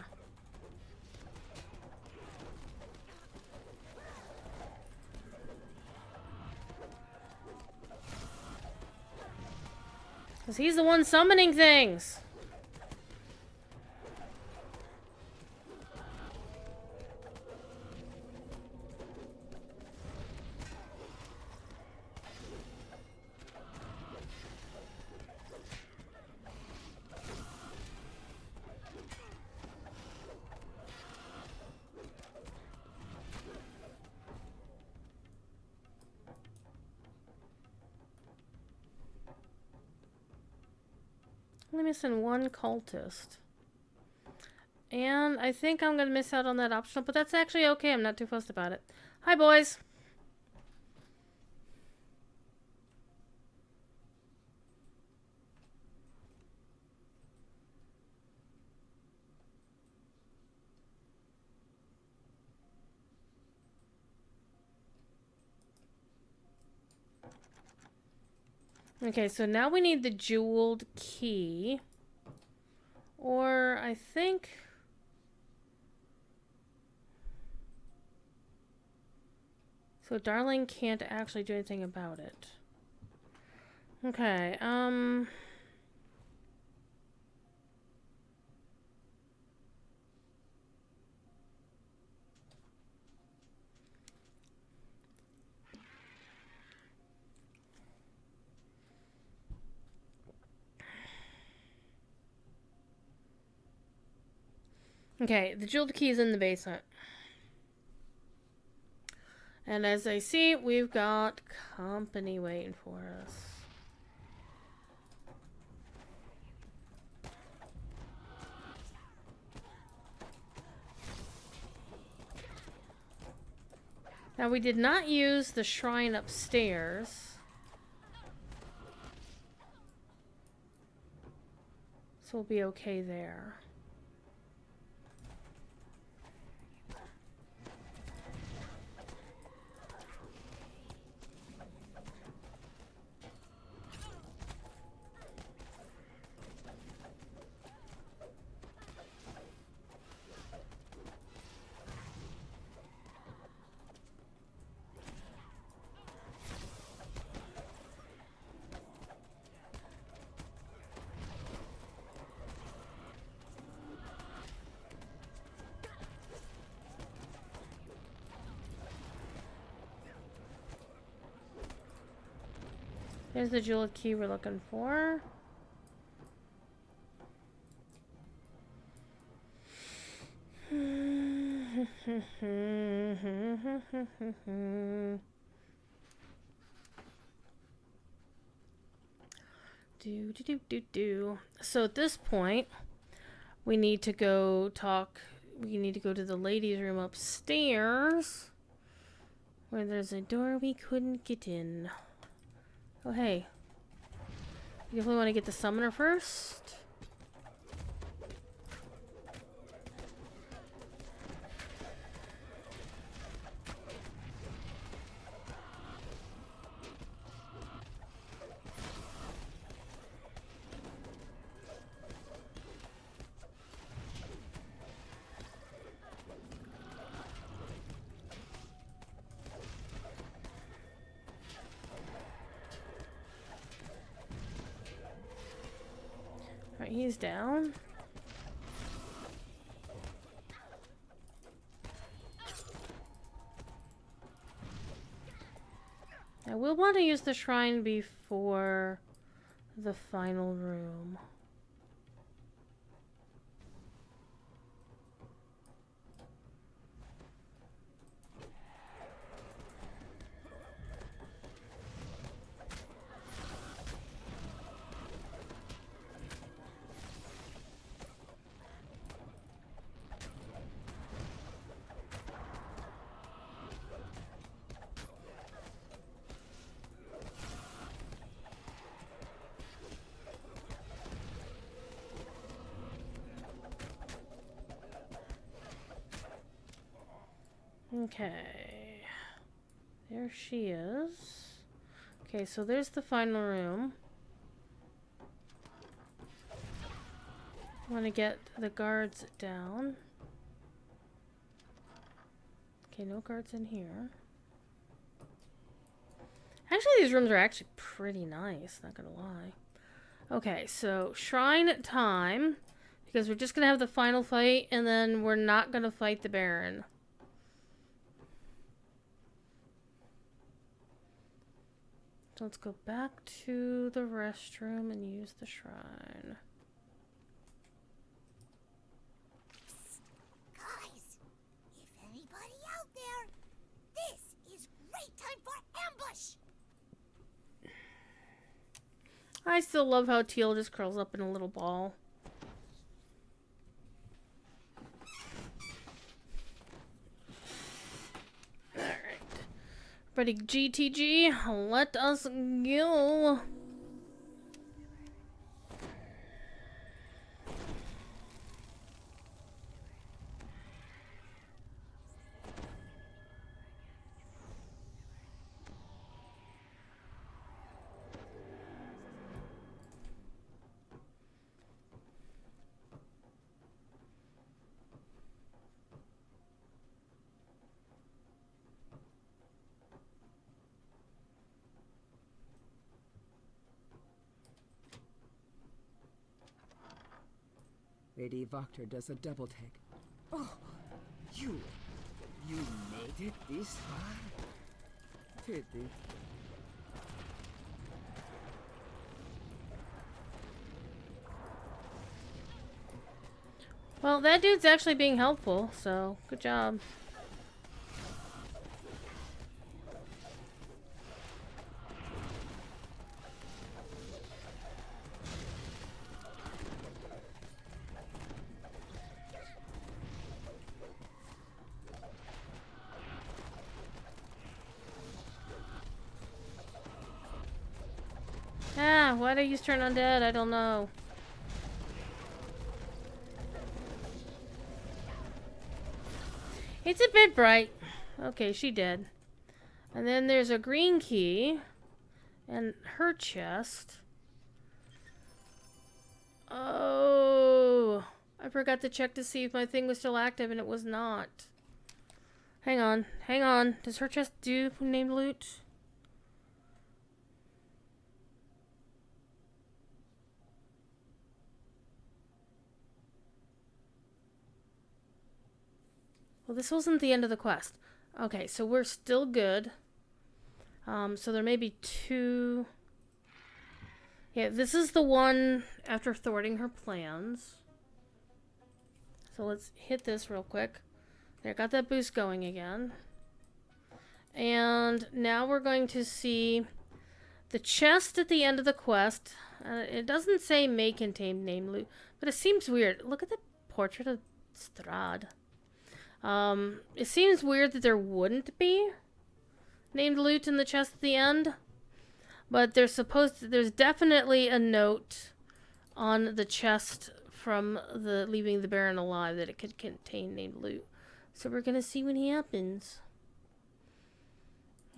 Because he's the one summoning things. Only missing one cultist. And I think I'm going to miss out on that optional, but that's actually okay. I'm not too fussed about it. Hi, boys. Okay, so now we need the jeweled key. Or I think... So Darling can't actually do anything about it. Okay, okay, the jeweled key is in the basement. And as I see, we've got company waiting for us. Now, we did not use the shrine upstairs. So we'll be okay there. There's the jeweled key we're looking for. So at this point, we need to go talk. We need to go to the ladies' room upstairs, where there's a door we couldn't get in. Oh, hey. You definitely want to get the summoner first? Alright, he's down. I will want to use the shrine before the final room. Okay. There she is. Okay, so there's the final room. I want to get the guards down. Okay, no guards in here. Actually, these rooms are actually pretty nice, not gonna lie. Okay, so shrine time. Because we're just going to have the final fight, and then we're not going to fight the Baron. So let's go back to the restroom and use the shrine. Guys, if anybody out there, this is great time for ambush. I still love how Teal just curls up in a little ball. Ready, GTG, let us go. Lady Voctor does a double take. Oh, you made it this far? Pity. Well, that dude's actually being helpful, so good job. Ah, why'd I use turn undead? I don't know. It's a bit bright. Okay, she did. And then there's a green key. And her chest. Oh, I forgot to check to see if my thing was still active, and it was not. Hang on, hang on. Does her chest do named loot? Well, this wasn't the end of the quest. Okay, so we're still good. So there may be two... Yeah, this is the one after thwarting her plans. So let's hit this real quick. There, got that boost going again. And now we're going to see the chest at the end of the quest. It doesn't say may contain name loot, but it seems weird. Look at the portrait of Strahd. It seems weird that there wouldn't be named loot in the chest at the end, but there's definitely a note on the chest from the leaving the Baron alive that it could contain named loot. So we're gonna see what happens.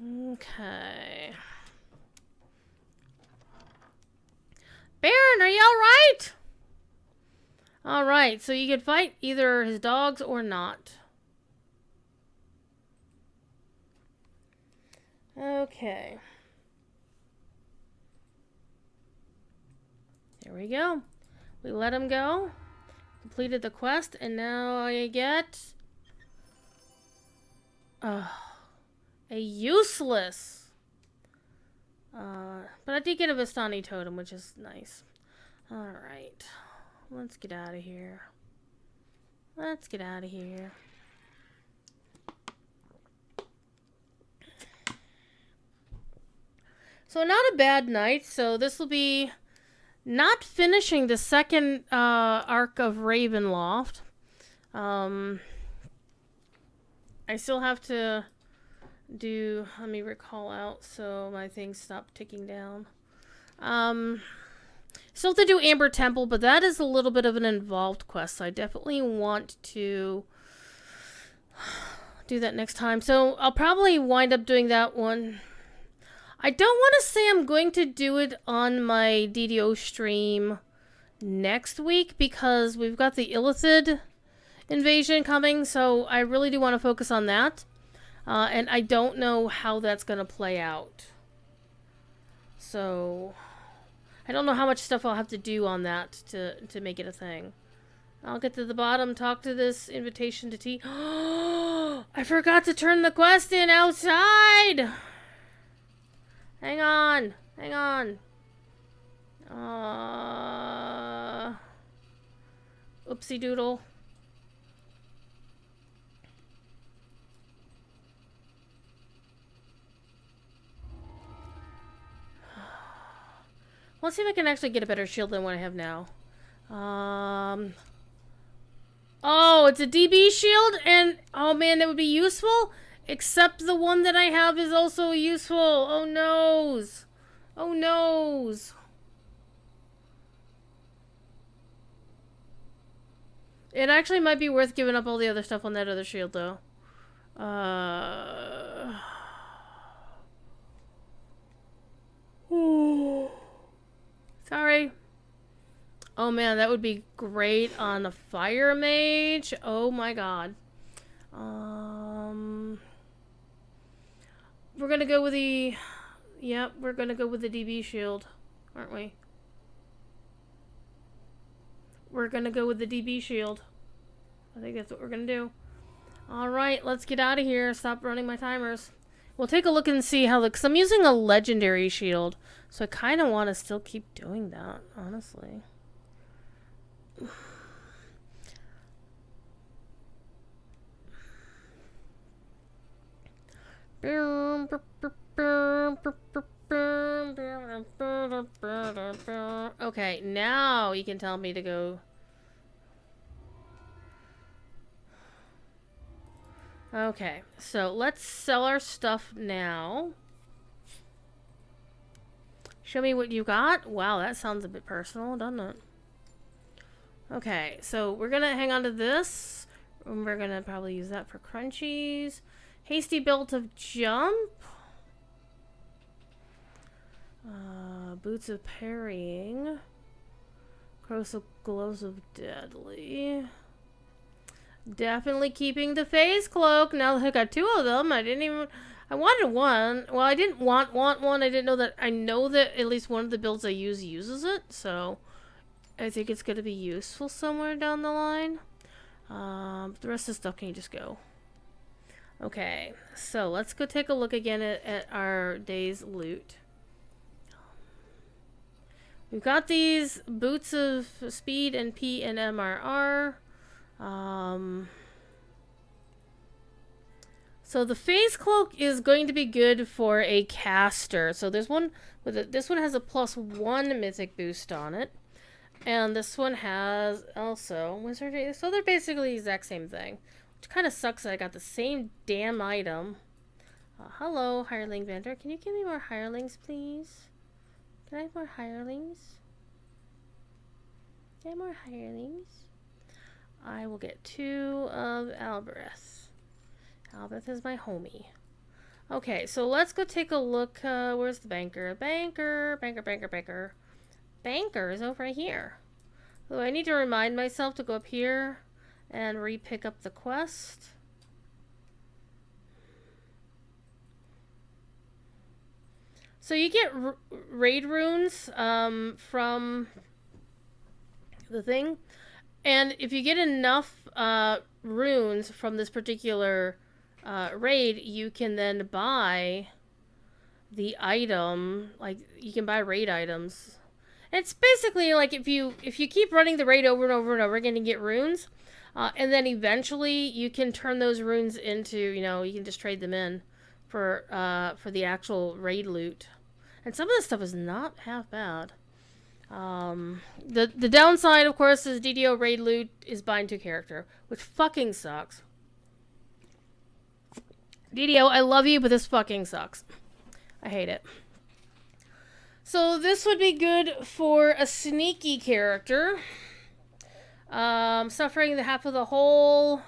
Okay. Baron, are you alright? Alright, so you can fight either his dogs or not. Okay. There we go. We let him go. Completed the quest, and now I get... a useless... but I did get a Vistani totem, which is nice. Alright. Let's get out of here. Let's get out of here. So not a bad night. So this will be not finishing the second arc of Ravenloft. I still have to do... Let me recall out so my things stop ticking down. Still have to do Amber Temple, but that is a little bit of an involved quest. So I definitely want to do that next time. So I'll probably wind up doing that one. I don't want to say I'm going to do it on my DDO stream next week because we've got the Illithid invasion coming, so I really do want to focus on that. And I don't know how that's going to play out. So, I don't know how much stuff I'll have to do on that to make it a thing. I'll get to the bottom, talk to this invitation to tea. I forgot to turn the quest in outside! Hang on. Hang on. Oopsie doodle. Let's see if I can actually get a better shield than what I have now. Oh, it's a DB shield, and oh man, that would be useful. Except the one that I have is also useful. Oh noes. Oh noes. It actually might be worth giving up all the other stuff on that other shield, though. Sorry. Oh man, that would be great on a fire mage. Oh my god. We're gonna go with the... Yep, we're gonna go with the DB shield, aren't we? We're gonna go with the DB shield. I think that's what we're gonna do. Alright, let's get out of here. Stop running my timers. We'll take a look and see how... Because I'm using a legendary shield, so I kind of want to still keep doing that, honestly. Okay, now you can tell me to go. Okay, so let's sell our stuff now. Show me what you got. Wow, that sounds a bit personal, doesn't it? Okay, so we're gonna hang on to this. And we're gonna probably use that for crunchies. Hasty belt of jump. Boots of parrying. Corrosive gloves of deadly. Definitely keeping the phase cloak. Now that I got 2 of them, I didn't even... I wanted one. Well, I didn't want one. I didn't know that... I know that at least one of the builds I use uses it, so... I think it's going to be useful somewhere down the line. The rest of the stuff can just go. Okay, so let's go take a look again at our day's loot. We've got these boots of speed and P and MRR. So the phase cloak is going to be good for a caster. So there's one with a, this one has a +1 mythic boost on it. And this one has also wizard. So they're basically the exact same thing. Which kind of sucks that I got the same damn item. Hello, hireling vendor. Can you give me more hirelings, please? Can I have more hirelings? Get more hirelings. I will get 2 of Albereth. Albereth is my homie. Okay, so let's go take a look. Where's the banker? Banker. Banker is over here. So I need to remind myself to go up here and re-pick up the quest. So you get raid runes from the thing. And if you get enough runes from this particular raid, you can then buy the item. Like, you can buy raid items. It's basically like if you keep running the raid over and over and over again and get runes, and then eventually you can turn those runes into, you know, you can just trade them in for the actual raid loot. And some of this stuff is not half bad. The downside, of course, is DDO raid loot is bind to character, which fucking sucks. DDO, I love you, but this fucking sucks. I hate it. So this would be good for a sneaky character. Suffering the half of the whole.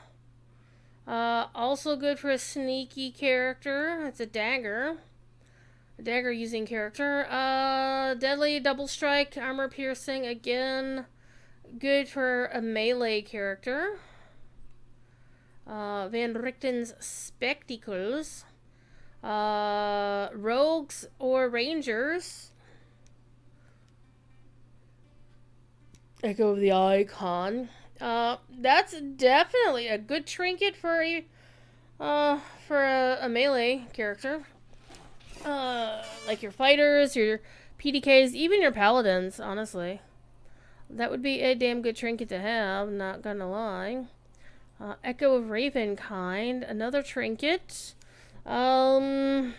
Also good for a sneaky character. It's a dagger. A dagger using character. Deadly double strike, armor piercing again. Good for a melee character. Van Richten's spectacles. Rogues or rangers. Echo of the Icon. That's definitely a good trinket for a melee character. Like your fighters, your PDKs, even your paladins, honestly. That would be a damn good trinket to have, not gonna lie. Echo of Ravenkind, another trinket. Don't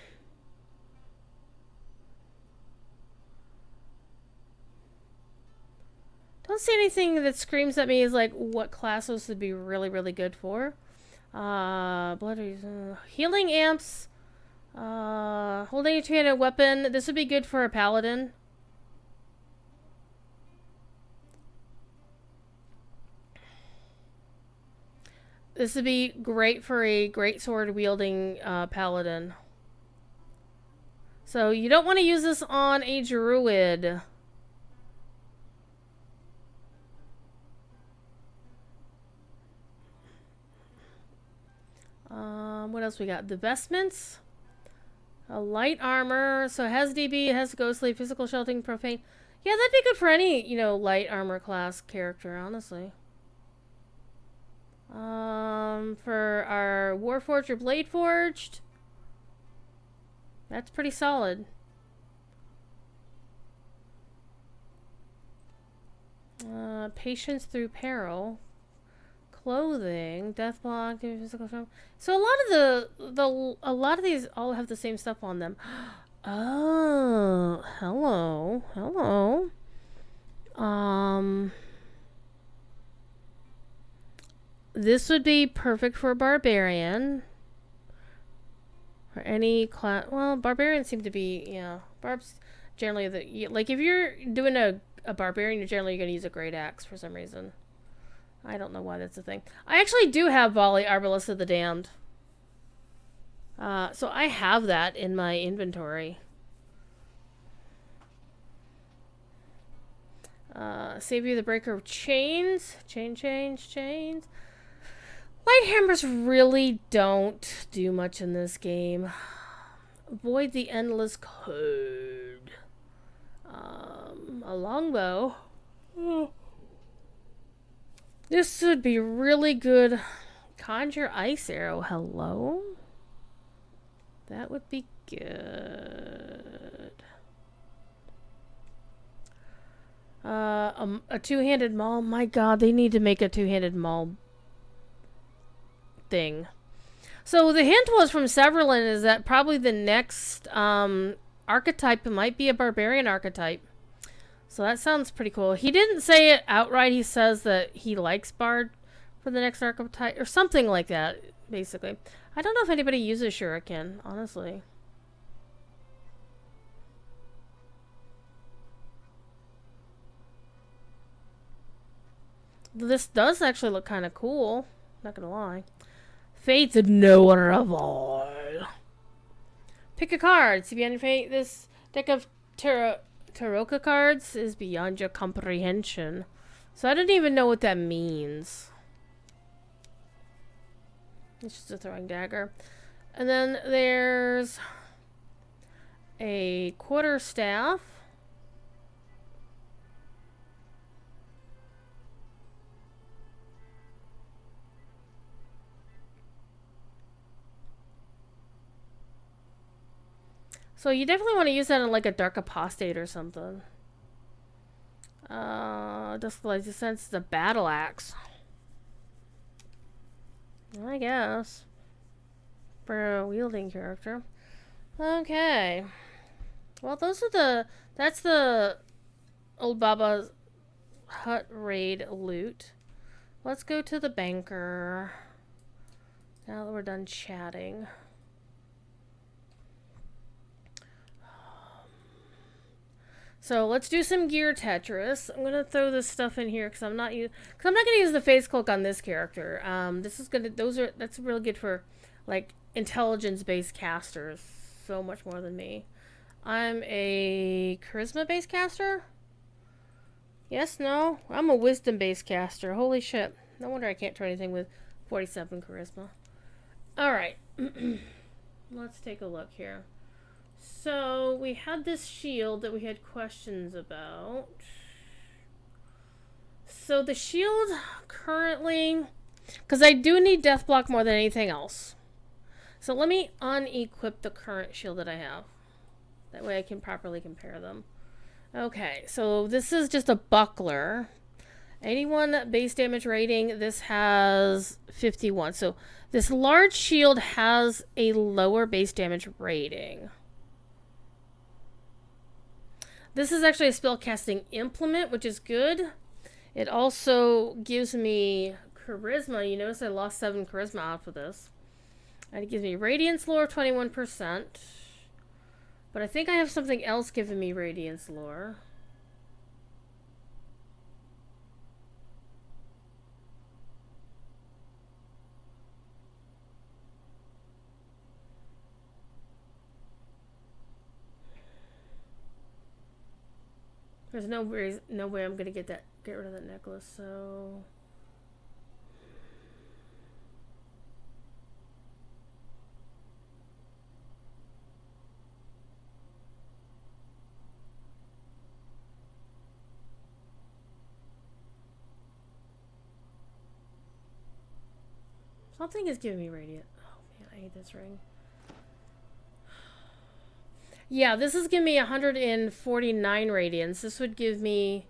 see anything that screams at me as like what class this would be really, really good for. Healing amps. Holding a two-handed weapon. This would be good for a paladin. This would be great for a greatsword wielding paladin. So you don't want to use this on a druid. What else we got? The vestments. A light armor. So it has DB, it has ghostly, physical sheltering, profane. Yeah, that'd be good for any, light armor class character, honestly. For our Warforged or Blade Forged. That's pretty solid. Patience through peril. Clothing, death block, physical shock. So a lot of these all have the same stuff on them. Oh, hello. This would be perfect for a barbarian. Or any class. Well, barbarians seem to be, barbs generally like if you're doing a barbarian, you're generally going to use a great axe for some reason. I don't know why that's a thing. I actually do have Volley Arbalest of the Damned. So I have that in my inventory. Savior the Breaker of Chains. Chains. Light hammers really don't do much in this game. Avoid the Endless Code. A longbow. This would be really good. Conjure Ice Arrow. Hello? That would be good. A two-handed maul. My god, they need to make a two-handed maul thing. So the hint was from Severlin is that probably the next archetype might be a barbarian archetype. So that sounds pretty cool. He didn't say it outright. He says that he likes Bard for the next archetype or something like that, basically. I don't know if anybody uses Shuriken, honestly. This does actually look kind of cool. Not gonna lie. Fate's knower of all. Pick a card. See beyond your fate. This deck of Taroka cards is beyond your comprehension. So I don't even know what that means. It's just a throwing dagger. And then there's a quarterstaff. So you definitely want to use that in like a Dark Apostate or something. Dusklight Descent is a battle axe. I guess. For a wielding character. Okay. Well, that's the Old Baba's Hut raid loot. Let's go to the banker. Now that we're done chatting. So let's do some gear Tetris. I'm gonna throw this stuff in here because I'm not gonna use the face cloak on this character. That's really good for like intelligence based casters. So much more than me. I'm a charisma based caster. Yes, no, I'm a wisdom based caster. Holy shit! No wonder I can't try anything with 47 charisma. All right, let's take a look here. So, we had this shield that we had questions about. So the shield currently, because I do need death block more than anything else. So let me unequip the current shield that I have. That way I can properly compare them. Okay, so this is just a buckler. 81 base damage rating. This has 51. So this large shield has a lower base damage rating. This is actually a spellcasting implement, which is good. It also gives me charisma. You notice I lost 7 charisma off of this. And it gives me radiance lore 21%. But I think I have something else giving me radiance lore. There's no way I'm gonna get rid of that necklace, so something is giving me radiant. Oh man, I hate this ring. Yeah, this is giving me 149 radiance. This would give me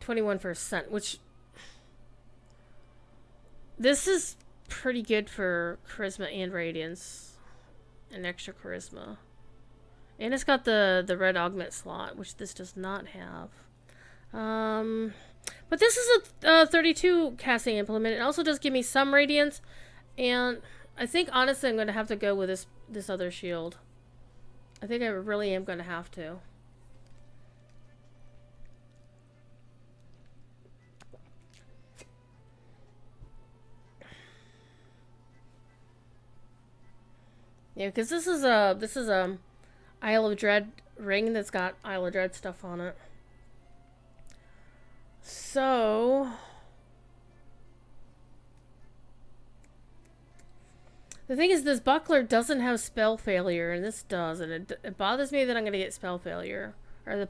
21%, which this is pretty good for charisma and radiance and extra charisma. And it's got the red augment slot, which this does not have. But this is a 32 casting implement. It also does give me some radiance, and I think honestly I'm going to have to go with this other shield. I think I really am going to have to. Yeah, because this is a Isle of Dread ring that's got Isle of Dread stuff on it. So the thing is, this buckler doesn't have spell failure, and this does, and it bothers me that I'm going to get spell failure. Or the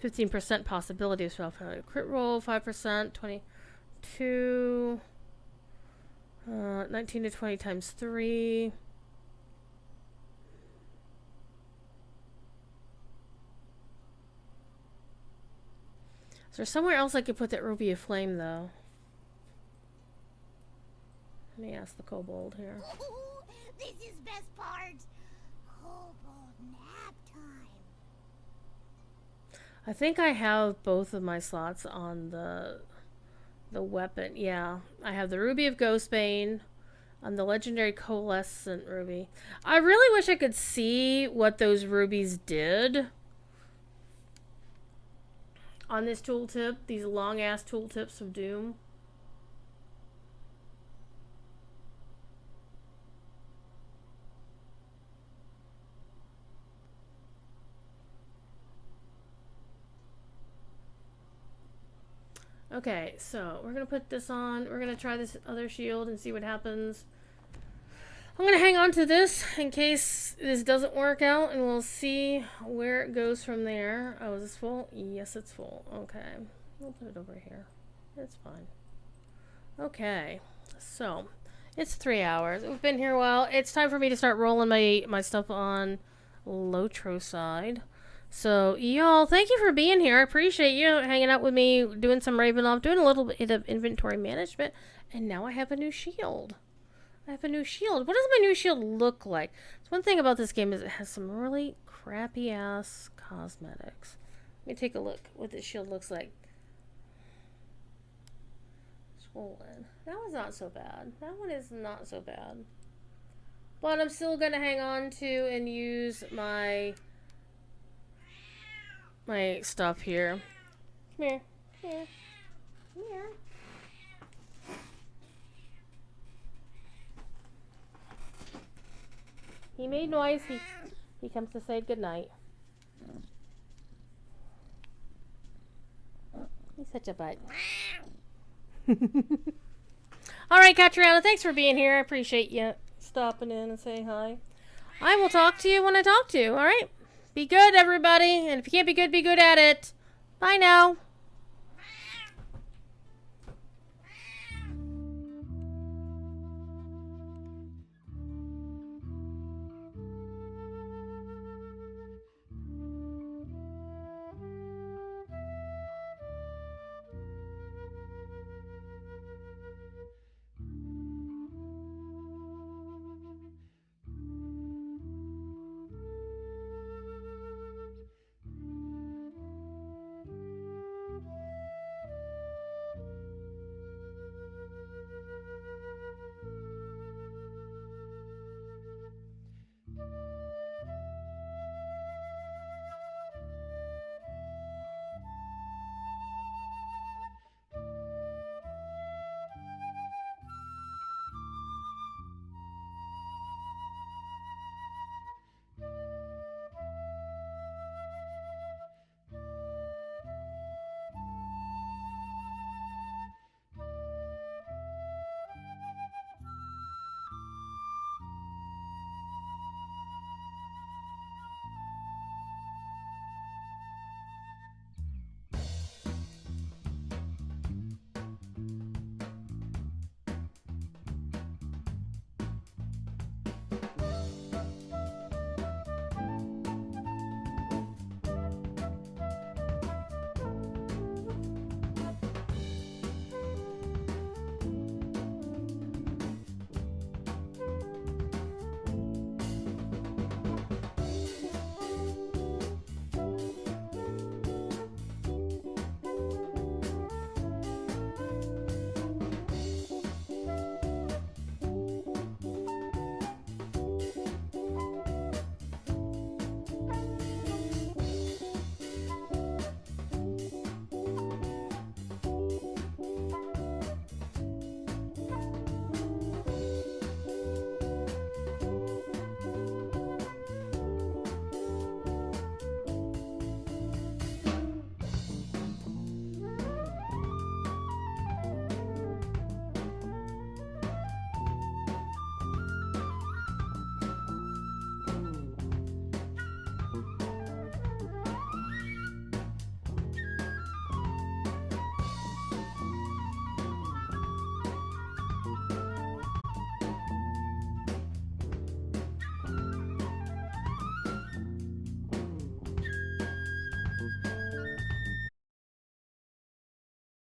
15% possibility of spell failure. Crit roll, 5%, 22, 19 to 20 times 3. Is there somewhere else I could put that Ruby of Flame, though? Let me ask the kobold here. Ooh, this is best part. Kobold nap time. I think I have both of my slots on the weapon. Yeah, I have the Ruby of Ghostbane on the legendary Coalescent Ruby. I really wish I could see what those rubies did on this tooltip. These long-ass tooltips of Doom. Okay, so we're going to put this on. We're going to try this other shield and see what happens. I'm going to hang on to this in case this doesn't work out, and we'll see where it goes from there. Oh, is this full? Yes, it's full. Okay. We'll put it over here. It's fine. Okay. So, it's 3 hours. We've been here a while. It's time for me to start rolling my stuff on Lotro side. So, y'all, thank you for being here. I appreciate you hanging out with me, doing some Ravenloft, doing a little bit of inventory management, and now I have a new shield. I have a new shield. What does my new shield look like? So one thing about this game is it has some really crappy-ass cosmetics. Let me take a look what this shield looks like. Swollen. That one's not so bad. That one is not so bad. But I'm still going to hang on to and use my stuff here. Come here. Come here. Come here. He made noise. He comes to say goodnight. He's such a butt. Alright, Catriona, thanks for being here. I appreciate you stopping in and saying hi. I will talk to you when I talk to you, alright? Be good, everybody. And if you can't be good at it. Bye now.